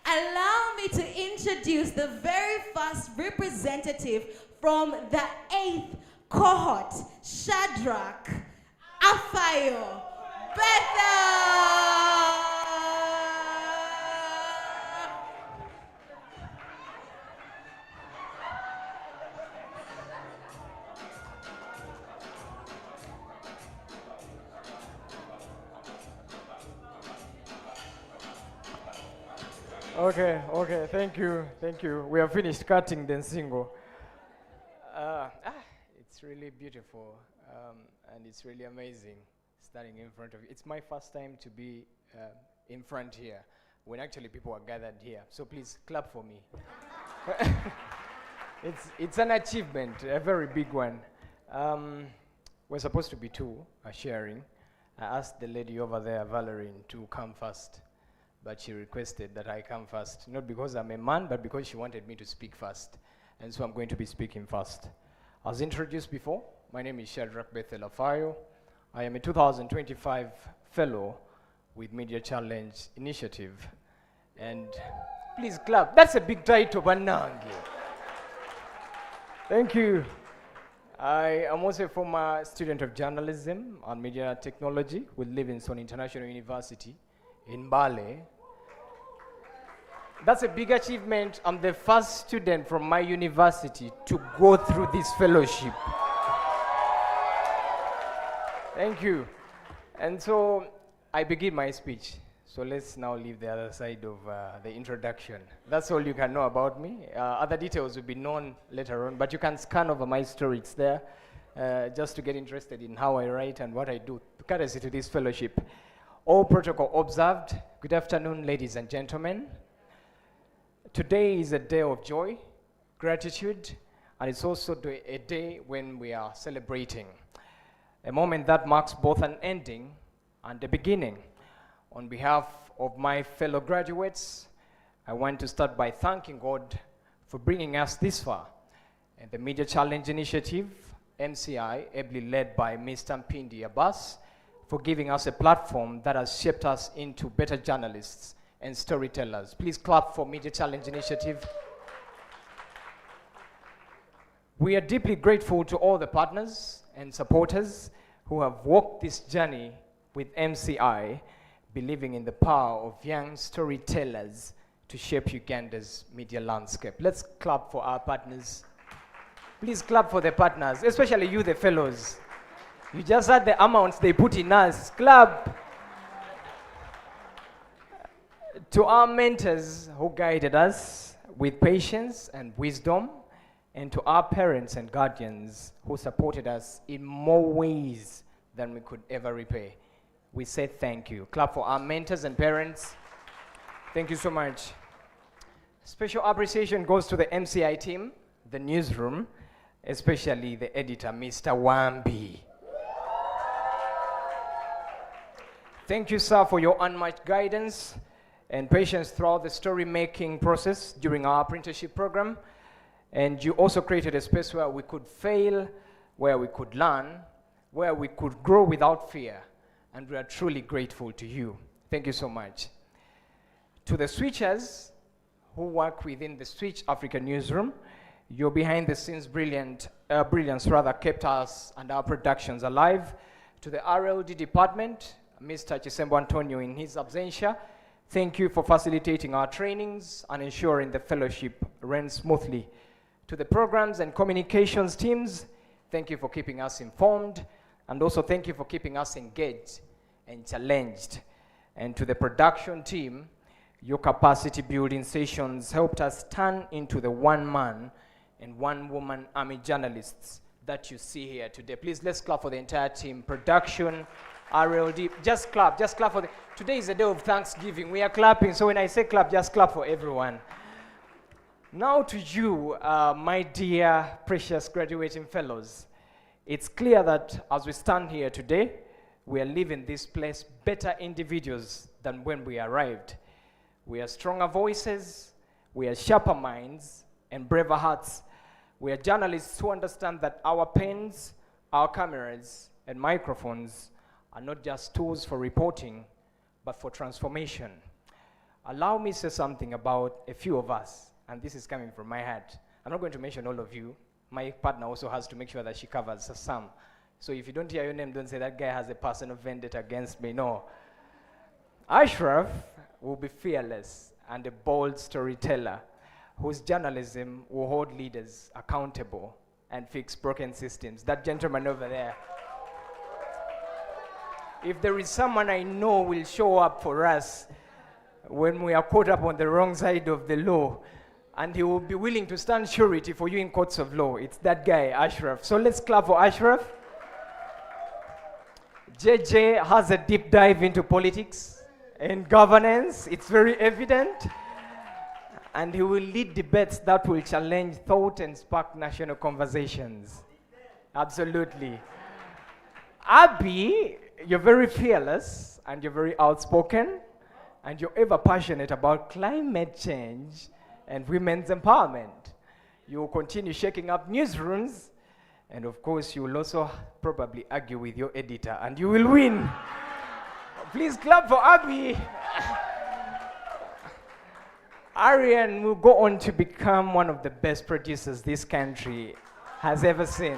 Allow me to introduce the very first representative from the 8th cohort, Shadrach Afayo Bethel. Okay, thank you. We have finished cutting the single. It's really beautiful, and it's really amazing standing in front of you. It's my first time to be in front here, when actually people are gathered here. So please clap for me. It's an achievement, a very big one. We're supposed to be 2 sharing. I asked the lady over there, Valerie, to come first, but she requested that I come first, not because I'm a man, but because she wanted me to speak first. And so I'm going to be speaking first. As introduced before, my name is Shadrach Bethel Afayo. I am a 2025 fellow with Media Challenge Initiative. And please clap. That's a big title, Banangi. Thank you. I am also a former student of journalism and media technology with Livingstone International University in Bali. That's a big achievement. I'm the first student from my university to go through this fellowship. Thank you. And so I begin my speech. So let's now leave the other side of the introduction. That's all you can know about me. Other details will be known later on, but you can scan over my story. It's there, just to get interested in how I write and what I do, courtesy to this fellowship. All protocol observed. Good afternoon, ladies and gentlemen. Today is a day of joy, gratitude, and it's also a day when we are celebrating. A moment that marks both an ending and a beginning. On behalf of my fellow graduates, I want to start by thanking God for bringing us this far. And the Media Challenge Initiative, MCI, ably led by Mr. Mpindi Abbas, for giving us a platform that has shaped us into better journalists and storytellers. Please clap for Media Challenge Initiative. We are deeply grateful to all the partners and supporters who have walked this journey with MCI, believing in the power of young storytellers to shape Uganda's media landscape. Let's clap for our partners. Please clap for the partners, especially you, the fellows. You just heard the amounts they put in us. Clap. To our mentors who guided us with patience and wisdom, and to our parents and guardians who supported us in more ways than we could ever repay. We say thank you. Clap for our mentors and parents. Thank you so much. Special appreciation goes to the MCI team, the newsroom, especially the editor, Mr. Wambi. Thank you, sir, for your unmatched guidance and patience throughout the story-making process during our apprenticeship program. And you also created a space where we could fail, where we could learn, where we could grow without fear. And we are truly grateful to you. Thank you so much. To the switchers who work within the Switch Africa newsroom, your behind-the-scenes brilliance kept us and our productions alive. To the RLD department, Mr. Chisembo Antonio in his absentia, thank you for facilitating our trainings and ensuring the fellowship ran smoothly. To the programs and communications teams, thank you for keeping us informed, and also thank you for keeping us engaged and challenged. And to the production team, your capacity building sessions helped us turn into the one-man and one-woman army journalists that you see here today. Please, let's clap for the entire team. Production, RLD, just clap for the, today is a day of Thanksgiving. We are clapping, so when I say clap, just clap for everyone. Now to you, my dear, precious graduating fellows. It's clear that as we stand here today, we are leaving this place better individuals than when we arrived. We are stronger voices, we are sharper minds, and braver hearts. We are journalists who understand that our pens, our cameras, and microphones are not just tools for reporting, but for transformation. Allow me to say something about a few of us, and this is coming from my heart. I'm not going to mention all of you. My partner also has to make sure that she covers some. So if you don't hear your name, don't say that guy has a personal vendetta against me. No. Ashraf will be fearless and a bold storyteller whose journalism will hold leaders accountable and fix broken systems. That gentleman over there. If there is someone I know will show up for us when we are caught up on the wrong side of the law, and he will be willing to stand surety for you in courts of law, it's that guy, Ashraf. So let's clap for Ashraf. JJ has a deep dive into politics and governance. It's very evident. And he will lead debates that will challenge thought and spark national conversations. Absolutely. Abby, you're very fearless and you're very outspoken and you're ever passionate about climate change and women's empowerment. You will continue shaking up newsrooms, and of course you will also probably argue with your editor and you will win. Please clap for Abby. Arian will go on to become one of the best producers this country has ever seen.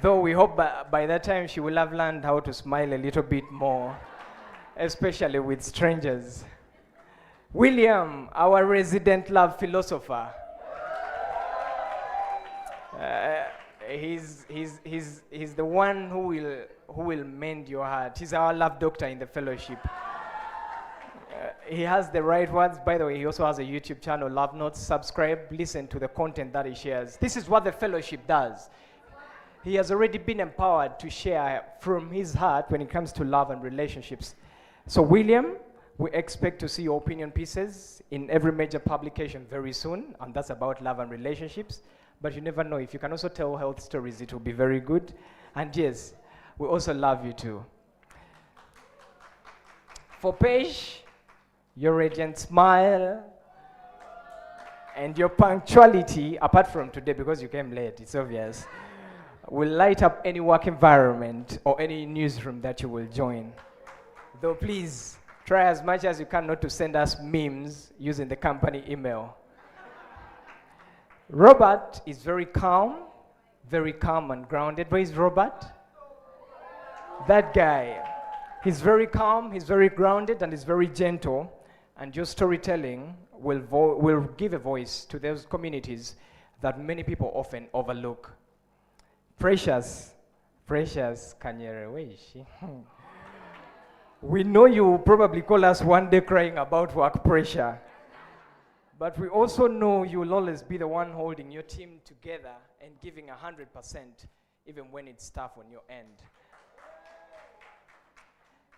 Though we hope by that time she will have learned how to smile a little bit more, especially with strangers. William, our resident love philosopher. He's the one who will mend your heart. He's our love doctor in the fellowship. He has the right words. By the way, he also has a YouTube channel, Love Notes. Subscribe, listen to the content that he shares. This is what the fellowship does. He has already been empowered to share from his heart when it comes to love and relationships. So William, we expect to see your opinion pieces in every major publication very soon, and that's about love and relationships. But you never know, if you can also tell health stories, it will be very good. And yes, we also love you too. For Paige, your radiant smile and your punctuality, apart from today because you came late, it's obvious, will light up any work environment or any newsroom that you will join. Though please, try as much as you can not to send us memes using the company email. Robert is very calm and grounded. Where is Robert? That guy. He's very calm, he's very grounded, and he's very gentle. And your storytelling will give a voice to those communities that many people often overlook. Precious Kanyere, where is she? We know you will probably call us one day crying about work pressure. But we also know you will always be the one holding your team together and giving 100%, even when it's tough on your end.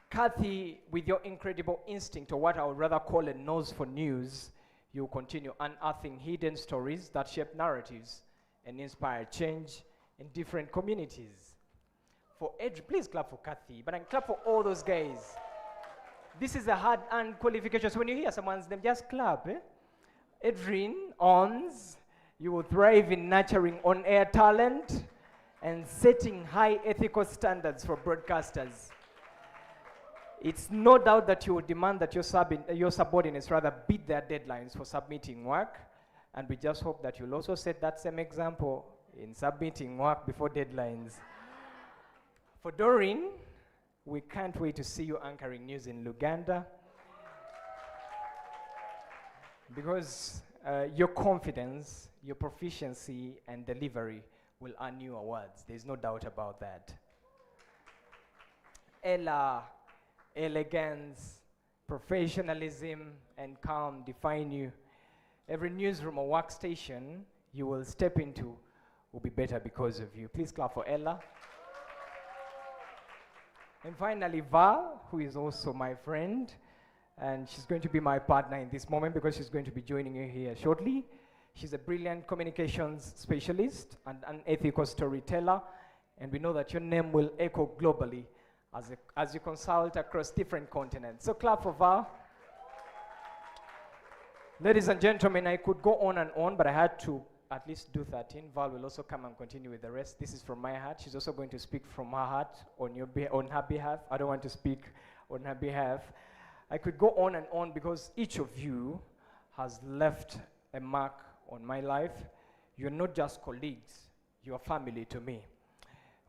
Kathy, with your incredible instinct, or what I would rather call a nose for news, you continue unearthing hidden stories that shape narratives and inspire change in different communities. For Edri, please clap for Kathy, but I clap for all those guys. This is a hard-earned qualification, so when you hear someone's name, just clap. Edrin, Ons, you will thrive in nurturing on-air talent and setting high ethical standards for broadcasters. It's no doubt that you will demand that your subordinates rather beat their deadlines for submitting work, and we just hope that you'll also set that same example in submitting work before deadlines. For Doreen, we can't wait to see you anchoring news in Luganda, because your confidence, your proficiency, and delivery will earn you awards. There's no doubt about that. Ella, elegance, professionalism, and calm define you. Every newsroom or workstation you will step into will be better because of you. Please clap for Ella. And finally, Val, who is also my friend, and she's going to be my partner in this moment because she's going to be joining you here shortly. She's a brilliant communications specialist and an ethical storyteller, and we know that your name will echo globally as you consult across different continents. So clap for Val. Ladies and gentlemen, I could go on and on, but I had to at least do 13. Val will also come and continue with the rest. This is from my heart. She's also going to speak from her heart on her behalf. I don't want to speak on her behalf. I could go on and on because each of you has left a mark on my life. You're not just colleagues, you're family to me.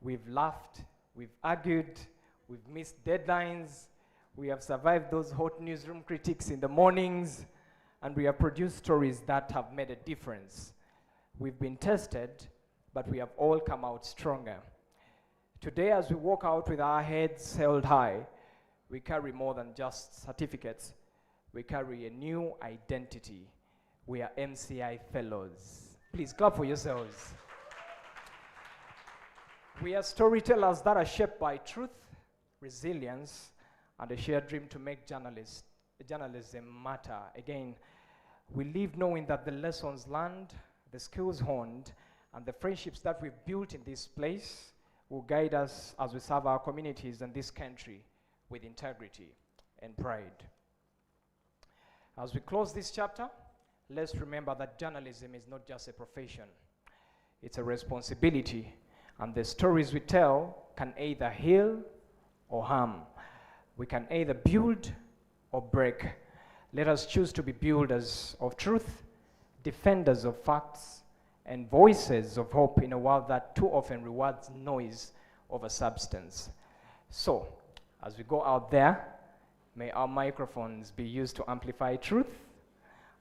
We've laughed, we've argued, we've missed deadlines, we have survived those hot newsroom critiques in the mornings, and we have produced stories that have made a difference. We've been tested, but we have all come out stronger. Today, as we walk out with our heads held high, we carry more than just certificates. We carry a new identity. We are MCI Fellows. Please clap for yourselves. We are storytellers that are shaped by truth, resilience, and a shared dream to make journalism matter. Again, we live knowing that the lessons learned, the skills honed, and the friendships that we've built in this place will guide us as we serve our communities and this country with integrity and pride. As we close this chapter, let's remember that journalism is not just a profession, it's a responsibility, and the stories we tell can either heal or harm. We can either build or break. Let us choose to be builders of truth, defenders of facts, and voices of hope in a world that too often rewards noise over substance. So, as we go out there, may our microphones be used to amplify truth,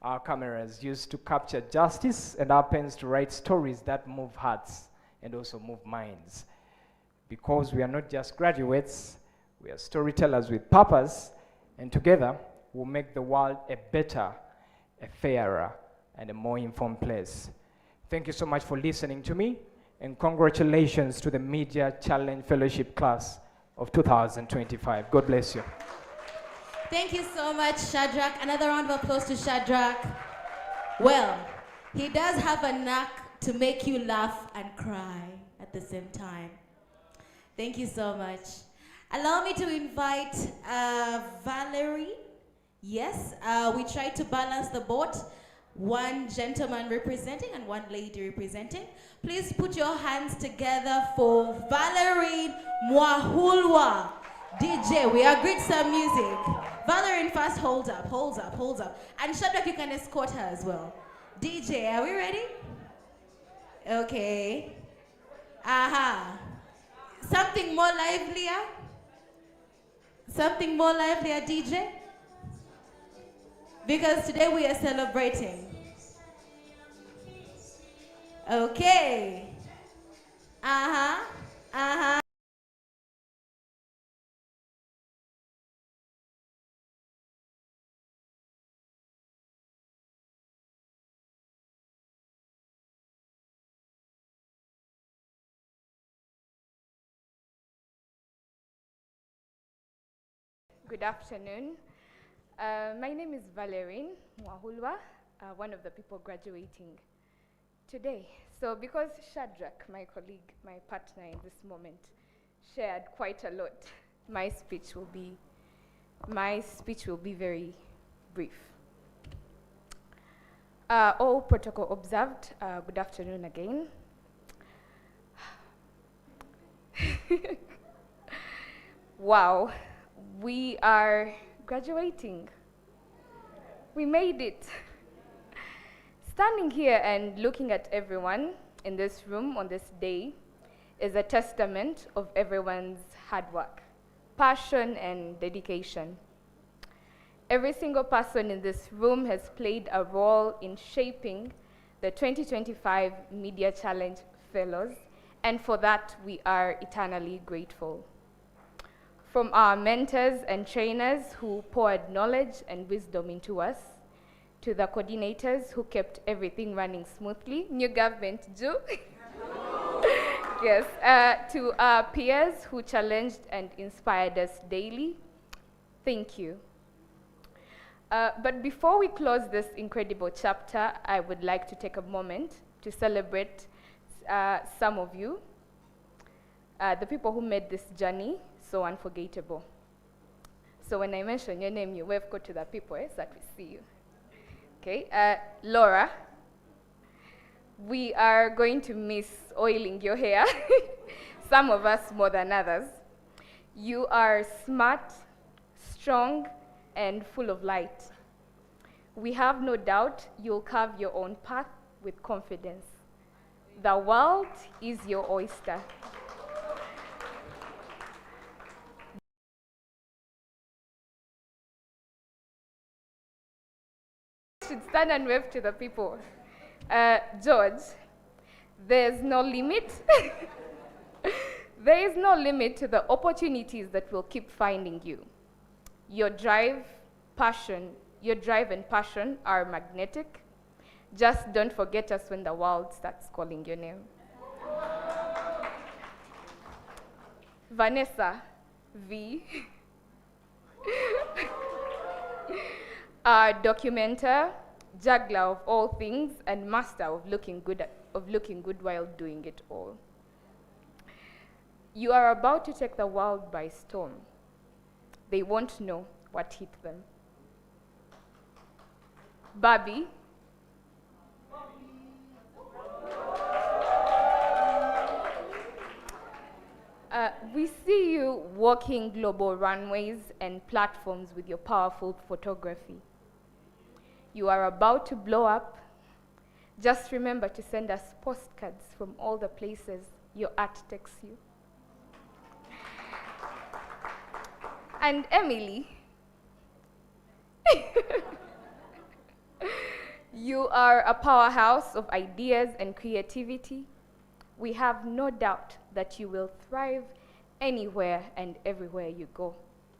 our cameras used to capture justice, and our pens to write stories that move hearts and also move minds. Because we are not just graduates, we are storytellers with purpose, and together we'll make the world a better, a fairer, and a more informed place. Thank you so much for listening to me, and congratulations to the Media Challenge Fellowship class of 2025. God bless you. Thank you so much, Shadrach. Another round of applause to Shadrach. Well, he does have a knack to make you laugh and cry at the same time. Thank you so much. Allow me to invite Valerie. Yes, we tried to balance the boat. One gentleman representing and one lady representing. Please put your hands together for Valerie Mwahulwa. DJ, we agreed some music. Valerie, first hold up. And Shadrach, you can escort her as well. DJ, are we ready? Okay. Aha. Something more livelier? Something more livelier, DJ? Because today we are celebrating. Okay. Uh-huh. Uh-huh. Good afternoon. My name is Valerine Mwahulwa, one of the people graduating today. So because Shadrach, my colleague, my partner in this moment, shared quite a lot, my speech will be very brief. All protocol observed, good afternoon again. Wow, we are graduating. We made it. Standing here and looking at everyone in this room on this day is a testament of everyone's hard work, passion, and dedication. Every single person in this room has played a role in shaping the 2025 Media Challenge Fellows, and for that we are eternally grateful. From our mentors and trainers who poured knowledge and wisdom into us, to the coordinators who kept everything running smoothly, new government do. Yes, to our peers who challenged and inspired us daily, thank you. But before we close this incredible chapter, I would like to take a moment to celebrate some of you, the people who made this journey so unforgettable. So when I mention your name, you wave go to the people so that we see you. Okay, Laura, we are going to miss oiling your hair, some of us more than others. You are smart, strong, and full of light. We have no doubt you'll carve your own path with confidence. The world is your oyster. Should stand and wave to the people. George, there's no limit. There is no limit to the opportunities that will keep finding you. Your drive and passion are magnetic. Just don't forget us when the world starts calling your name. Vanessa, V. Our documenter, juggler of all things, and master of looking good while doing it all. You are about to take the world by storm. They won't know what hit them. Barbie. We see you walking global runways and platforms with your powerful photography. You are about to blow up. Just remember to send us postcards from all the places your art takes you. And Emily, you are a powerhouse of ideas and creativity. We have no doubt that you will thrive anywhere and everywhere you go.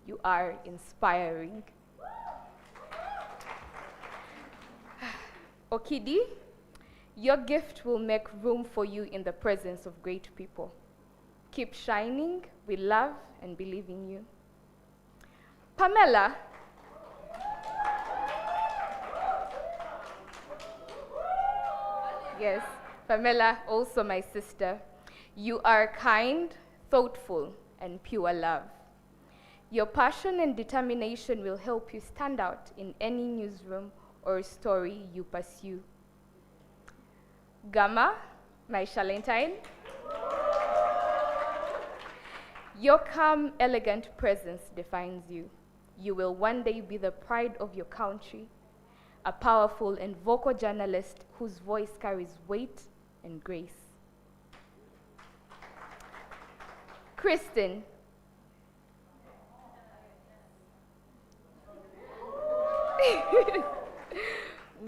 You are inspiring. Okidi, your gift will make room for you in the presence of great people. Keep shining. We love and believe in you. Pamela, yes, Pamela, also my sister. You are kind, thoughtful, and pure love. Your passion and determination will help you stand out in any newsroom or story you pursue. Gamma, my Shalentine. Your calm, elegant presence defines you. You will one day be the pride of your country, a powerful and vocal journalist whose voice carries weight and grace. Kristen.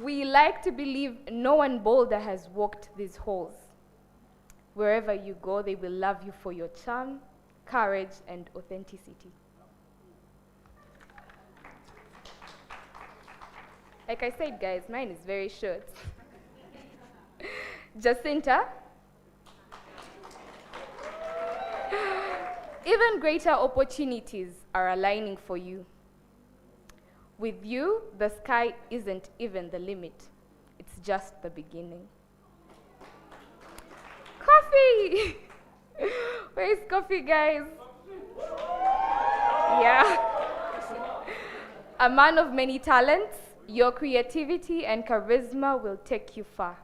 We like to believe no one bolder has walked these halls. Wherever you go, they will love you for your charm, courage, and authenticity. Like I said, guys, mine is very short. Jacinta. Even Even greater opportunities are aligning for you. With you, the sky isn't even the limit. It's just the beginning. Coffee! Where is coffee, guys? Yeah. A man of many talents, your creativity and charisma will take you far.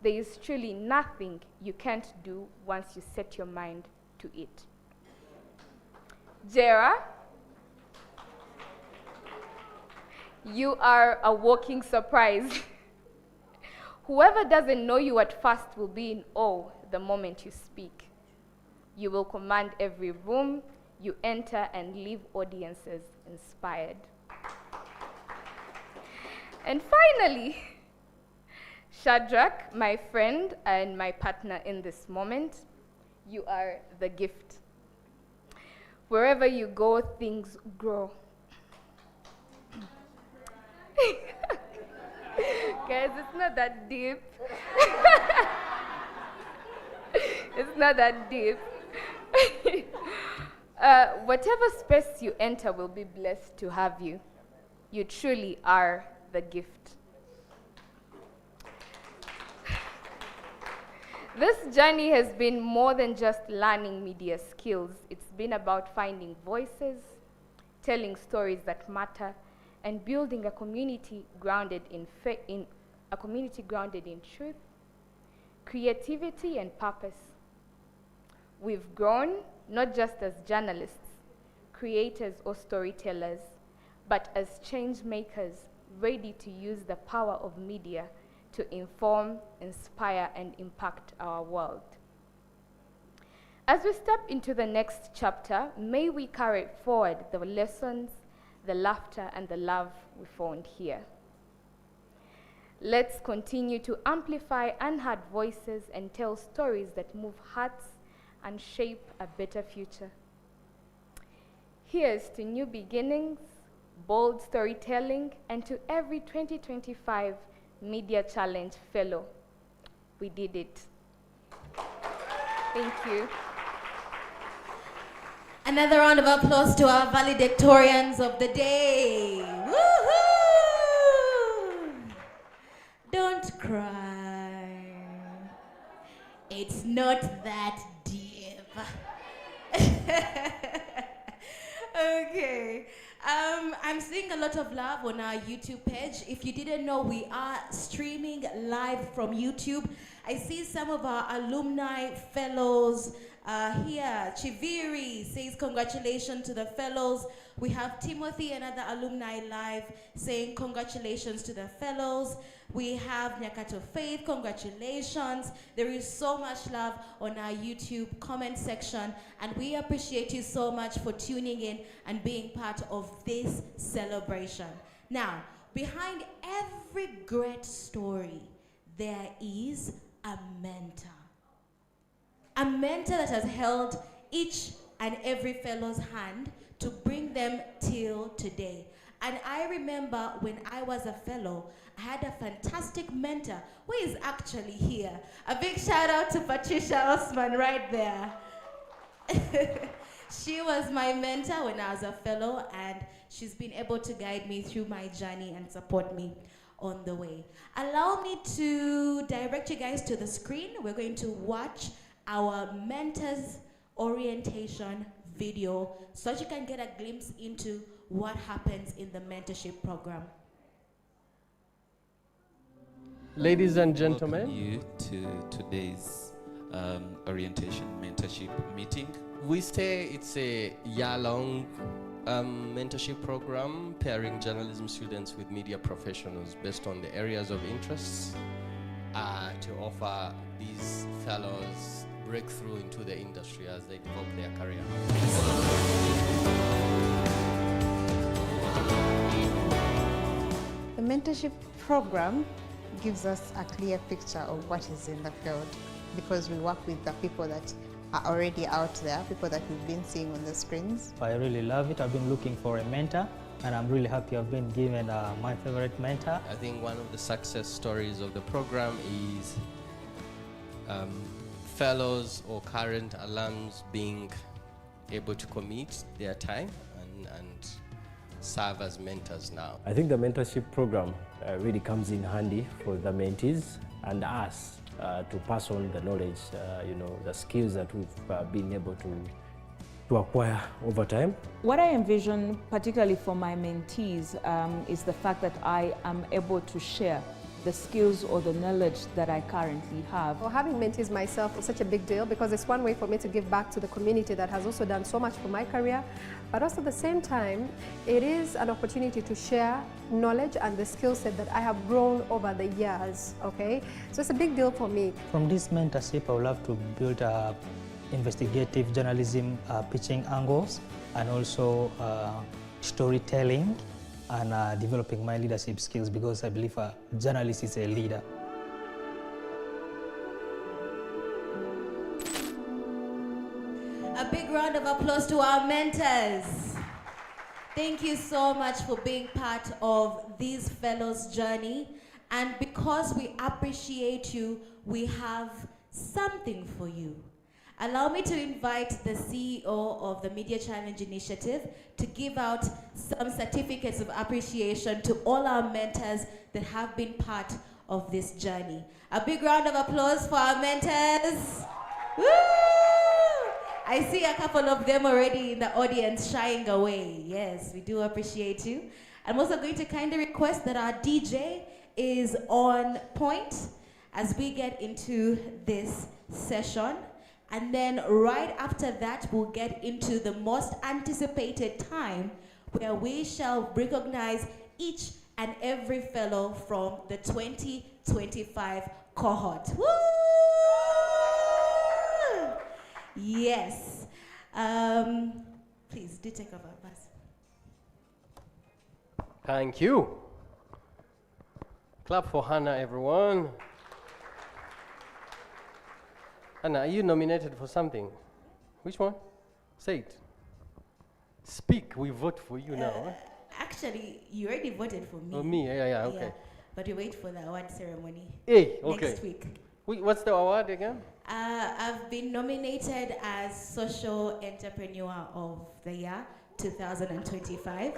There is truly nothing you can't do once you set your mind to it. Jera, you are a walking surprise. Whoever doesn't know you at first will be in awe the moment you speak. You will command every room you enter and leave audiences inspired. And finally, Shadrach, my friend and my partner in this moment, you are the gift. Wherever you go, things grow. Guys, it's not that deep. It's not that deep. Whatever space you enter will be blessed to have you. You truly are the gift. This journey has been more than just learning media skills. It's been about finding voices, telling stories that matter, and building a community grounded in truth, creativity, and purpose. We've grown not just as journalists, creators, or storytellers, but as change makers ready to use the power of media to inform, inspire, and impact our world. As we step into the next chapter, may we carry forward the lessons, the laughter, and the love we found here. Let's continue to amplify unheard voices and tell stories that move hearts and shape a better future. Here's to new beginnings, bold storytelling, and to every 2025 Media Challenge Fellow. We did it. Thank you. Another round of applause to our valedictorians of the day. Woohoo! Don't cry. It's not that deep. Okay. I'm seeing a lot of love on our YouTube page. If you didn't know, we are streaming live from YouTube. I see some of our alumni fellows here. Chiviri says congratulations to the fellows. We have Timothy, another alumni, live saying congratulations to the fellows. We have Nyakato Faith, congratulations. There is so much love on our YouTube comment section, and we appreciate you so much for tuning in and being part of this celebration. Now, behind every great story, there is a mentor. A mentor that has held each and every fellow's hand to bring them till today. And I remember when I was a fellow, I had a fantastic mentor who is actually here. A big shout out to Patricia Osman right there. She was my mentor when I was a fellow, and she's been able to guide me through my journey and support me on the way. Allow me to direct you guys to the screen. We're going to watch our mentors orientation video so that you can get a glimpse into what happens in the mentorship program. Ladies and gentlemen, welcome you to today's orientation mentorship meeting. We say it's a year-long mentorship program pairing journalism students with media professionals based on the areas of interest to offer these fellows breakthrough into the industry as they develop their career. The mentorship program gives us a clear picture of what is in the field, because we work with the people that are already out there, people that we've been seeing on the screens. I really love it. I've been looking for a mentor, and I'm really happy I've been given my favorite mentor. I think one of the success stories of the program is fellows or current alums being able to commit their time and serve as mentors now. I think the mentorship program really comes in handy for the mentees and us to pass on the knowledge, the skills that we've been able to acquire over time. What I envision, particularly for my mentees, is the fact that I am able to share the skills or the knowledge that I currently have. Well, having mentees myself is such a big deal because it's one way for me to give back to the community that has also done so much for my career, but also at the same time, it is an opportunity to share knowledge and the skill set that I have grown over the years, okay? So it's a big deal for me. From this mentorship, I would love to build investigative journalism pitching angles and also storytelling and developing my leadership skills, because I believe a journalist is a leader. A big round of applause to our mentors. Thank you so much for being part of these fellows' journey. And because we appreciate you, we have something for you. Allow me to invite the CEO of the Media Challenge Initiative to give out some certificates of appreciation to all our mentors that have been part of this journey. A big round of applause for our mentors. Woo! I see a couple of them already in the audience shying away. Yes, we do appreciate you. I'm also going to kindly request that our DJ is on point as we get into this session. And then right after that, we'll get into the most anticipated time where we shall recognize each and every fellow from the 2025 cohort. Woo! Yes. Please do take over, Bas. Thank you. Clap for Hannah, everyone. Hannah, are you nominated for something? Which one? Say it. Speak, we vote for you now. Actually, you already voted for me. Oh, me? Yeah, okay. Yeah, but we wait for the award ceremony Hey, okay. next week. What's the award again? I've been nominated as Social Entrepreneur of the Year 2025.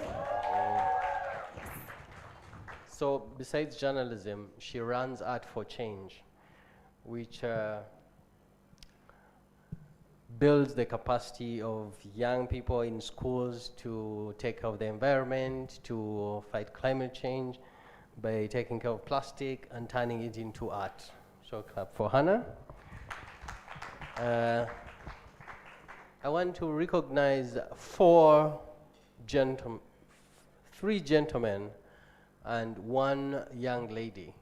So besides journalism, she runs Art for Change, which builds the capacity of young people in schools to take care of the environment, to fight climate change by taking care of plastic and turning it into art. So clap for Hannah. I want to recognize three gentlemen and one young lady.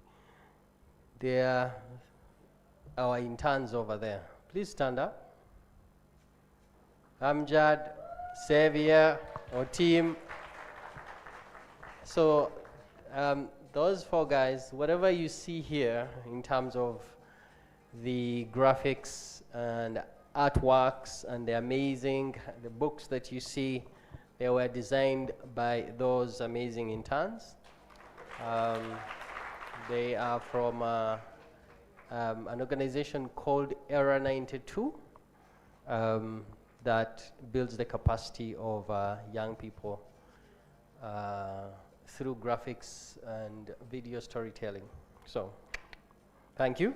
They are our interns over there. Please stand up. Amjad, Xavier, or team. So those four guys, whatever you see here in terms of the graphics and artworks and the books that you see, they were designed by those amazing interns. They are from an organization called Era 92. That builds the capacity of young people through graphics and video storytelling. So, thank you.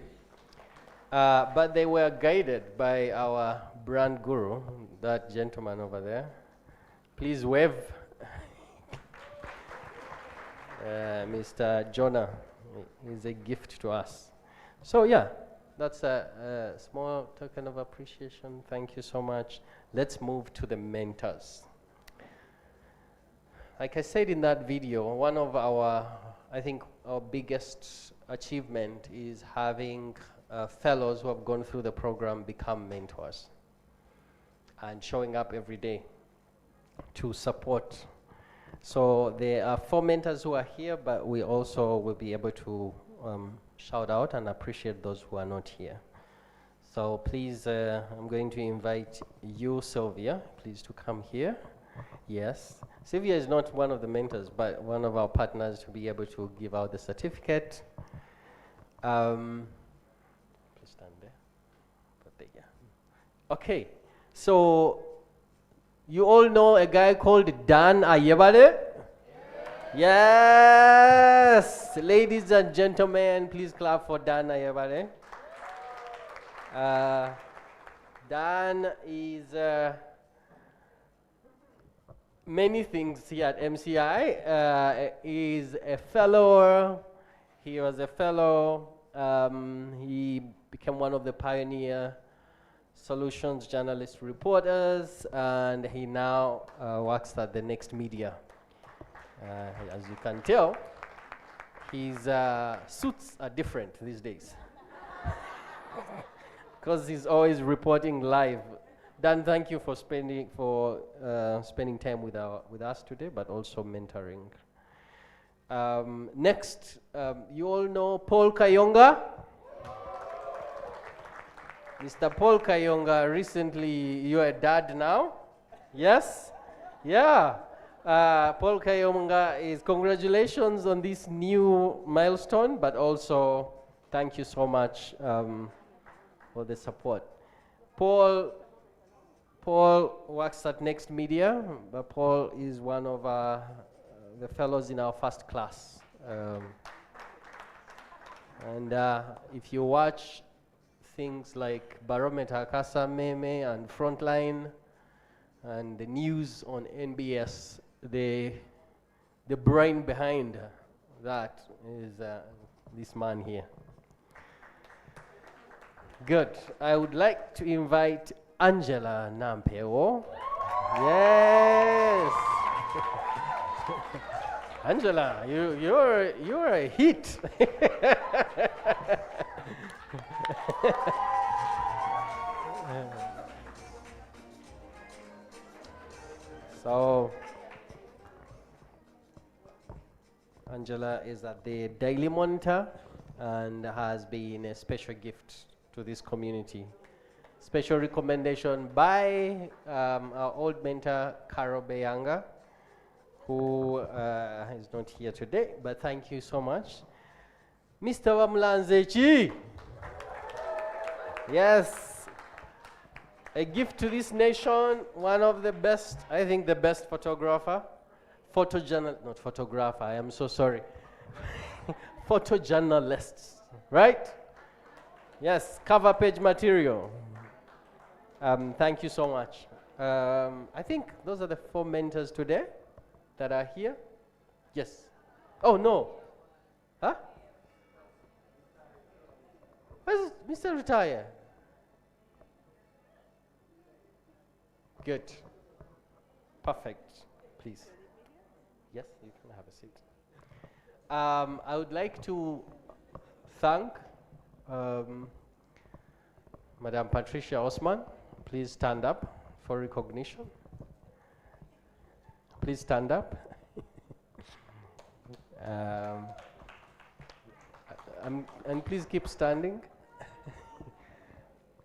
But they were guided by our brand guru, that gentleman over there. Please wave. Mr. Jonah is a gift to us. So yeah, that's a small token of appreciation. Thank you so much. Let's move to the mentors. Like I said in that video, one of our biggest achievement is having fellows who have gone through the program become mentors and showing up every day to support. So there are 4 mentors who are here, but we also will be able to shout out and appreciate those who are not here. So please, I'm going to invite you, Sylvia, please to come here. Yes. Sylvia is not one of the mentors, but one of our partners to be able to give out the certificate. Please stand there. Put there, yeah. Okay, so You all know a guy called Dan Ayebade? Yes! Ladies and gentlemen, please clap for Dan Ayebade. Dan is many things here at MCI. He's a fellow. He was a fellow. He became one of the pioneer solutions journalist reporters, and he now works at the Next Media. As you can tell, his suits are different these days because he's always reporting live. Dan, thank you for spending time with us today, but also mentoring. Next, you all know Paul Kayonga. Mr. Paul Kayonga, recently you're a dad now? Yes? Yeah. Paul Kayonga is congratulations on this new milestone, but also thank you so much for the support. Paul works at Next Media, but Paul is one of the fellows in our first class. And if you watch things like Barometer, Kasa Meme, and Frontline, and the news on NBS, the brain behind that is this man here. Good. I would like to invite Angela Nampeo. Yes. Angela, you're a hit. So Angela is at the Daily Monitor and has been a special gift to this community. Special recommendation by our old mentor, Carol Beyanga, who is not here today, but thank you so much. Mr. Wamlanzechi. Yes. A gift to this nation, one of the best, I think the best photographer. Not photographer, I am so sorry. Photojournalists, right? Yes, cover page material. Thank you so much. I think those are the 4 mentors today that are here. Yes. Oh, no. Huh? Where's Mr. Retire? Good. Perfect. Please. Yes, you can have a seat. I would like to thank Madam Patricia Osman. Please stand up for recognition. Please stand up. And please keep standing.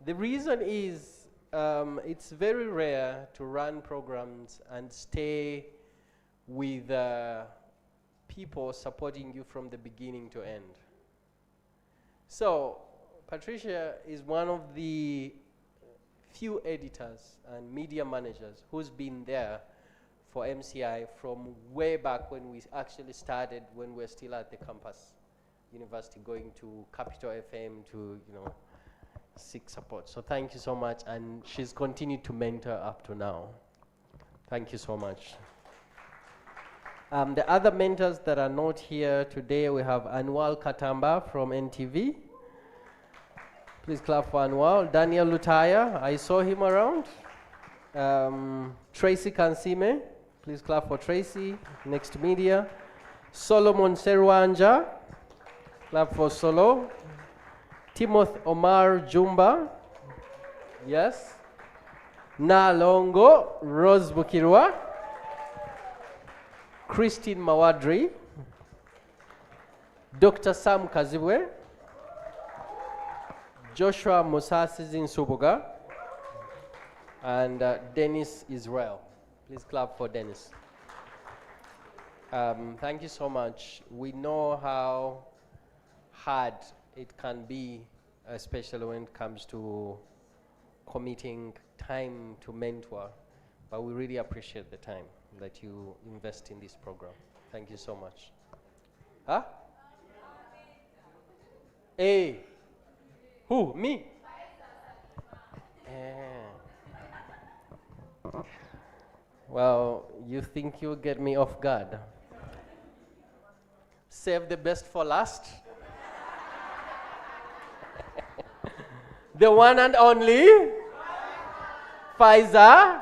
The reason is it's very rare to run programs and stay with people supporting you from the beginning to end. So Patricia is one of the few editors and media managers who's been there for MCI from way back when we actually started, when we were still at the campus university, going to Capital FM to, seek support. So thank you so much, and she's continued to mentor up to now. Thank you so much. The other mentors that are not here today, we have Anwar Katamba from NTV. Please clap for Anwar. Daniel Lutaya, I saw him around. Tracy Kansime, please clap for Tracy. Next Media. Solomon Serwanja, clap for Solo. Timothy Omar Jumba, yes. Nalongo Rose Bukirwa. Christine Mawadri. Dr. Sam Kazibwe. Joshua Musasi Zinsubuga, and Dennis Israel. Please clap for Dennis. Thank you so much. We know how hard it can be, especially when it comes to committing time to mentor. But we really appreciate the time that you invest in this program. Thank you so much. Huh? Hey. Who? Me? Well, you think you'll get me off guard? Save the best for last. The one and only Pfizer.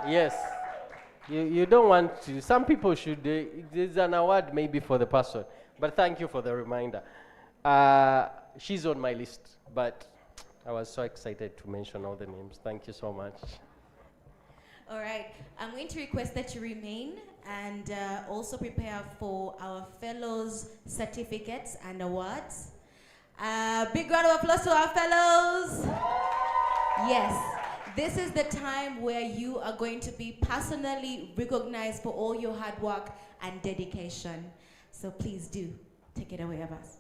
Yes. You don't want to. Some people should. There's an award maybe for the person. But thank you for the reminder. She's on my list, but I was so excited to mention all the names. Thank you so much. All right, I'm going to request that you remain and also prepare for our fellows certificates and awards. Big round of applause to our fellows. Yes, this is the time where you are going to be personally recognized for all your hard work and dedication. So please do take it away, Abbas.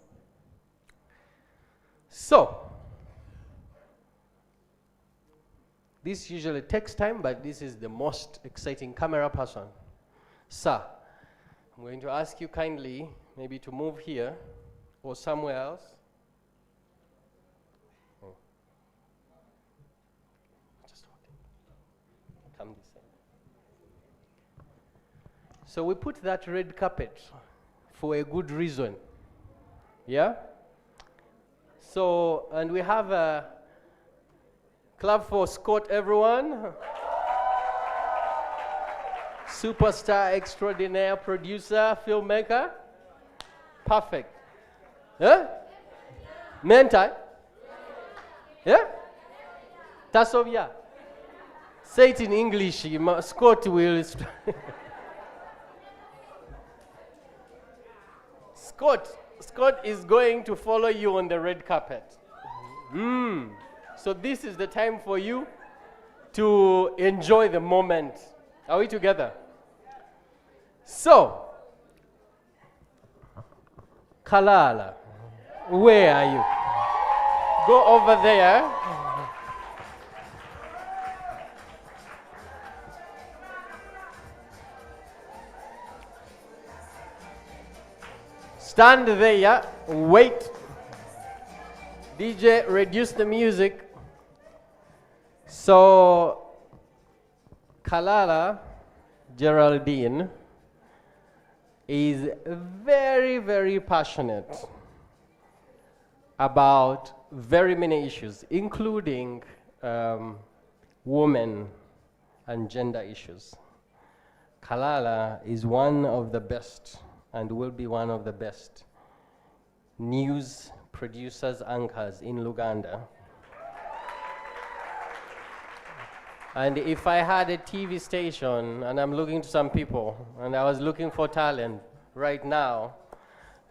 So, this usually takes time, but this is the most exciting camera person. Sir, I'm going to ask you kindly maybe to move here or somewhere else. Oh. Just hold it. Come this side. So we put that red carpet for a good reason. Yeah? So, and we have a clap for Scott, everyone. Superstar extraordinaire producer, filmmaker. Perfect. Yeah? Mentor. Yeah? Tasovia. Say it in English. Scott will. Scott is going to follow you on the red carpet. So this is the time for you to enjoy the moment. Are we together? So, Kalala, where are you? Go over there. Stand there, wait. DJ, reduce the music. So, Kalala Geraldine is very, very passionate about very many issues, including women and gender issues. Kalala is one of the best and will be one of the best news producers, anchors in Luganda. And if I had a TV station and I'm looking to some people and I was looking for talent right now,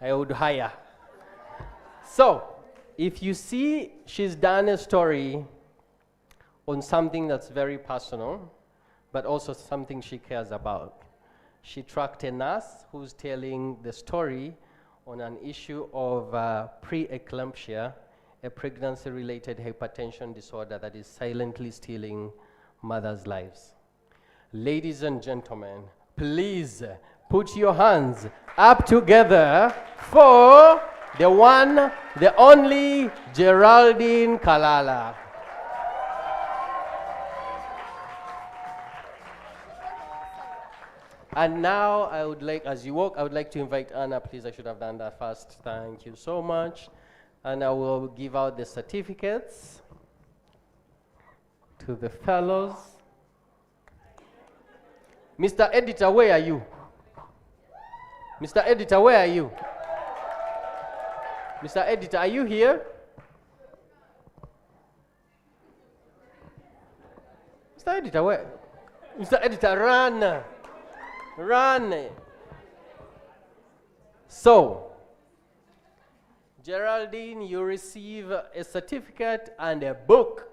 I would hire. So, if you see she's done a story on something that's very personal, but also something she cares about. She tracked a nurse who's telling the story on an issue of preeclampsia, a pregnancy-related hypertension disorder that is silently stealing mothers' lives. Ladies and gentlemen, please put your hands up together for the one, the only Geraldine Kalala. And now I would like, as you walk, I would like to invite Anna, please. I should have done that first. Thank you so much. And I will give out the certificates to the fellows. Mr. Editor, where are you? Mr. Editor, where are you? Mr. Editor, are you here? Mr. Editor, where? Mr. Editor, run! Run! So, Geraldine, you receive a certificate and a book.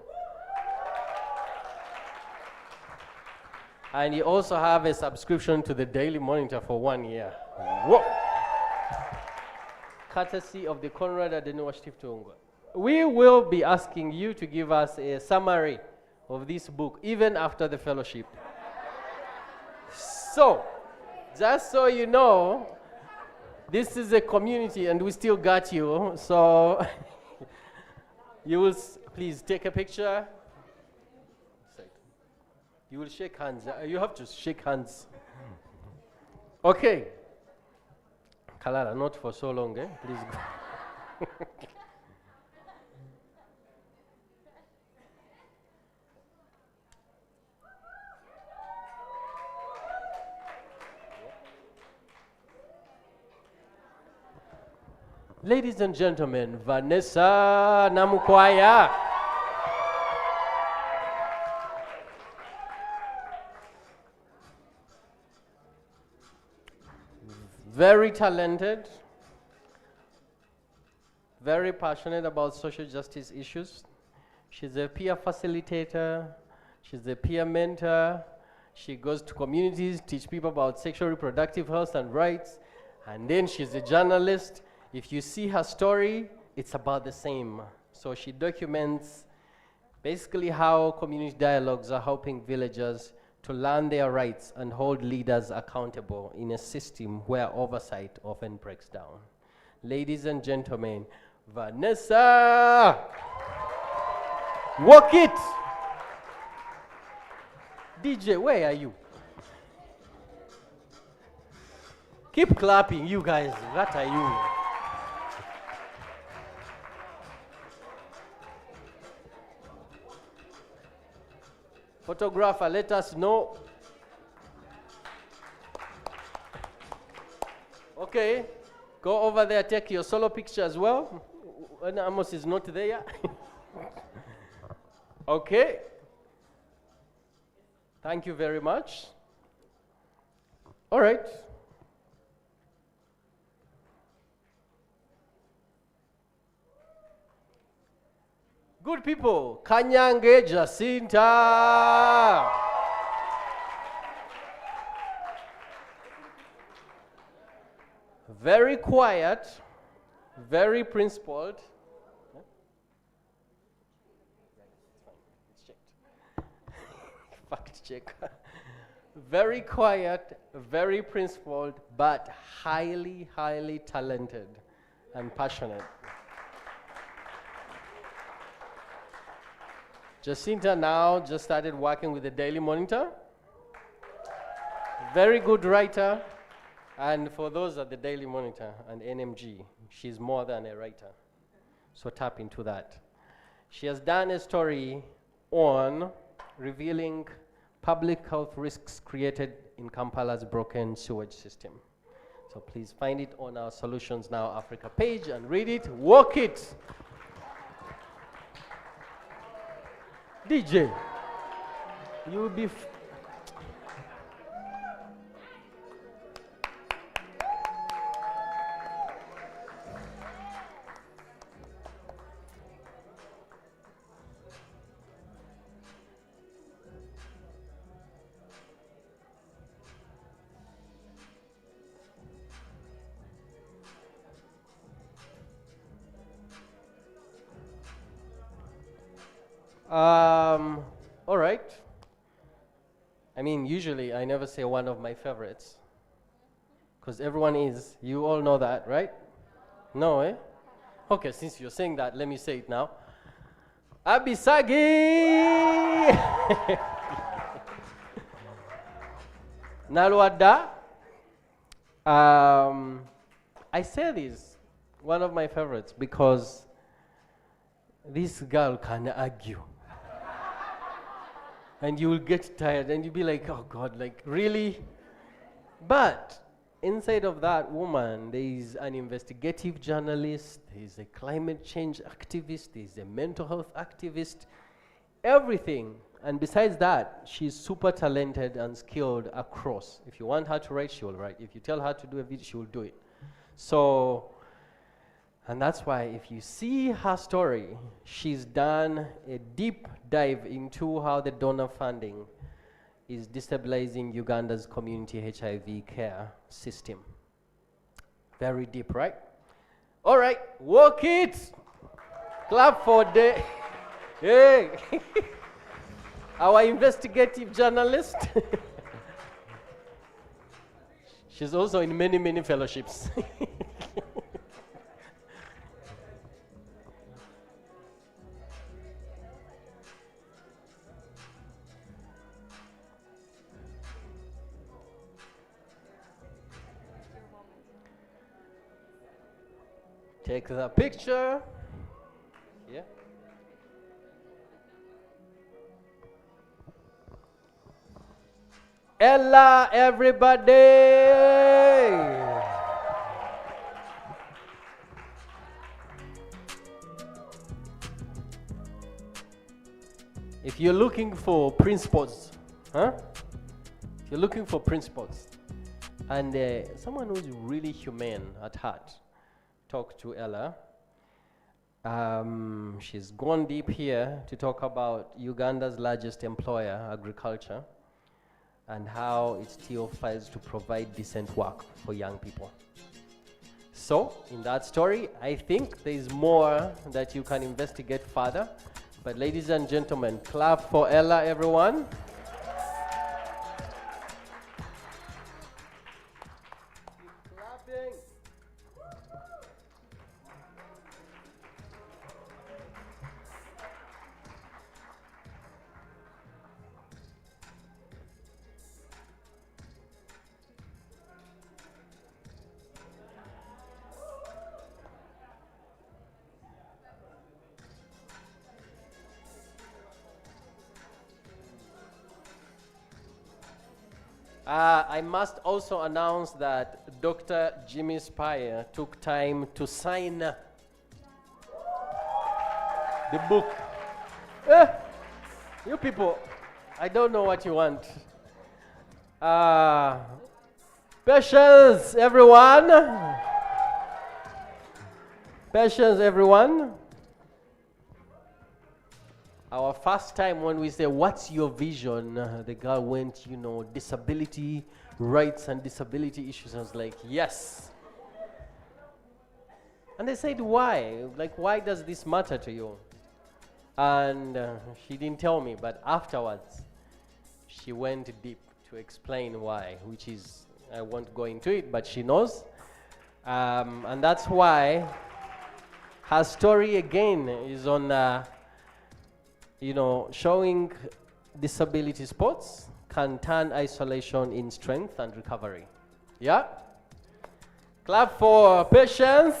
And you also have a subscription to the Daily Monitor for 1 year. Whoa! Courtesy of the Conrad Adenauer Stiftung. We will be asking you to give us a summary of this book, even after the fellowship. So, just so you know, this is a community and we still got you. So, you will please take a picture. You will shake hands. You have to shake hands. Okay. Kalala, not for so long, eh? Please go. Ladies and gentlemen, Vanessa Namukwaya. Very talented, very passionate about social justice issues. She's a peer facilitator, she's a peer mentor. She goes to communities, teach people about sexual reproductive health and rights, and then she's a journalist. If you see her story, it's about the same. So she documents basically how community dialogues are helping villagers to learn their rights and hold leaders accountable in a system where oversight often breaks down. Ladies and gentlemen, Vanessa! Walk it! DJ, where are you? Keep clapping, you guys. What are you? Photographer, let us know. Okay, go over there, take your solo picture as well. When Amos is not there. Okay. Thank you very much. All right. Good people, Kanyange Jacinta. Very quiet, very principled. Fact check. Very quiet, very principled, but highly, highly talented and passionate. Jacinta now just started working with the Daily Monitor. Very good writer. And for those at the Daily Monitor and NMG, she's more than a writer. So tap into that. She has done a story on revealing public health risks created in Kampala's broken sewage system. So please find it on our Solutions Now Africa page and read it, walk it. DJ, you will be all right. I mean, usually I never say one of my favorites, because everyone is. You all know that, right? No, eh? Okay, since you're saying that, let me say it now. Abisagi! Nalwada. I say this, one of my favorites, because this girl can argue. And you will get tired and you'll be like, oh God, like really? But inside of that woman, there is an investigative journalist, there is a climate change activist, there is a mental health activist, everything. And besides that, she's super talented and skilled across. If you want her to write, she will write. If you tell her to do a video, she will do it. So, and that's why if you see her story, she's done a deep dive into how the donor funding is destabilizing Uganda's community HIV care system. Very deep, right? All right, walk it. Clap for the, hey. our investigative journalist. She's also in many, many fellowships. Take the picture. Yeah. Ella, everybody! If you're looking for principles, If you're looking for principles and someone who's really humane at heart, talk to Ella. She's gone deep here to talk about Uganda's largest employer, agriculture, and how it still fails to provide decent work for young people. So, in that story, I think there is more that you can investigate further. But ladies and gentlemen, clap for Ella, everyone. Clapping. I must also announce that Dr. Jimmy Spire took time to sign the book. You people, I don't know what you want. Patience, everyone. Patience, everyone. Our first time when we say, what's your vision? The girl went, disability rights and disability issues. I was like, yes. And they said, why? Like, why does this matter to you? And she didn't tell me, but afterwards, she went deep to explain why, which is, I won't go into it, but she knows. And that's why her story again is on showing disability sports can turn isolation in strength and recovery. Yeah? Clap for Patience.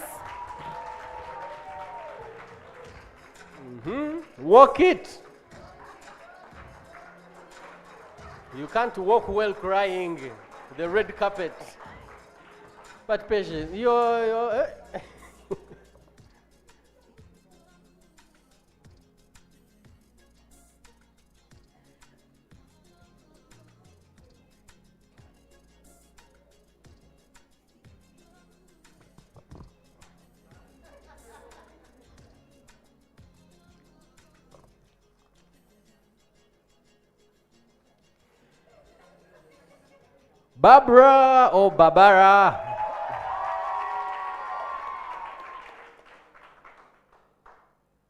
Walk it. You can't walk well crying the red carpet. But Patience, you're Barbara or Barbara.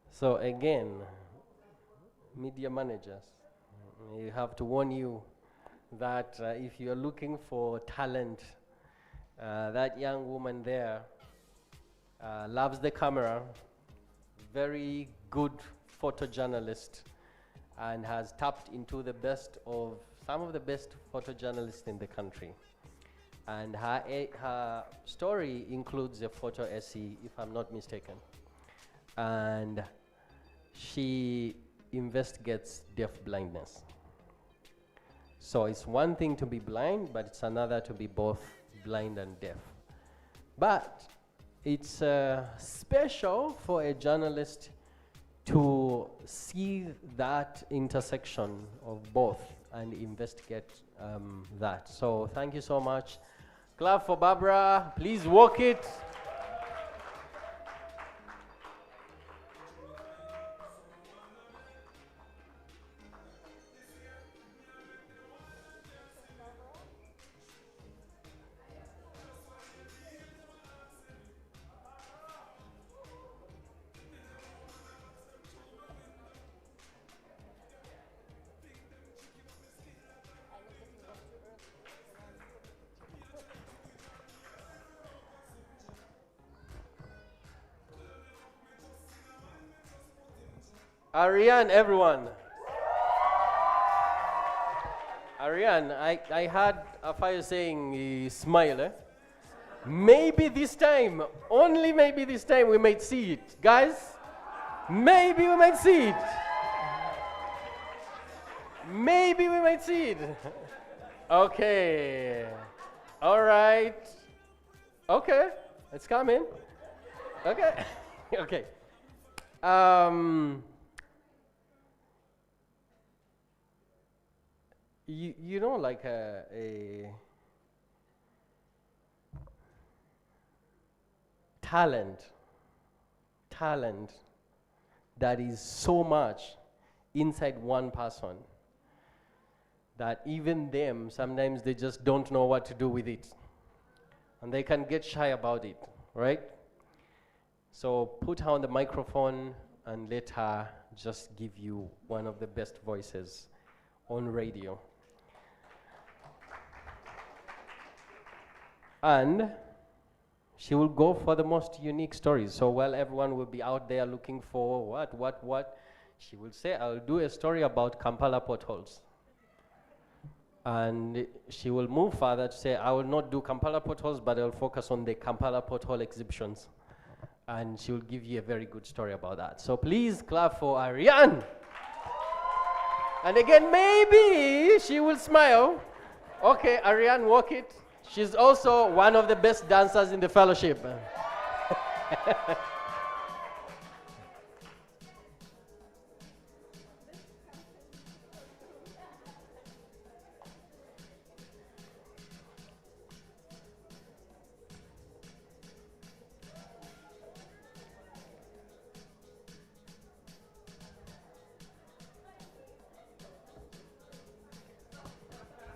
So again, media managers, you have to warn you that if you're looking for talent, that young woman there loves the camera, very good photojournalist, and has tapped into the best of some of the best photojournalists in the country. And her story includes a photo essay, if I'm not mistaken. And she investigates deaf blindness. So it's one thing to be blind, but it's another to be both blind and deaf. But it's special for a journalist to see that intersection of both and investigate that. So thank you so much. Clap for Barbara. Please walk it. Ariane, everyone. Ariane, I heard Afayo saying smile. Eh? Maybe this time, only maybe this time we might see it. Guys, maybe we might see it. Maybe we might see it. Okay. All right. Okay. It's coming. Okay. Okay. You know, like a talent that is so much inside one person that even them, sometimes they just don't know what to do with it. And they can get shy about it, right? So put her on the microphone and let her just give you one of the best voices on radio. And she will go for the most unique stories. So while everyone will be out there looking for what, she will say, I'll do a story about Kampala potholes. And she will move further to say, I will not do Kampala potholes, but I'll focus on the Kampala pothole exhibitions. And she will give you a very good story about that. So please clap for Ariane. And again, maybe she will smile. Okay, Ariane, walk it. She's also one of the best dancers in the fellowship.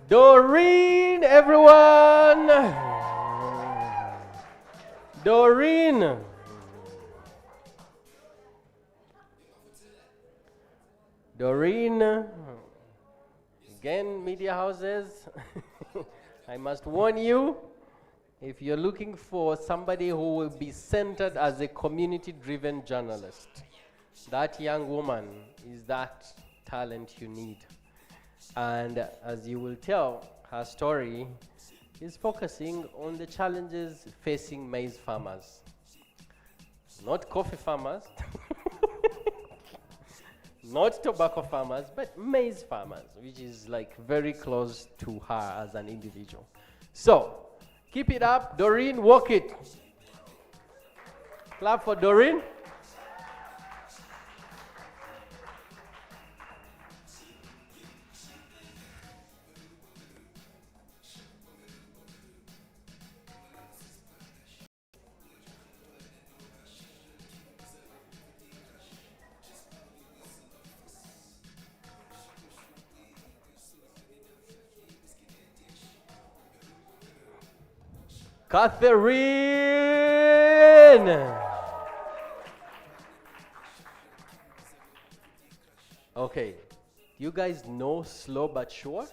Doreen, everyone! Doreen! Doreen, again, media houses. I must warn you, if you're looking for somebody who will be centered as a community-driven journalist, that young woman is that talent you need. And as you will tell, her story is focusing on the challenges facing maize farmers. Not coffee farmers, not tobacco farmers, but maize farmers, which is like very close to her as an individual. So, keep it up. Doreen, walk it. Clap for Doreen. Catherine! Okay, you guys know Slow But Sure?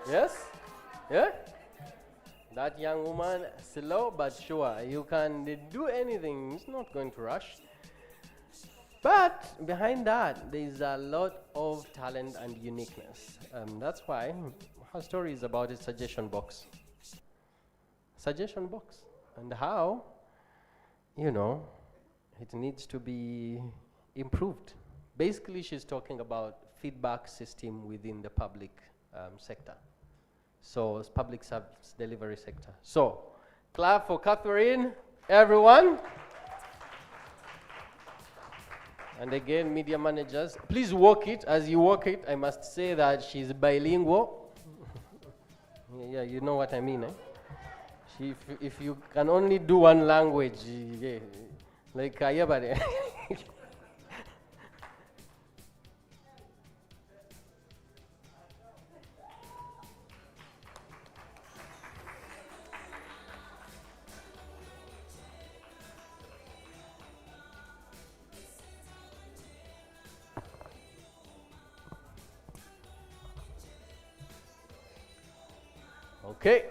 Yes? Yeah? That young woman, slow but sure. You can do anything, it's not going to rush. But behind that, there's a lot of talent and uniqueness. That's why her story is about a suggestion box. Suggestion box. And how, you know, it needs to be improved. Basically, she's talking about feedback system within the public sector. So it's public service delivery sector. So clap for Catherine, everyone. And again, media managers, please walk it. As you walk it, I must say that she's bilingual. Yeah, you know what I mean, eh? If you can only do one language, yeah, like Ayabare. Okay.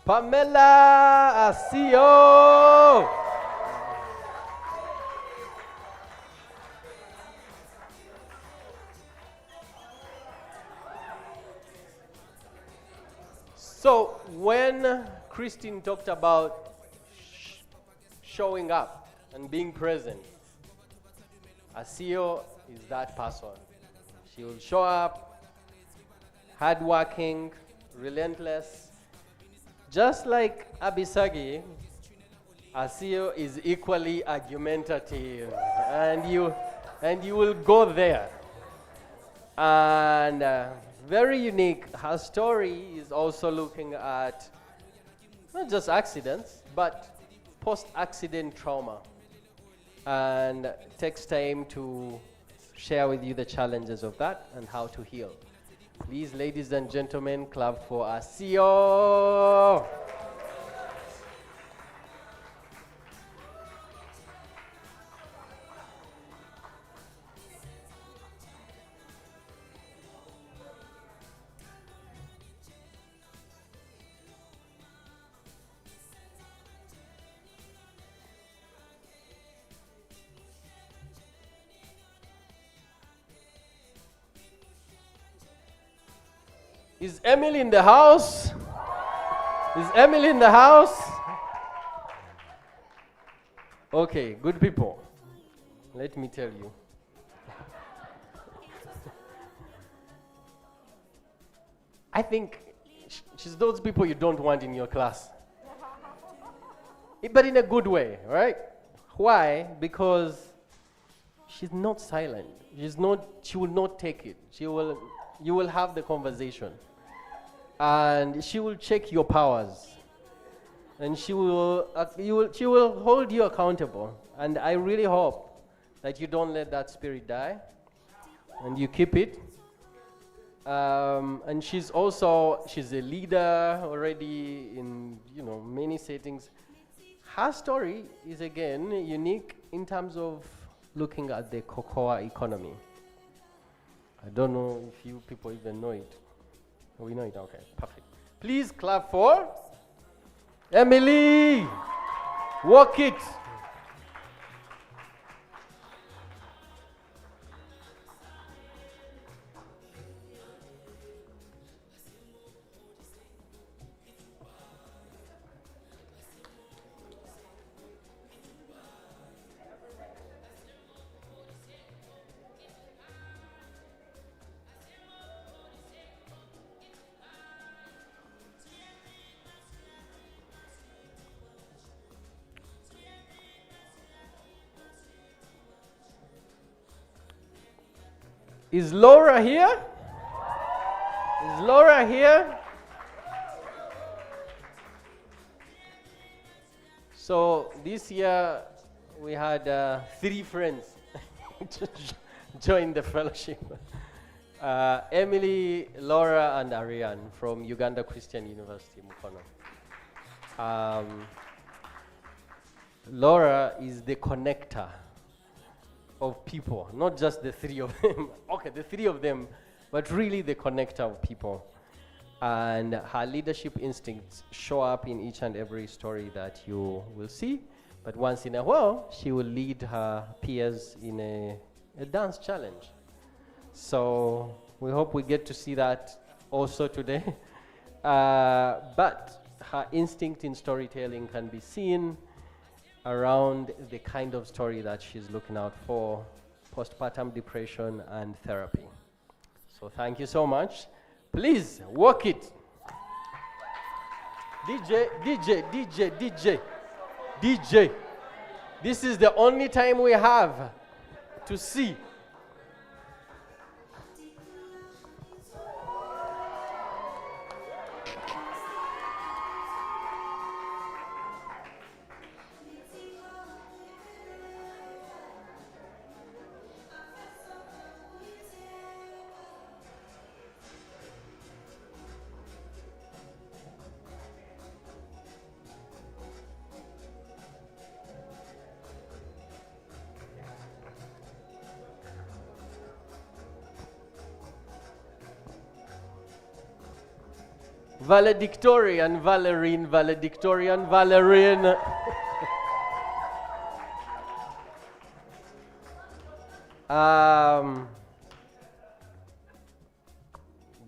Pamela Asio. So when Christine talked about showing up and being present, a CEO is that person. She will show up, hardworking, relentless. Just like Abisagi, a CEO is equally argumentative, and you will go there. And very unique. Her story is also looking at not just accidents, but post-accident trauma, and takes time to share with you the challenges of that and how to heal. Please, ladies and gentlemen, clap for our CEO. Is Emily in the house? Is Emily in the house? Okay, good people. Let me tell you. I think she's those people you don't want in your class. But in a good way, right? Why? Because she's not silent. She will not take it. You will have the conversation. And she will check your powers. And she will hold you accountable. And I really hope that you don't let that spirit die. And you keep it. And she's a leader already in many settings. Her story is again unique in terms of looking at the cocoa economy. I don't know if you people even know it. We know it, okay, perfect. Please clap for Emily. Walk it. Is Laura here? Is Laura here? So this year we had 3 friends to join the fellowship. Emily, Laura, and Ariane from Uganda Christian University, Mukono. Laura is the connector of people, not just the 3 of them. Okay, the 3 of them, but really the connector of people. And her leadership instincts show up in each and every story that you will see. But once in a while, she will lead her peers in a dance challenge. So we hope we get to see that also today. But her instinct in storytelling can be seen around the kind of story that she's looking out for, postpartum depression and therapy. So thank you so much. Please, walk it. DJ. This is the only time we have to see. Valedictorian Valerine.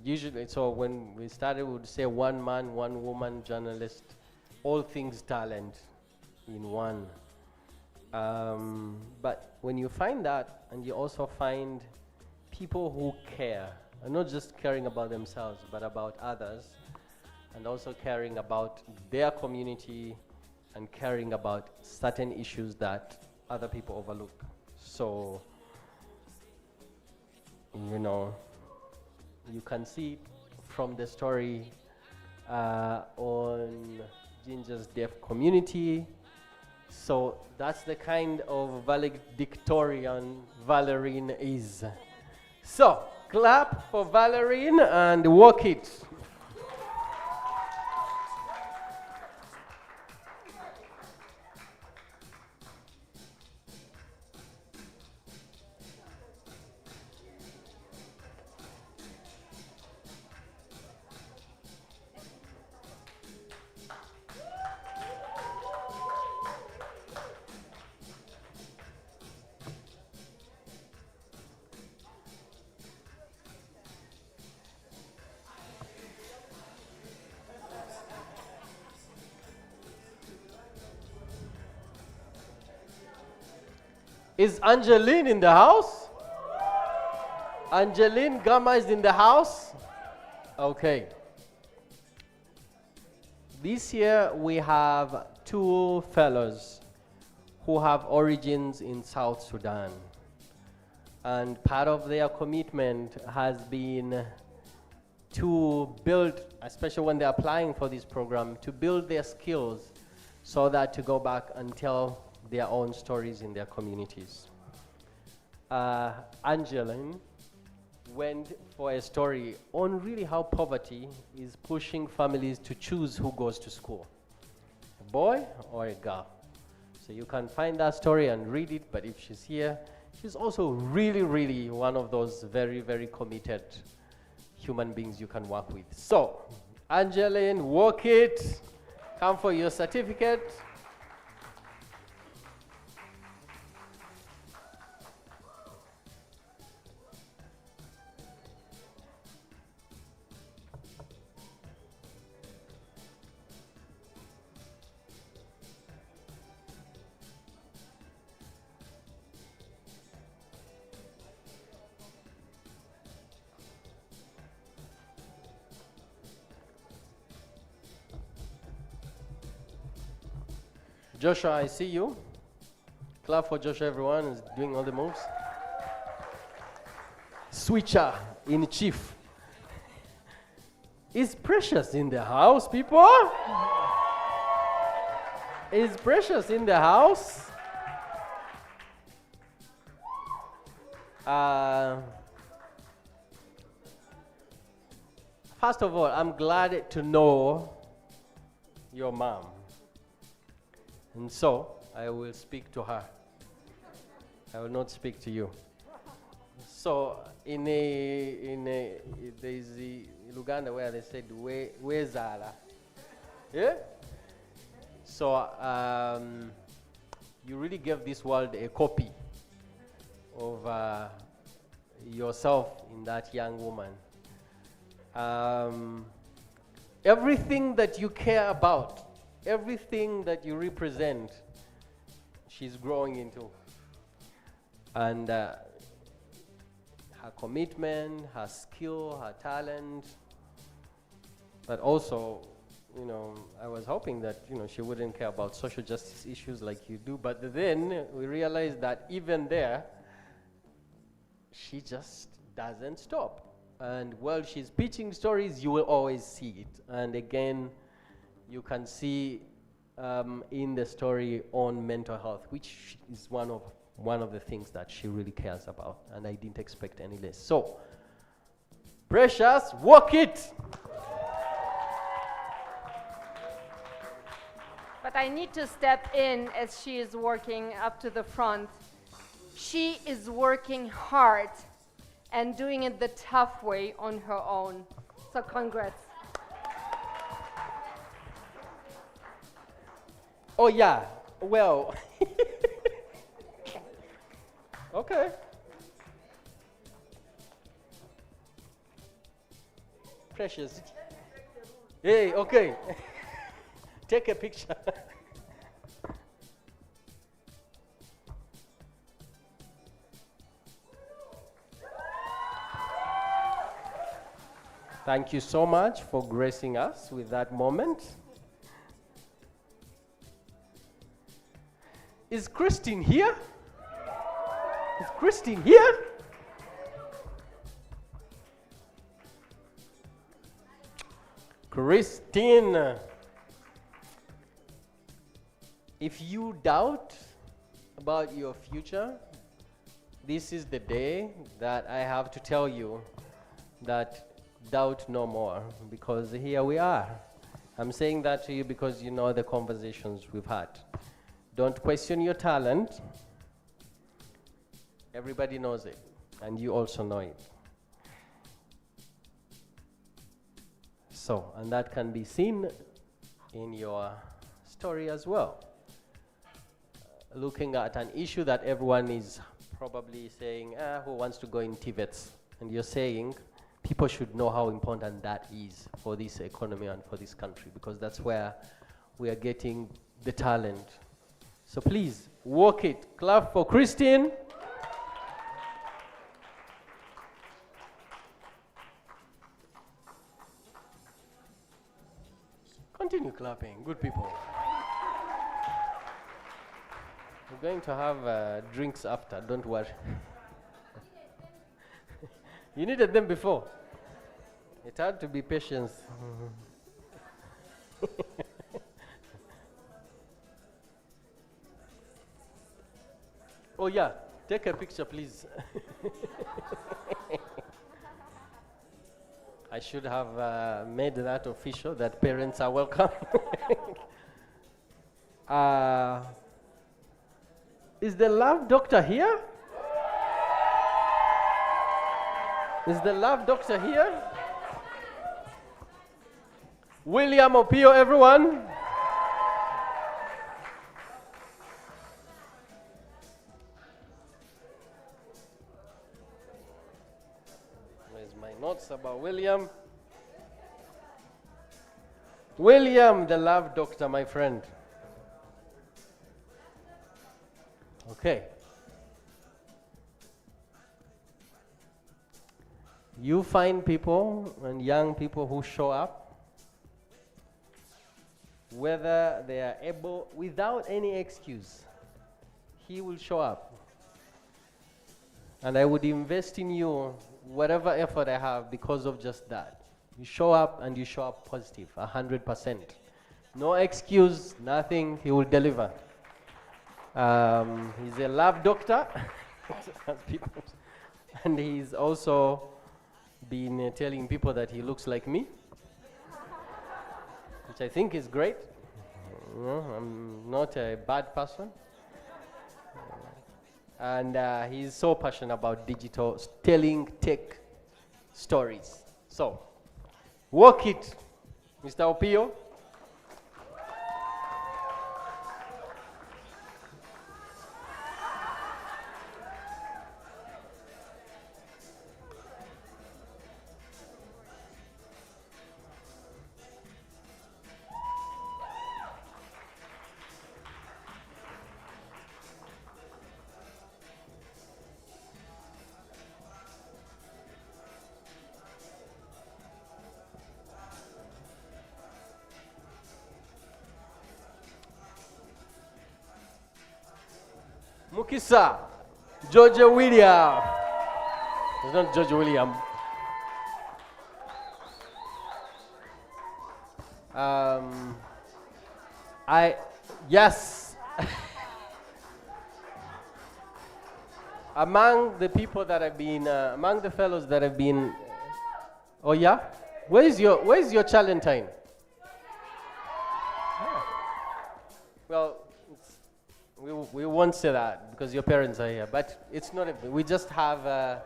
Usually, so when we started, we would say one man, one woman journalist, all things talent in one. But when you find that, and you also find people who care, and not just caring about themselves, but about others, and also caring about their community, and caring about certain issues that other people overlook. So, you know, you can see from the story on Ginger's deaf community. So that's the kind of valedictorian Valerine is. So clap for Valerine and walk it. Is Angeline in the house? Angeline Gama is in the house? Okay. This year we have 2 fellows who have origins in South Sudan. And part of their commitment has been to build, especially when they're applying for this program, to build their skills so that to go back and tell their own stories in their communities. Angeline went for a story on really how poverty is pushing families to choose who goes to school, a boy or a girl. So you can find that story and read it, but if she's here, she's also really, really one of those very, very committed human beings you can work with. So, Angeline, walk it, come for your certificate. Joshua, I see you. Clap for Joshua, everyone is doing all the moves. Switcher in chief. Is Precious in the house, people? Is Precious in the house? First of all, I'm glad to know your mom. And so, I will speak to her. I will not speak to you. So, there's the Luganda where they said, where's Zara? Yeah? So, you really gave this world a copy of yourself in that young woman. Everything that you care about, everything that you represent, she's growing into. And her commitment, her skill, her talent, but also, you know, I was hoping that, you know, she wouldn't care about social justice issues like you do, but then we realized that even there, she just doesn't stop. And while she's pitching stories, you will always see it. And again, you can see in the story on mental health, which is one of the things that she really cares about, and I didn't expect any less. So, Precious, walk it! But I need to step in as she is working up to the front. She is working hard and doing it the tough way on her own. So congrats. Oh yeah, well, okay. Precious. Hey, okay. Take a picture. Thank you so much for gracing us with that moment. Is Christine here? Is Christine here? Christine, if you doubt about your future, this is the day that I have to tell you that doubt no more, because here we are. I'm saying that to you because you know the conversations we've had. Don't question your talent. Everybody knows it, and you also know it. So, and that can be seen in your story as well. Looking at an issue that everyone is probably saying, who wants to go in TVETs? And you're saying, people should know how important that is for this economy and for this country, because that's where we are getting the talent. So please, walk it. Clap for Christine. Continue clapping, good people. We're going to have drinks after, don't worry. You needed them before. It had to be patience. Oh yeah, take a picture please. I should have made that official, that parents are welcome. Is the love doctor here? Is the love doctor here? William Opio, everyone. Where's my notes about William? William, the love doctor, my friend. Okay. You find people and young people who show up, whether they are able, without any excuse, he will show up. And I would invest in you whatever effort I have because of just that. You show up and you show up positive, 100%. No excuse, nothing, he will deliver. He's a lab doctor, and he's also been telling people that he looks like me, which I think is great. I'm not a bad person. And he's so passionate about digital, telling tech stories. So, walk it, Mr. Opio. Mukisa, Georgia William. It's not George William. Yes. Among the people that have been, among the fellows that have been, oh yeah? Where's your Chalentine? Well, we won't say that because your parents are here, but it's not, we just have,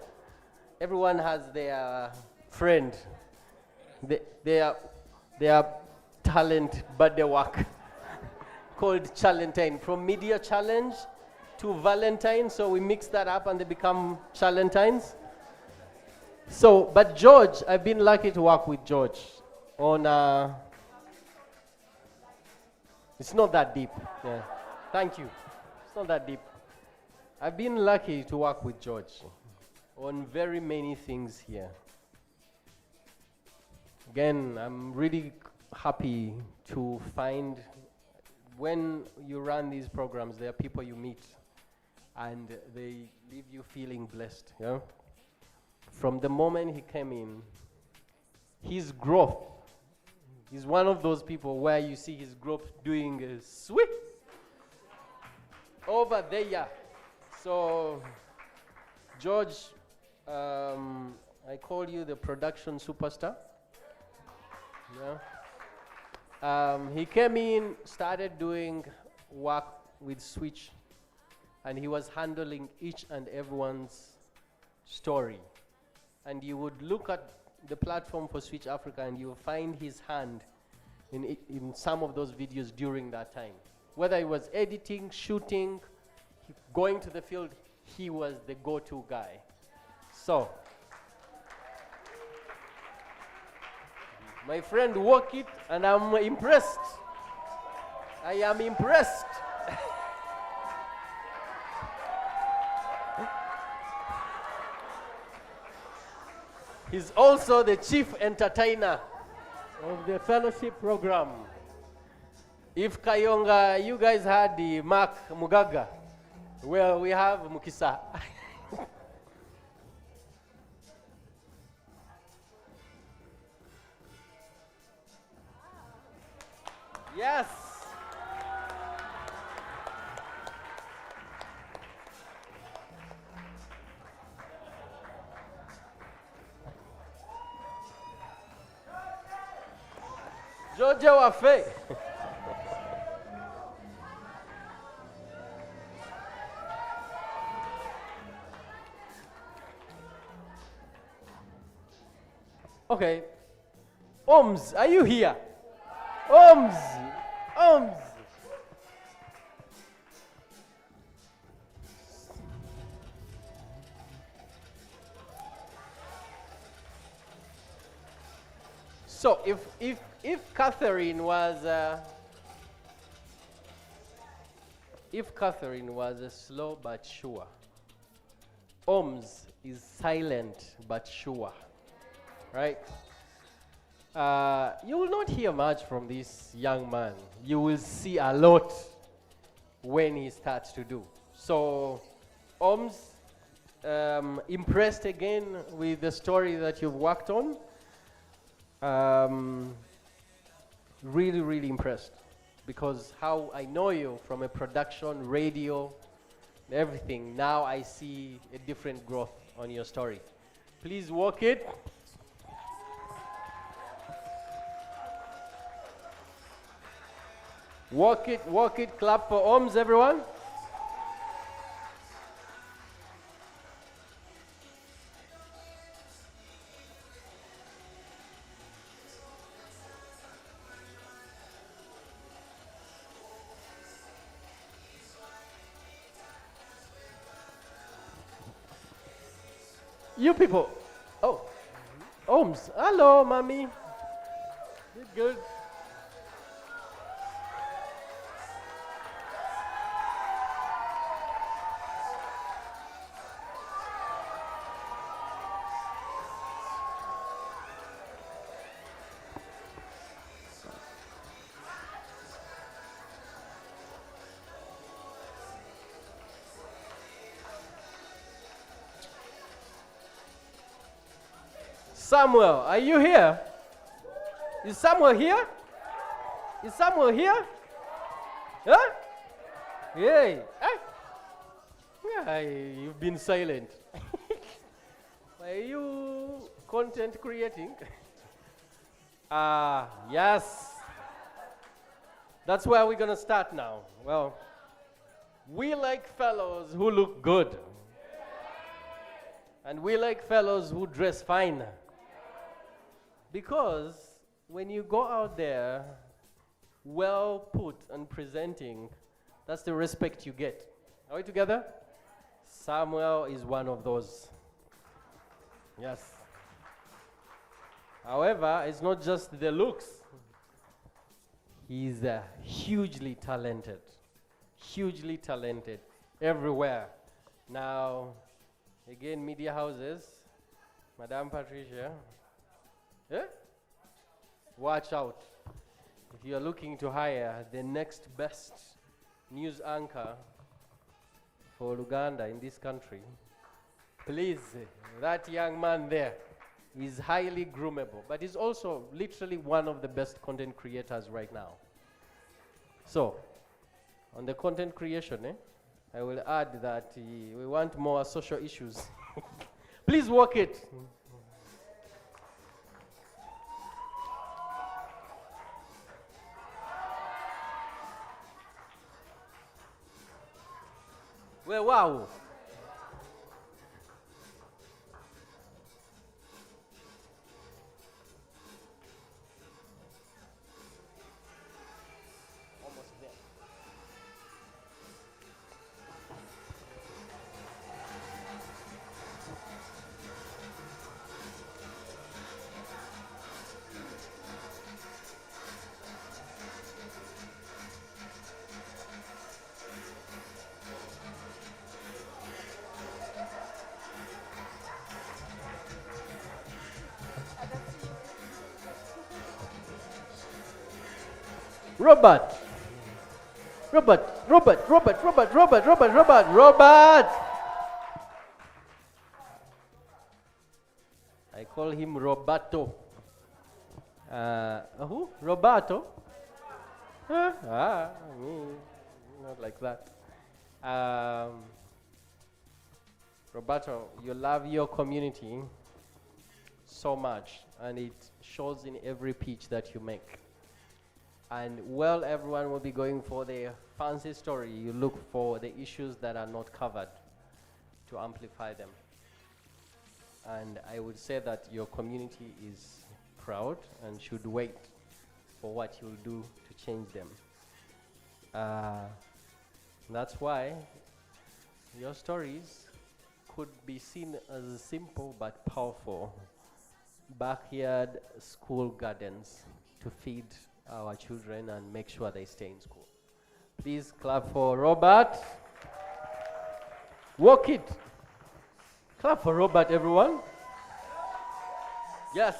everyone has their friend, their talent, but their work, called Chalentine, from Media Challenge to Valentine, so we mix that up and they become Chalentines. So, but George, I've been lucky to work with George on, it's not that deep. Yeah. Thank you. It's not that deep. I've been lucky to work with George on very many things here. Again, I'm really happy to find when you run these programs, there are people you meet and they leave you feeling blessed. Yeah? From the moment he came in, his growth, he's one of those people where you see his growth doing a sweep over there. So, George, I call you the production superstar. Yeah. He came in, started doing work with Switch, and he was handling each and everyone's story. And you would look at the platform for Switch Africa and you will find his hand in some of those videos during that time. Whether it was editing, shooting, going to the field, he was the go-to guy. So, my friend walk it and I'm impressed. I am impressed. He's also the chief entertainer of the fellowship program. If Kayonga, you guys had the Mark Mugaga, well, we have Mukisa. Yes. George Wafe. Okay. Oms, are you here? Oms. Oms. So if Catherine was slow but sure, Oms is silent but sure, right? You will not hear much from this young man. You will see a lot when he starts to do. So, Oms, impressed again with the story that you've worked on. Really, really impressed, because how I know you from a production, radio, everything, now I see a different growth on your story. Please walk it. Walk it, clap for Oms, everyone. You people, oh, Oms, hello, mommy. Good. Samuel, are you here? Is Samuel here? Is Samuel here? Huh? Yay. Yeah, you've been silent. Are you content creating? Yes. That's where we're going to start now. Well, we like fellows who look good. And we like fellows who dress fine. Because when you go out there, well put and presenting, that's the respect you get. Are we together? Samuel is one of those. Yes. However, it's not just the looks. He's hugely talented everywhere. Now, again, media houses, Madame Patricia, watch out. If you're looking to hire the next best news anchor for Uganda in this country, please, that young man there is highly groomable, but he's also literally one of the best content creators right now. So, on the content creation, I will add that we want more social issues. Please walk it. Well, wow. Robert. I call him Roberto. Who? Roberto? Not like that. Roberto, you love your community so much, and it shows in every pitch that you make. And while everyone will be going for their fancy story, you look for the issues that are not covered to amplify them. And I would say that your community is proud and should wait for what you'll do to change them. That's why your stories could be seen as simple but powerful. Backyard school gardens to feed our children and make sure they stay in school. Please clap for Robert. Walk it. Clap for Robert, everyone. Yes.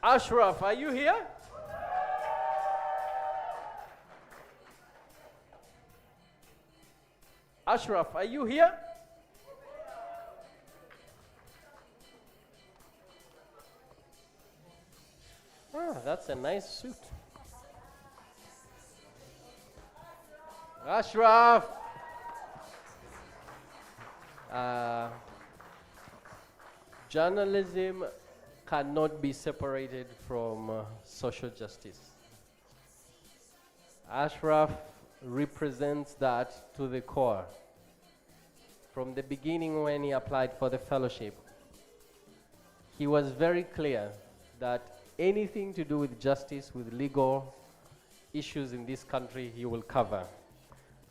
Ashraf, are you here? Ashraf, are you here? That's a nice suit. Ashraf! Journalism cannot be separated from social justice. Ashraf represents that to the core. From the beginning when he applied for the fellowship, he was very clear that anything to do with justice, with legal issues in this country, he will cover.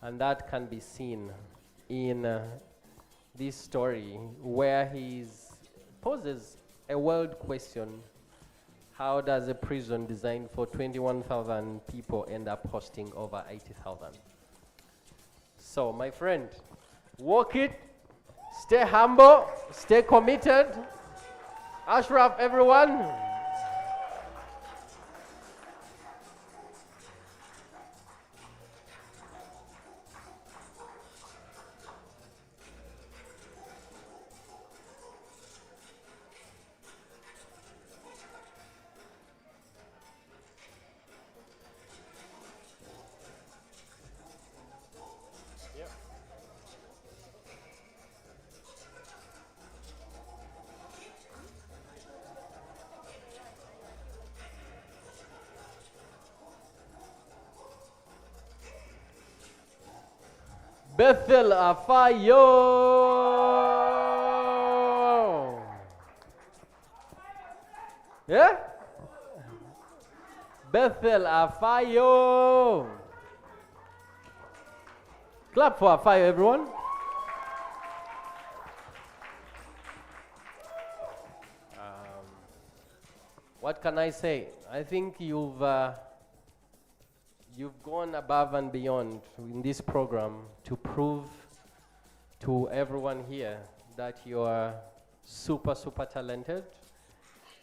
And that can be seen in this story where he poses a world question: how does a prison designed for 21,000 people end up hosting over 80,000? So, my friend, walk it, stay humble, stay committed. Ashraf, everyone. Bethel Afayo. Yeah? Bethel Afayo. Clap for Afayo, everyone. What can I say? I think you've gone above and beyond in this program to prove to everyone here that you are super, super talented,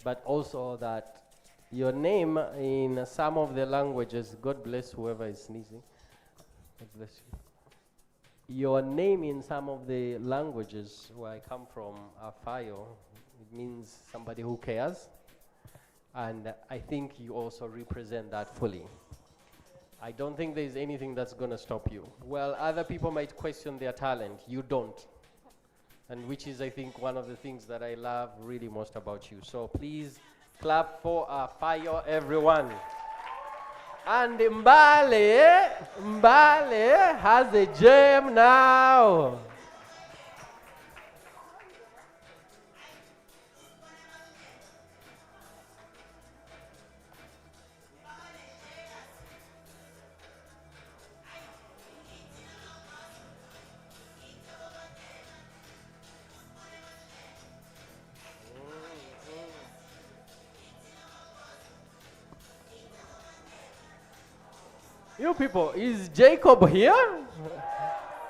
but also that your name in some of the languages, God bless whoever is sneezing, God bless you. Your name in some of the languages where I come from, Afayo, it means somebody who cares. And I think you also represent that fully. I don't think there's anything that's going to stop you. Well, other people might question their talent. You don't. And which is, I think, one of the things that I love really most about you. So please clap for Afayo, everyone. And Mbale has a gem now. You people, is Jacob here?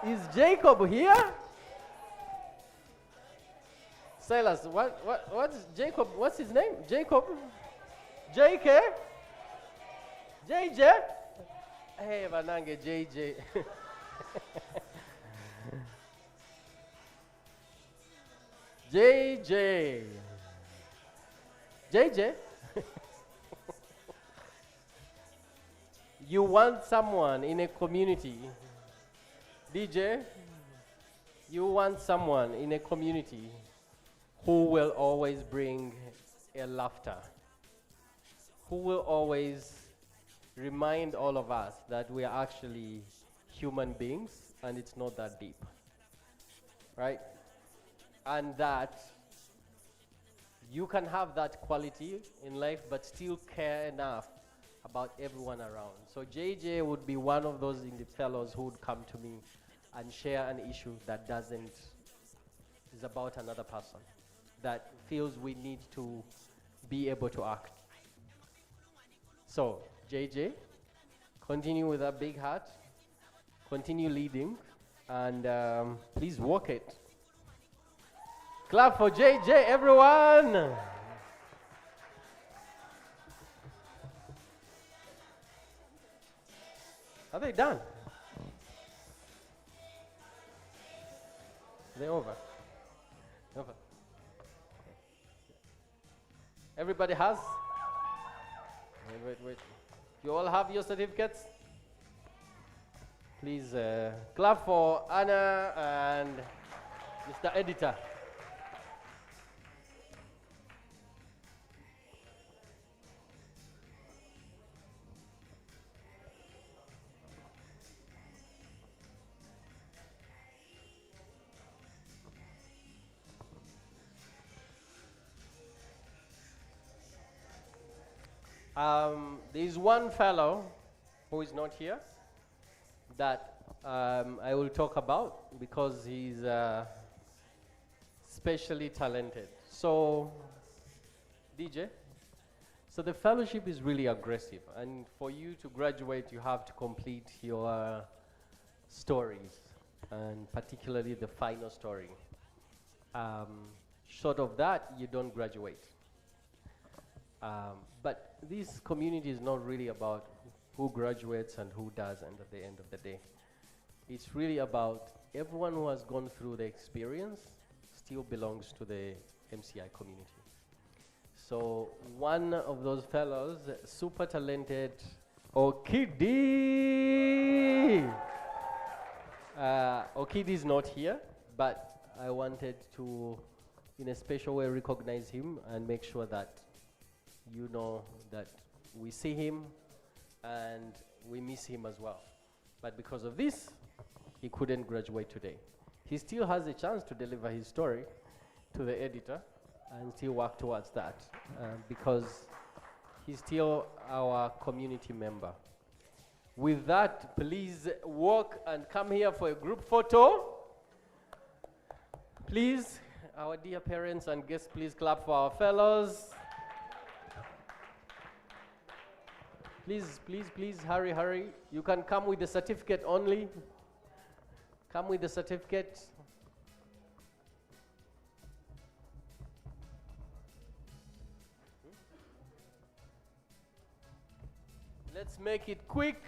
Is Jacob here? Silas, what's Jacob? What's his name? Jacob? JK? JJ? Hey, Vanange, JJ. JJ. JJ? You want someone in a community, DJ, you want someone in a community who will always bring a laughter, who will always remind all of us that we are actually human beings and it's not that deep, right? And that you can have that quality in life but still care enough about everyone around. So JJ would be one of those fellows who would come to me and share an issue that is about another person, that feels we need to be able to act. So JJ, continue with that big heart, continue leading, and please walk it. Clap for JJ, everyone! Are they done? They're over. Over. Everybody has? Wait. You all have your certificates? Please clap for Anna and Mr. Editor. There's one fellow who is not here that I will talk about because he's specially talented. So, DJ, so the fellowship is really aggressive, and for you to graduate, you have to complete your stories, and particularly the final story. Short of that, you don't graduate. But this community is not really about who graduates and who doesn't at the end of the day. It's really about everyone who has gone through the experience still belongs to the MCI community. So one of those fellows, super talented, Okidi. Okidi is not here, but I wanted to, in a special way, recognize him and make sure that you know that we see him and we miss him as well. But because of this, he couldn't graduate today. He still has a chance to deliver his story to the editor and still work towards that because he's still our community member. With that, please walk and come here for a group photo. Please, our dear parents and guests, please clap for our fellows. Please, please, please, hurry, hurry. You can come with the certificate only. Come with the certificate. Let's make it quick.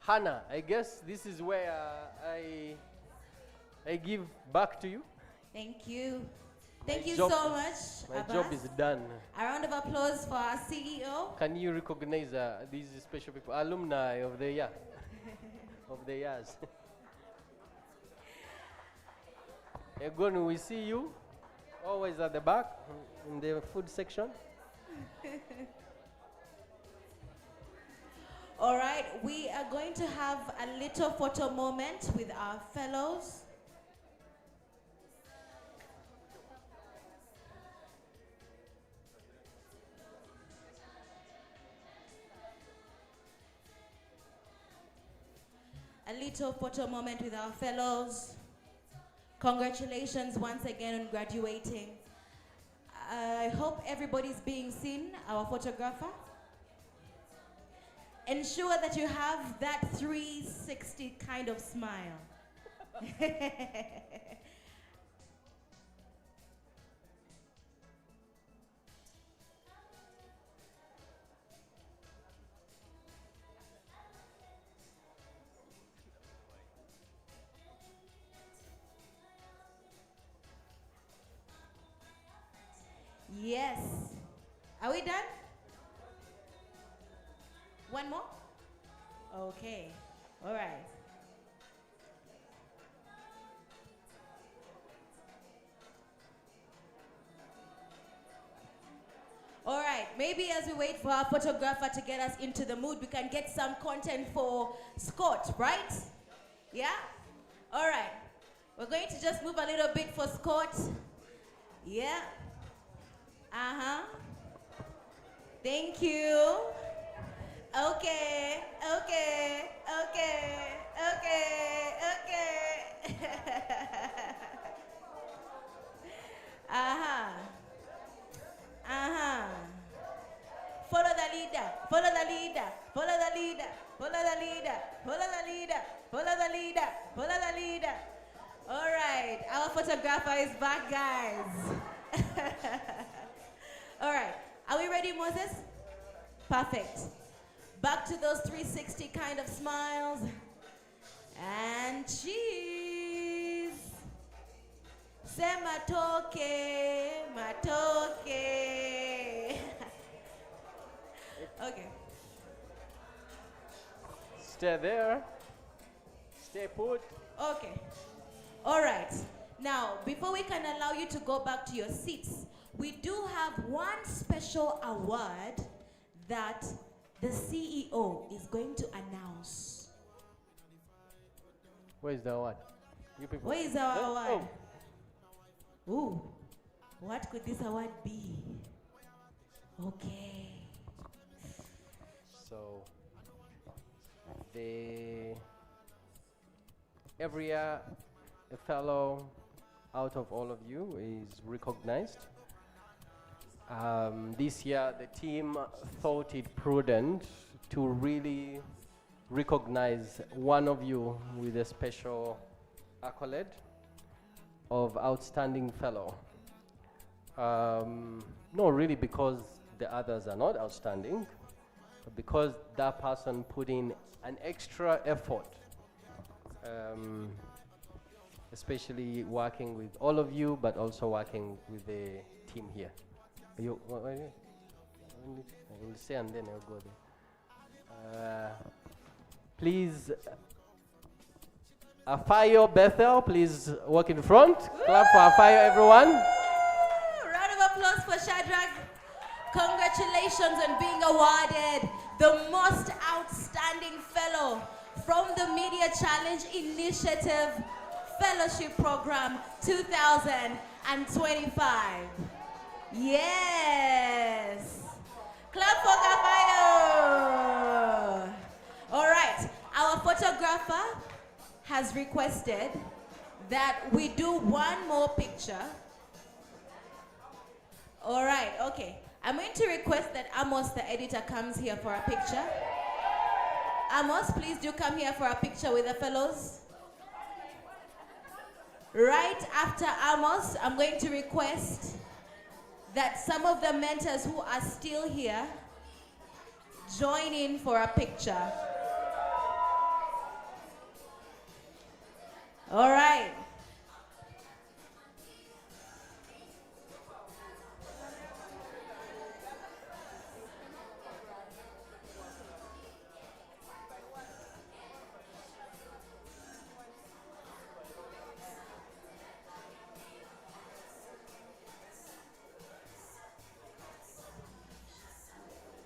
Hannah, I guess this is where I give back to you. Thank you. Thank you job- so much, My Abbas. job is done. A round of applause for our CEO. Can you recognize these special people, alumni of the year, of the years? Egon, we see you always at the back in the food section. All right, we are going to have a little photo moment with our fellows. A little photo moment with our fellows. Congratulations once again on graduating. I hope everybody's being seen, our photographer. Ensure that you have that 360 kind of smile. Yes. Are we done? One more? Okay. All right. All right. Maybe as we wait for our photographer to get us into the mood, we can get some content for Scott, right? Yeah? All right. We're going to just move a little bit for Scott. Yeah. Uh-huh. Thank you. Okay, okay, okay, okay, okay. Uh-huh. Uh-huh. Follow the leader, follow the leader, follow the leader, follow the leader, follow the leader, follow the leader, follow the leader. All right, our photographer is back, guys. All right, are we ready, Moses? Perfect. Back to those 360 kind of smiles. And cheese. Say matoke, matoke. Okay. Stay there. Stay put. Okay. All right. Now, before we can allow you to go back to your seats, we do have one special award that the CEO is going to announce. Where is the award? You people. Where is our Oh, award? Ooh, what could this award be? Okay. So, every year, a fellow out of all of you is recognized. This year, the team thought it prudent to really recognize one of you with a special accolade of outstanding fellow. No, really, because the others are not outstanding, but because that person put in an extra effort, especially working with all of you, but also working with the team here. You, I will say and then I'll go there. Please, Afayo Bethel, please walk in front. Clap for Afayo, everyone. Round of applause for Shadrach. Congratulations on being awarded the most outstanding fellow from the Media Challenge Initiative Fellowship Program 2025. Yes. Clap for Kafayo. All right, our photographer has requested that we do one more picture. All right, okay. I'm going to request that Amos, the editor, comes here for a picture. Amos, please do come here for a picture with the fellows. Right after Amos, I'm going to request that some of the mentors who are still here join in for a picture. All right.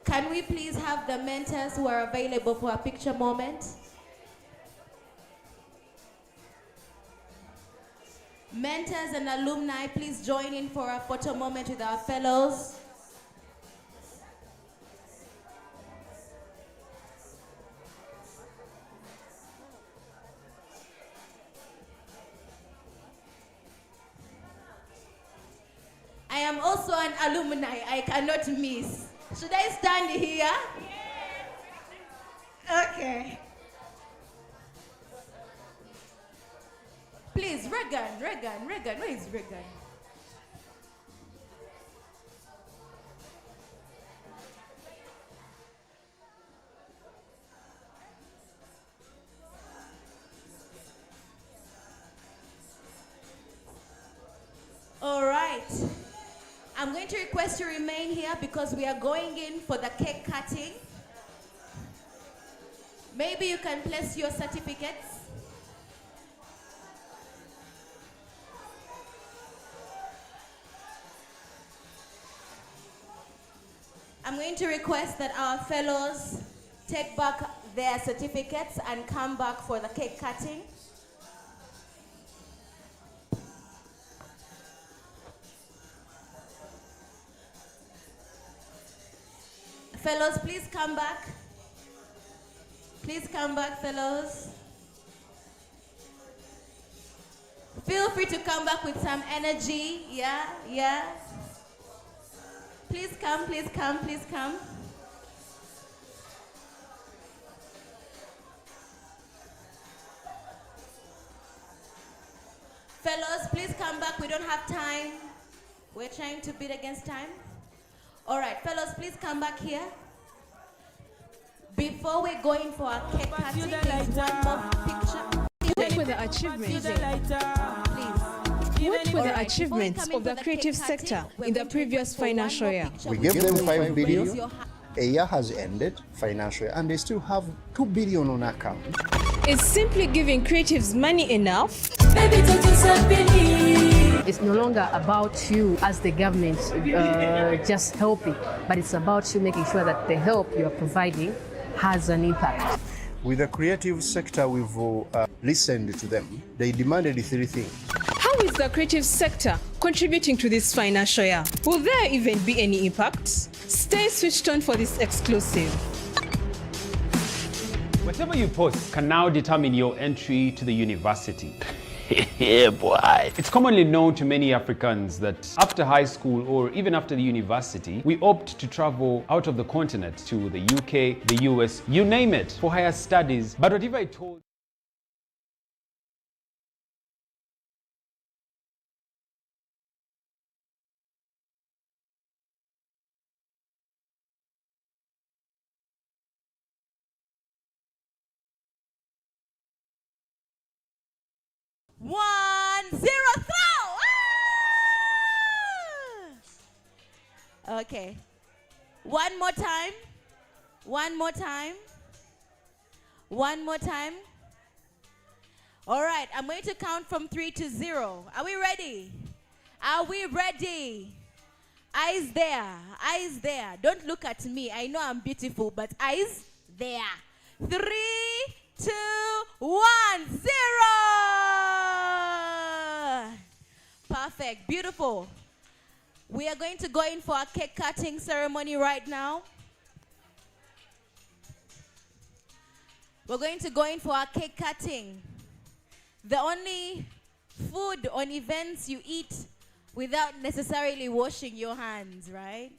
Can we please have the mentors who are available for a picture moment? Mentors and alumni, please join in for a photo moment with our fellows. I am also an alumni, I cannot miss. Should I stand here? Okay. Please, Regan, where is Regan? All right. I'm going to request you remain here because we are going in for the cake cutting. Maybe you can place your certificates. I'm going to request that our fellows take back their certificates and come back for the cake cutting. Fellows, please come back. Please come back, fellows. Feel free to come back with some energy. Yeah. Please come, please come, please come. Fellows, please come back. We don't have time. We're trying to beat against time. All right, fellows, please come back here. Before we go in for our cake cutting, please one more picture. What were the achievements? What were the achievements of the creative sector in the previous financial year? We gave them 5 billion. A year has ended, financial, and they still have 2 billion on account. Is simply giving creatives money enough? It's no longer about you as the government just helping, but it's about you making sure that the help you are providing has an impact. With the creative sector, we've listened to them. They demanded 3 things. How is the creative sector contributing to this financial year? Will there even be any impact? Stay switched on for this exclusive. Whatever you post can now determine your entry to the university. Yeah, boy. It's commonly known to many Africans that after high school or even after the university, we opt to travel out of the continent to the UK, the US, you name it, for higher studies. But what if I told One, zero, throw! Ah! Okay. One more time. One more time. One more time. All right, I'm going to count from 3 to 0. Are we ready? Are we ready? Eyes there. Eyes there. Don't look at me. I know I'm beautiful, but eyes there. 3, 2, 1, 0. Perfect. Beautiful. We are going to go in for a cake cutting ceremony right now. We're going to go in for a cake cutting. The only food on events you eat without necessarily washing your hands, right?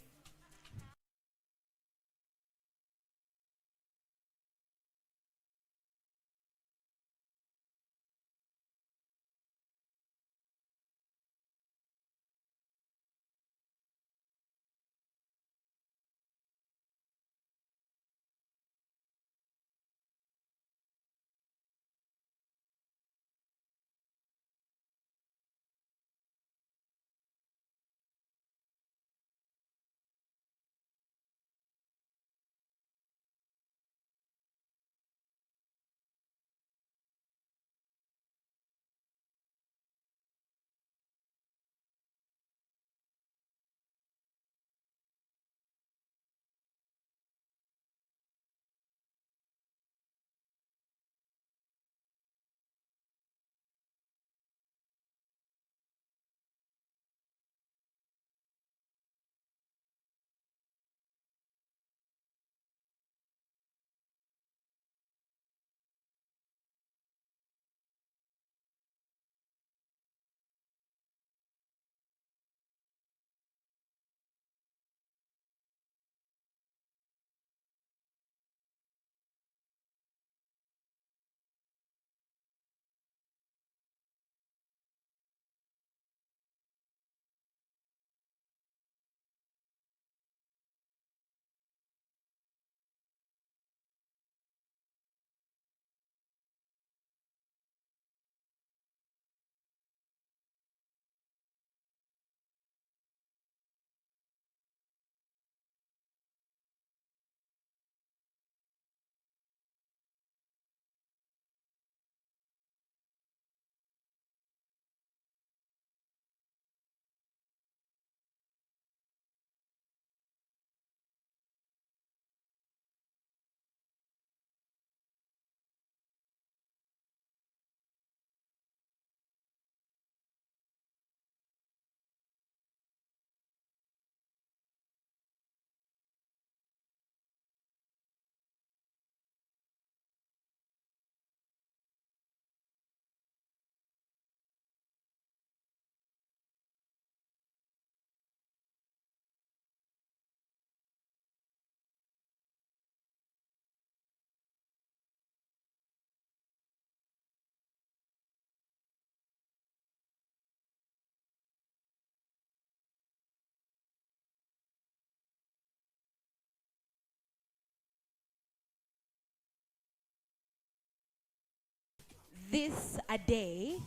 This a day,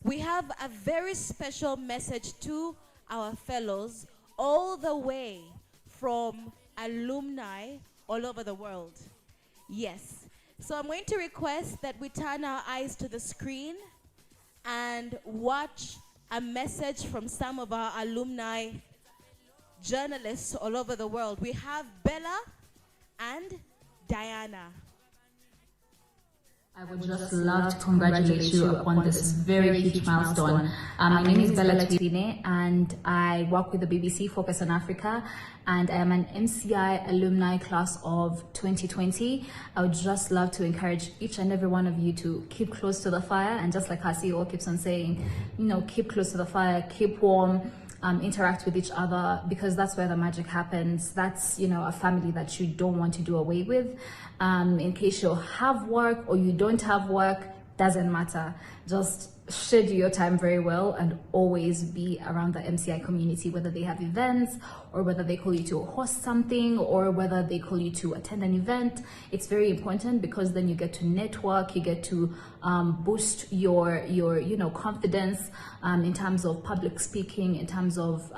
we have a very special message to our fellows all the way from alumni all over the world. Yes. So I'm going to request that we turn our eyes to the screen and watch a message from some of our alumni journalists all over the world. We have Bella and Diana. I would just love to congratulate you upon this very huge milestone. My name is Bella Twine and I work with the BBC Focus on Africa, and I am an MCI alumni class of 2020. I would just love to encourage each and every one of you to keep close to the fire, and just like our CEO keeps on saying, keep close to the fire, keep warm, interact with each other, because that's where the magic happens. That's, a family that you don't want to do away with. In case you have work or you don't have work, doesn't matter. Just schedule your time very well and always be around the MCI community, whether they have events or whether they call you to host something or whether they call you to attend an event. It's very important because then you get to network, you get to boost your confidence in terms of public speaking, in terms of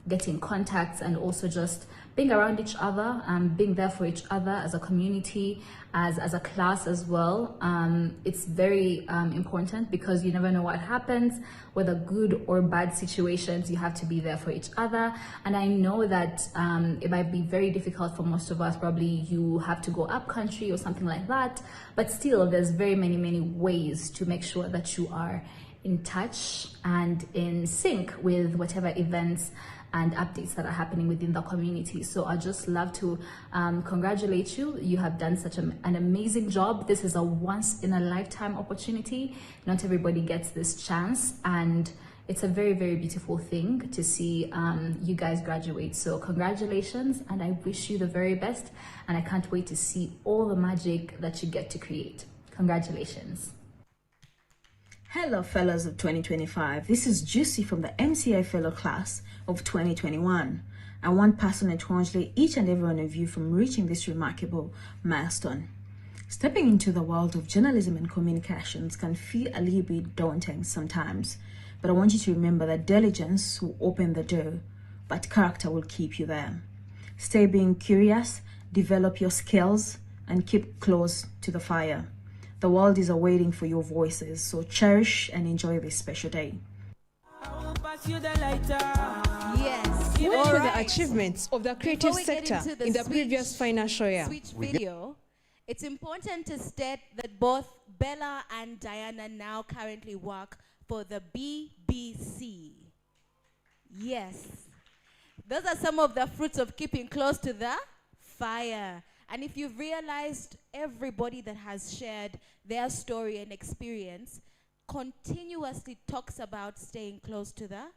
getting contacts, and also just being around each other, being there for each other as a community, as a class as well. It's very important because you never know what happens, whether good or bad situations, you have to be there for each other. And I know that it might be very difficult for most of us, probably you have to go up country or something like that, but still there's very many ways to make sure that you are in touch and in sync with whatever events and updates that are happening within the community. So I just love to congratulate you. You have done such an amazing job. This is a once in a lifetime opportunity. Not everybody gets this chance, and it's a very beautiful thing to see you guys graduate. So congratulations, and I wish you the very best, and I can't wait to see all the magic that you get to create. Congratulations. Hello fellows of 2025, this is Juicy from the MCI Fellow Class of 2021. I want personally to congratulate each and every one of you from reaching this remarkable milestone. Stepping into the world of journalism and communications can feel a little bit daunting sometimes, but I want you to remember that diligence will open the door, but character will keep you there. Stay being curious, develop your skills, and keep close to the fire. The world is awaiting for your voices, so cherish and enjoy this special day. Yes. What were the achievements of the creative sector in the previous financial year? Switch video. It's important to state that both Bella and Diana now currently work for the BBC. Yes. Those are some of the fruits of keeping close to the fire. And if you've realized, everybody that has shared their story and experience continuously talks about staying close to the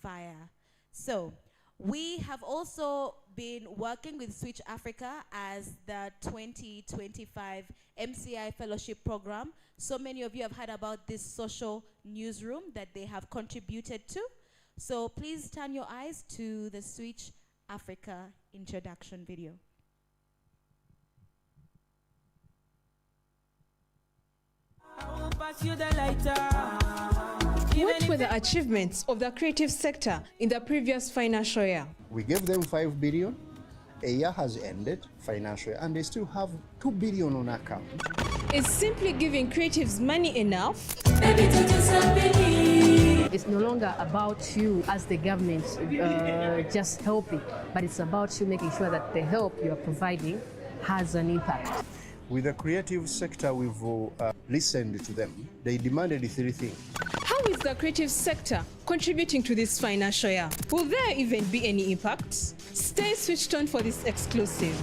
fire. So we have also been working with Switch Africa as the 2025 MCI Fellowship Program. So many of you have heard about this social newsroom that they have contributed to. So please turn your eyes to the Switch Africa introduction video. What were the achievements of the creative sector in the previous financial year? We gave them 5 billion. A year has ended, financial year, and they still have 2 billion on account. Is simply giving creatives money enough? It's no longer about you as the government just helping, but it's about you making sure that the help you are providing has an impact. With the creative sector, we've listened to them. They demanded 3 things. How is the creative sector contributing to this financial year? Will there even be any impacts? Stay switched on for this exclusive.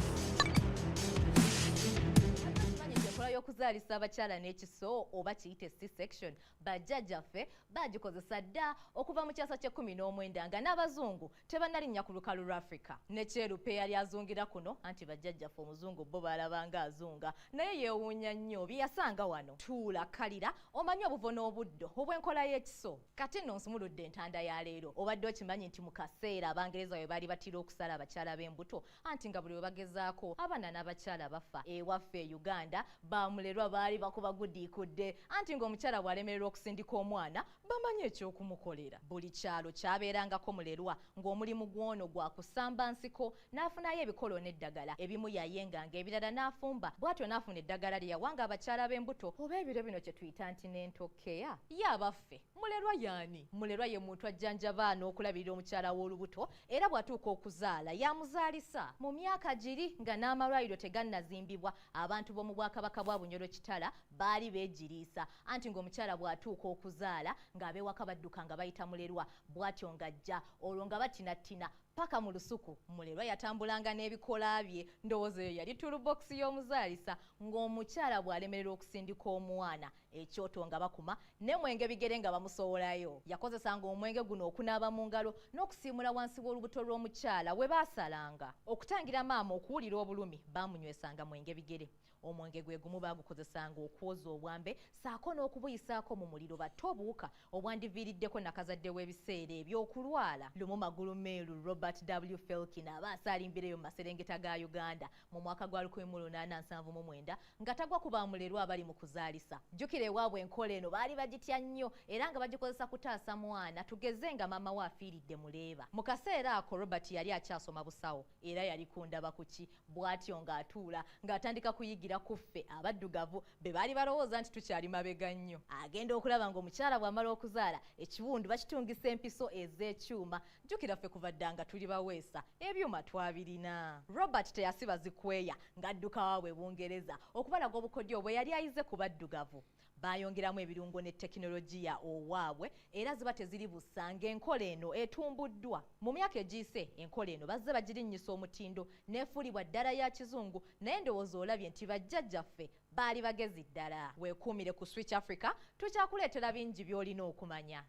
Okuzaalisa abakyala n'ekiso oba kiyite C-section bajjajjaffe bagikozesa dda okuva mu kyasa kye 19 nga n'abazungu tebannalinnya ku lukalu lwa Africa. Ne Kyerupe yali azungira kuno anti bajjajjaffe omuzungu bo balabanga azunga naye yeewuunya nnyo bye yasanga wano. Tuula kalira omanyi obuvono obuddo obw'enkola y'ekiso. Kati nno nsumuludde entanda ya leero obadde okimanyi nti mu kaseera Abangereza bwe baali batira okusala abakyala b'embuto anti nga buli we bagezaako abaana n'abakyala bafa. Ewaffe e Uganda bamulerwa baali bakuba gudiikudde anti ng'omukyala bw'alemererwa okusindika omwana bamanyi ekyokumukolera. Buli kyalo kyabeerangako mulerwa ng'omulimu gw'ono gwa kusamba nsiko n'afunayo ebikolo n'eddagala ebimu yayenganga ebirala n'afumba bw'atyo n'afuna eddagala lye yawanga abakyala b'embuto oba ebiro bino kye tuyita nti n'entokkeya. Ye abaffe mulerwa y'ani? Mulerwa ye muntu ajjanjaba n'okulabirira omukyala w'olubuto era bw'atuuka okuzaala yamuzaalisa. Mu myaka giri nga n'amalwaliro tegannazimbibwa abantu b'omu Bwakabaka bwa Bunyoro Kitala baali beegiriisa anti ng'omukyala bw'atuuka okuzaala ng'abewaka badduka nga bayita mulerwa bw'atyo ng'ajja olwo nga batinattina paka mu lusuku. Mulerwa yatambulanga n'ebikola bye ndowooza eyo yali tulubokisi y'omuzaalisa ng'omukyala bw'alemererwa okusindika omwana ekyoto nga bakuma ne mwenge bigere nga bamusowolayo. Yakozesanga omwenge guno okunaaba mu ngalo n'okusiimula wansi w'olubuto lw'omukyala we baasalanga. Okutangira maama okuwulira obulumi baamunywesanga mwenge bigere. Omwenge gwe gumu baagukozesanga okwoza obwambe saako n'okubuyisaako mu muliro batte obuwuka obwandiviiriddeko nakazadde w'ebiseera eby'okulwala. Lumu magulu meeru Robert Robert W. Felkin aba asalimbireyo mu maserengeta ga Uganda mu mwaka gwa 1879 nga tagwa ku bamulerwa abali mu kuzaalisa. Jjukira ewaabwe enkola eno baali bagitya nnyo era nga bagikozesa kutaasa mwana tugeze nga maama we afiiridde muleeba. Mu kaseera ako Robert yali akyasoma busawo era yali kundaba kuki bw'atyo ng'atuula ng'atandika kuyigira ku ffe abaddugavu be baali balowooza nti tukyali mabega nnyo. Agenda okulaba ng'omukyala bw'amala okuzaala ekiwundu bakitungisa empiso ez'ekyuma. Jjukira ffe kuva ddanga tuli baweesa ebyuma twabirina. Robert teyasiba zikweya ng'adduka waabwe Bungereza okubalaga obukodyo bwe yali ayize ku baddugavu. Bayongeramu ebirungo ne tekinologiya owaabwe era ziba teziri busa ng'enkola eno etumbuddwa. Mu myaka egiyise enkola eno bazze bagirinnyisa omutindo n'efuulibwa ddala ya kizungu naye ndowooza olabye nti bajjajjaffe baali bagezi ddala. Weekuumire ku Switch Africa tukyakuleetera bingi by'olina okumanya.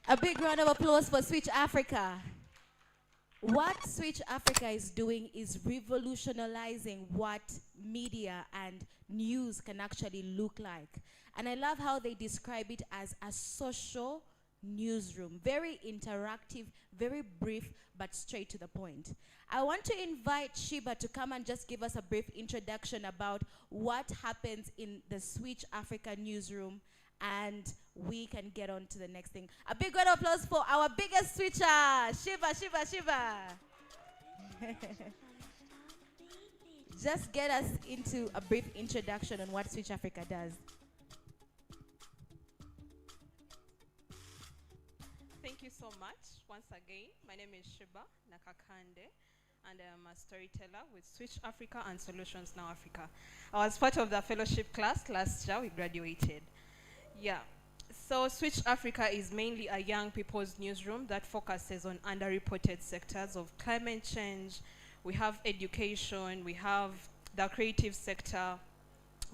A big round of applause for Switch Africa. What Switch Africa is doing is revolutionizing what media and news can actually look like. And I love how they describe it as a social newsroom. Very interactive, very brief, but straight to the point. I want to invite Sheba to come and just give us a brief introduction about what happens in the Switch Africa newsroom, and we can get on to the next thing. A big round of applause for our biggest switcher, Shiva. Just get us into a brief introduction on what Switch Africa does. Thank you so much. Once again, my name is Shiba Nakakande, and I am a storyteller with Switch Africa and Solutions Now Africa. I was part of the fellowship class last year. We graduated. Yeah. So Switch Africa is mainly a young people's newsroom that focuses on underreported sectors of climate change. We have education, we have the creative sector,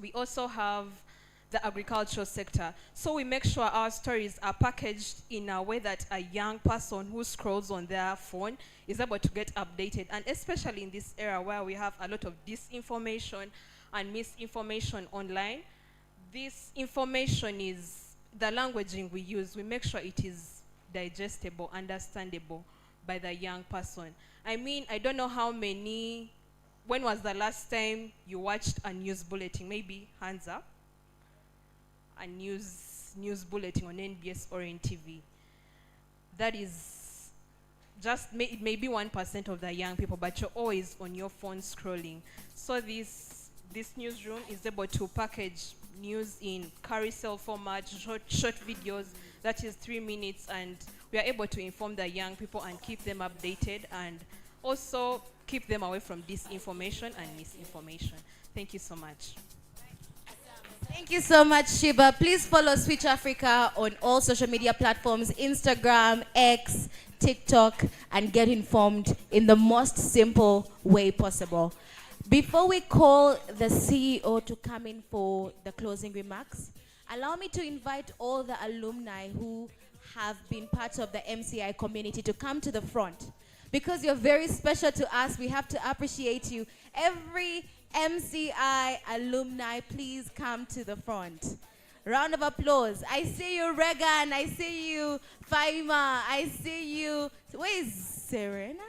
we also have the agricultural sector. So we make sure our stories are packaged in a way that a young person who scrolls on their phone is able to get updated. And especially in this era where we have a lot of disinformation and misinformation online, this information is the languaging we use. We make sure it is digestible, understandable by the young person. I mean, I don't know how many, when was the last time you watched a news bulletin? Maybe hands up. A news bulletin on NBS or in TV. That is just, it may be 1% of the young people, but you're always on your phone scrolling. So this newsroom is able to package news in carousel format, short videos, that is 3 minutes, and we are able to inform the young people and keep them updated and also keep them away from disinformation and misinformation. Thank you so much. Thank you so much, Shiba. Please follow Switch Africa on all social media platforms, Instagram, X, TikTok, and get informed in the most simple way possible. Before we call the CEO to come in for the closing remarks, allow me to invite all the alumni who have been part of the MCI community to come to the front. Because you're very special to us, we have to appreciate you. Every MCI alumni, please come to the front. Round of applause. I see you, Regan. I see you, Faima. I see you. Where is Serena?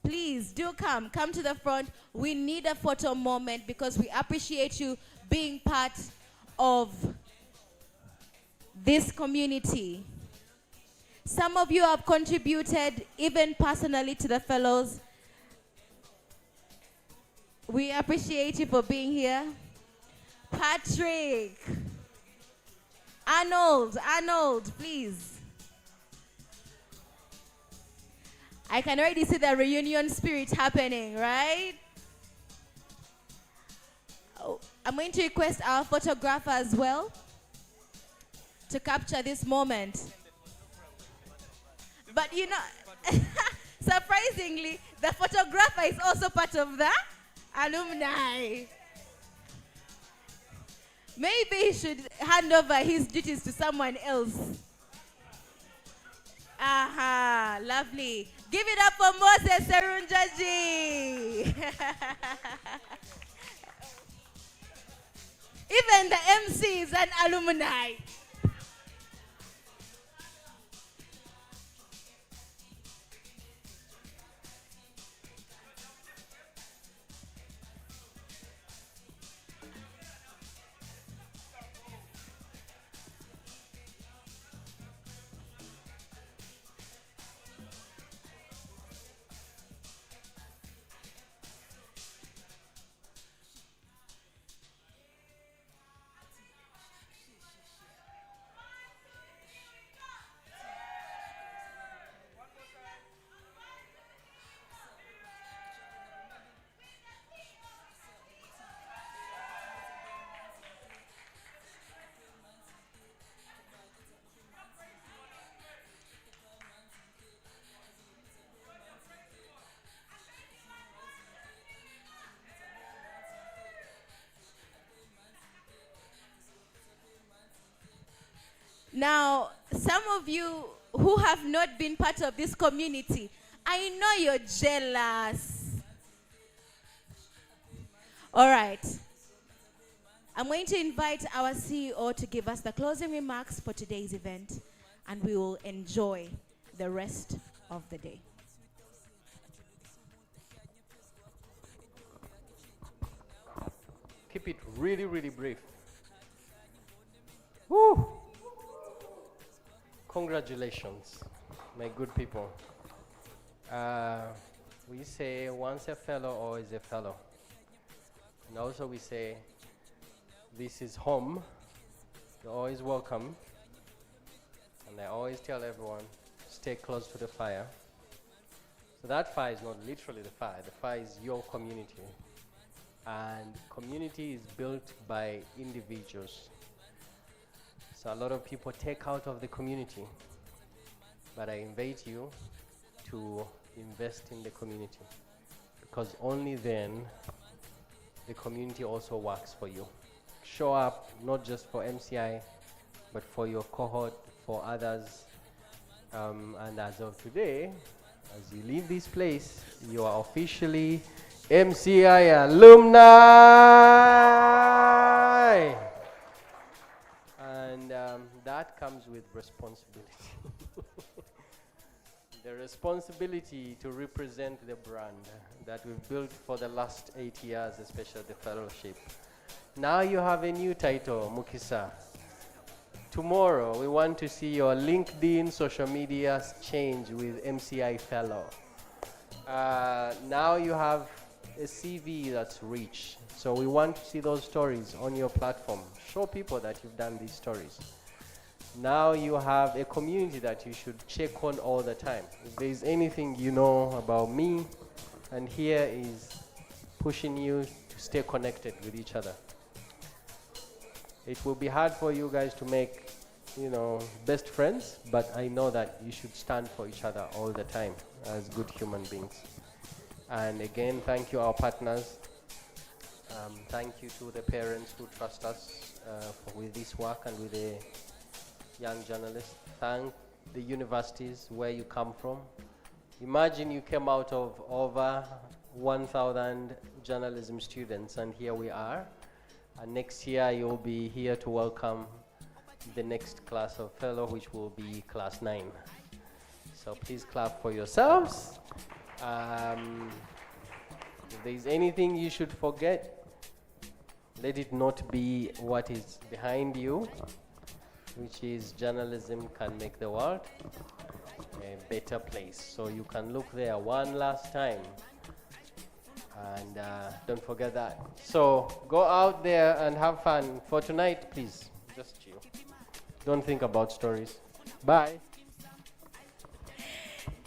Please do come to the front. We need a photo moment because we appreciate you being part of this community. Some of you have contributed even personally to the fellows. We appreciate you for being here. Patrick. Arnold, please. I can already see the reunion spirit happening, right? Oh, I'm going to request our photographer as well to capture this moment. But you know, surprisingly, the photographer is also part of the alumni. Maybe he should hand over his duties to someone else. Aha, lovely. Give it up for Moses Serunjaji. Even the MC is an alumni. Now, some of you who have not been part of this community, I know you're jealous. All right. I'm going to invite our CEO to give us the closing remarks for today's event, and we will enjoy the rest of the day. Keep it really, really brief. Woo! Congratulations, my good people. We say once a fellow, always a fellow. And also we say, this is home. You're always welcome. And I always tell everyone, stay close to the fire. So that fire is not literally the fire. The fire is your community. And community is built by individuals. So a lot of people take out of the community. But I invite you to invest in the community. Because only then the community also works for you. Show up not just for MCI, but for your cohort, for others. And as of today, as you leave this place, you are officially MCI alumni. And that comes with responsibility. The responsibility to represent the brand that we've built for the last 8 years, especially the fellowship. Now you have a new title, Mukisa. Tomorrow, we want to see your LinkedIn social media change with MCI Fellow. Now you have a CV that's rich. So we want to see those stories on your platform. Show people that you've done these stories. Now you have a community that you should check on all the time. If there's anything you know about me, and here is pushing you to stay connected with each other. It will be hard for you guys to make, best friends, but I know that you should stand for each other all the time as good human beings. And again, thank you, our partners. Thank you to the parents who trust us with this work and with the young journalists. Thank the universities where you come from. Imagine you came out of over 1,000 journalism students, and here we are. And next year you'll be here to welcome the next class of fellow, which will be class 9. So please clap for yourselves. If there's anything you should forget, let it not be what is behind you, which is journalism can make the world a better place. So you can look there one last time. And don't forget that. So go out there and have fun. For tonight, please, just chill. Don't think about stories. Bye.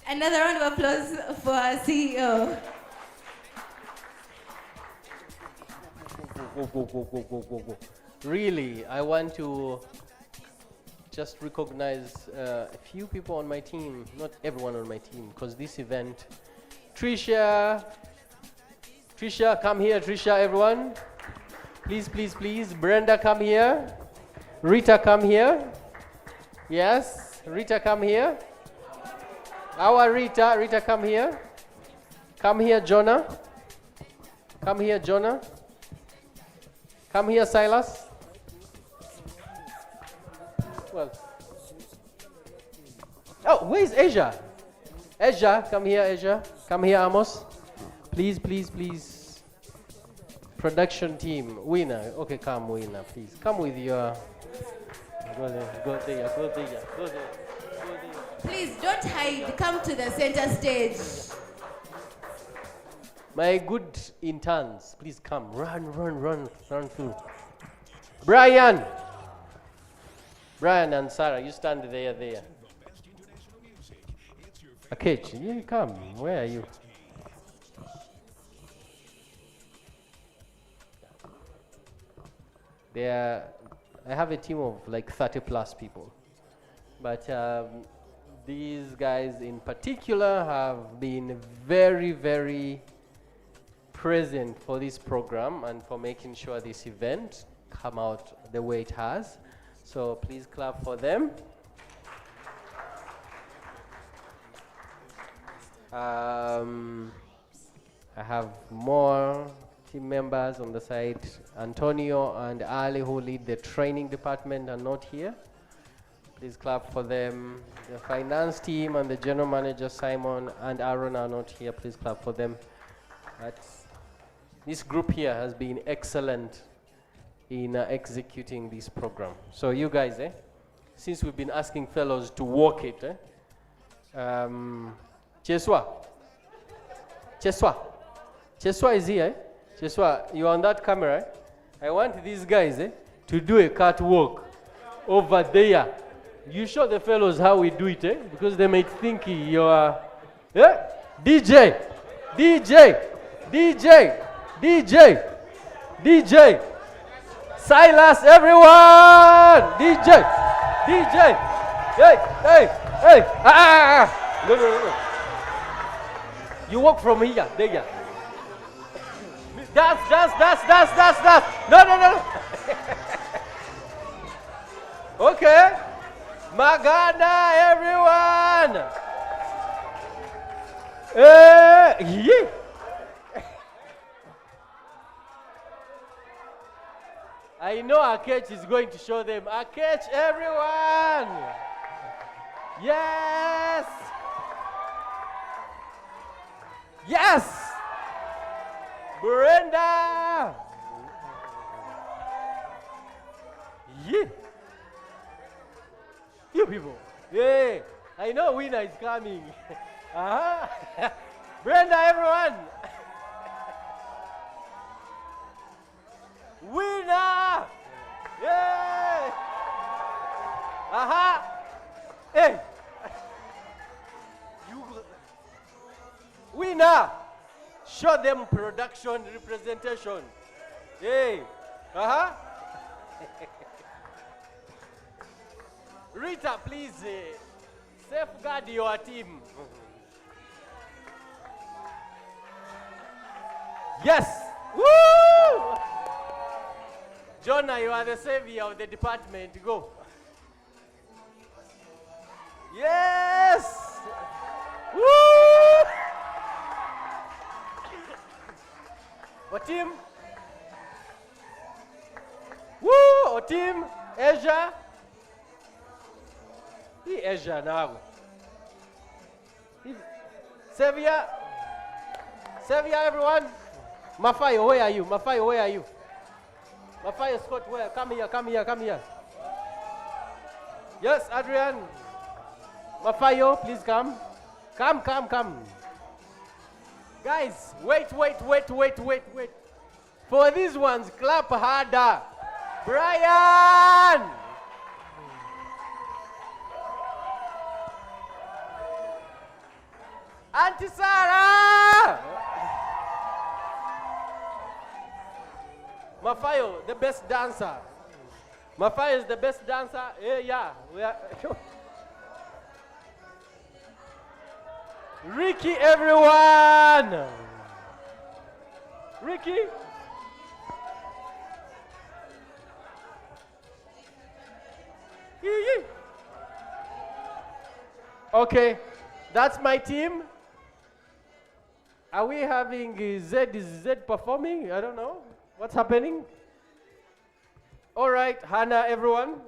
Another round of applause for our CEO. Really, I want to just recognize a few people on my team, not everyone on my team, because this event, Trisha, come here, Trisha, everyone. Please, please, please. Brenda, come here. Rita, come here. Yes, Rita, come here. Our Rita, come here. Come here, Jonah. Come here, Jonah. Come here, Silas. Well. Oh, where's Asia? Asia, come here, Asia. Come here, Amos. Please, please, please. Production team, Winner. Okay, come, Winner, please. Come with your. Go there, go there, go there, go there. Please don't hide. Come to the center stage. My good interns, please come. Run through. Brian and Sarah, you stand there. Akechi, you come. Where are you? I have a team of like 30 plus people. But these guys in particular have been very, very present for this program and for making sure this event come out the way it has. So please clap for them. I have more team members on the side. Antonio and Ali, who lead the training department, are not here. Please clap for them. The finance team and the general manager, Simon and Aaron, are not here. Please clap for them. This group here has been excellent in executing this program. So you guys, since we've been asking fellows to walk it, Cheswa is here. Cheswa, you're on that camera. I want these guys to do a catwalk over there. You show the fellows how we do it, because they might think you're DJ. Silas, everyone! DJ! Hey! No. You walk from here, there. Dance. No. Okay. Magana, everyone! Yeah. I know Akech is going to show them. Akech, everyone! Yes! Brenda! Yeah! You people. Yeah! I know winner is coming. Brenda, everyone! Winner! Yeah! Hey! Winner! Show them production representation. Hey! Rita, please safeguard your team. Yes! Woo! Jonah, you are the savior of the department. Go. Yes! Woo! What team? Woo! What team? Asia? Asia now. Savior, everyone. Mafayo, where are you? Mafayo, Scott, where? Come here. Yes, Adrian. Mafayo, please come. Come. Guys, wait. For these ones, clap harder. Brian! Auntie Sarah! Mafayo, the best dancer. Mafayo is the best dancer. Yeah. We are Ricky, everyone! Ricky? Okay, that's my team. Are we having Zed? Is Zed performing? I don't know. What's happening? All right, Hannah, everyone.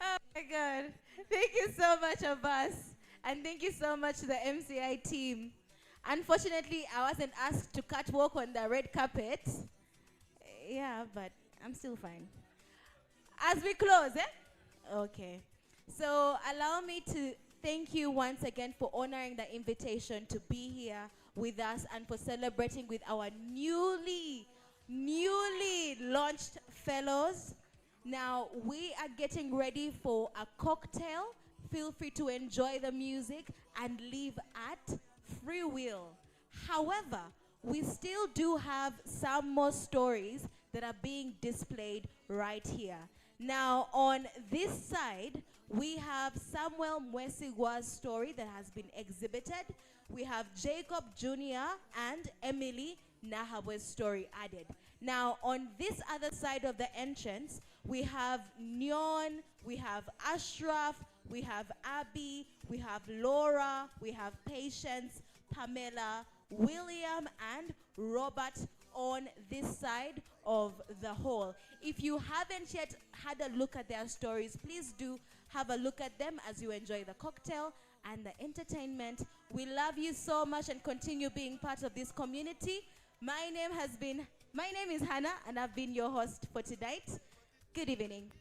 Oh my God. Thank you so much, Abbas. And thank you so much to the MCI team. Unfortunately, I wasn't asked to catwalk on the red carpet. Yeah, but I'm still fine. As we close, Okay. So allow me to thank you once again for honoring the invitation to be here with us and for celebrating with our newly launched fellows. Now, we are getting ready for a cocktail. Feel free to enjoy the music and leave at free will. However, we still do have some more stories that are being displayed right here. Now, on this side, we have Samuel Mwesigwa's story that has been exhibited. We have Jacob Jr. and Emily Nahabwe's story added. Now, on this other side of the entrance, we have Nyon, we have Ashraf, we have Abby, we have Laura, we have Patience, Pamela, William, and Robert on this side of the hall. If you haven't yet had a look at their stories, please do have a look at them as you enjoy the cocktail and the entertainment. We love you so much and continue being part of this community. My name is Hannah, and I've been your host for tonight. Good evening.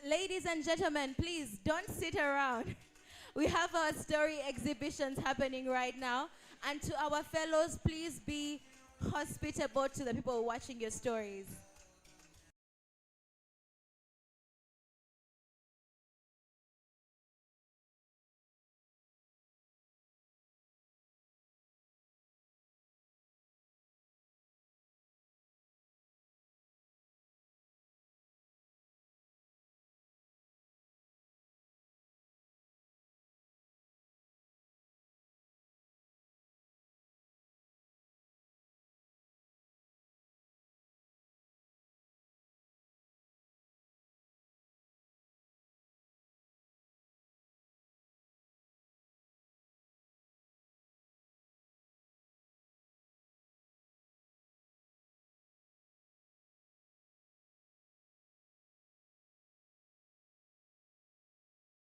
Ladies and gentlemen, please don't sit around. We have our story exhibitions happening right now. And to our fellows, please be hospitable to the people watching your stories.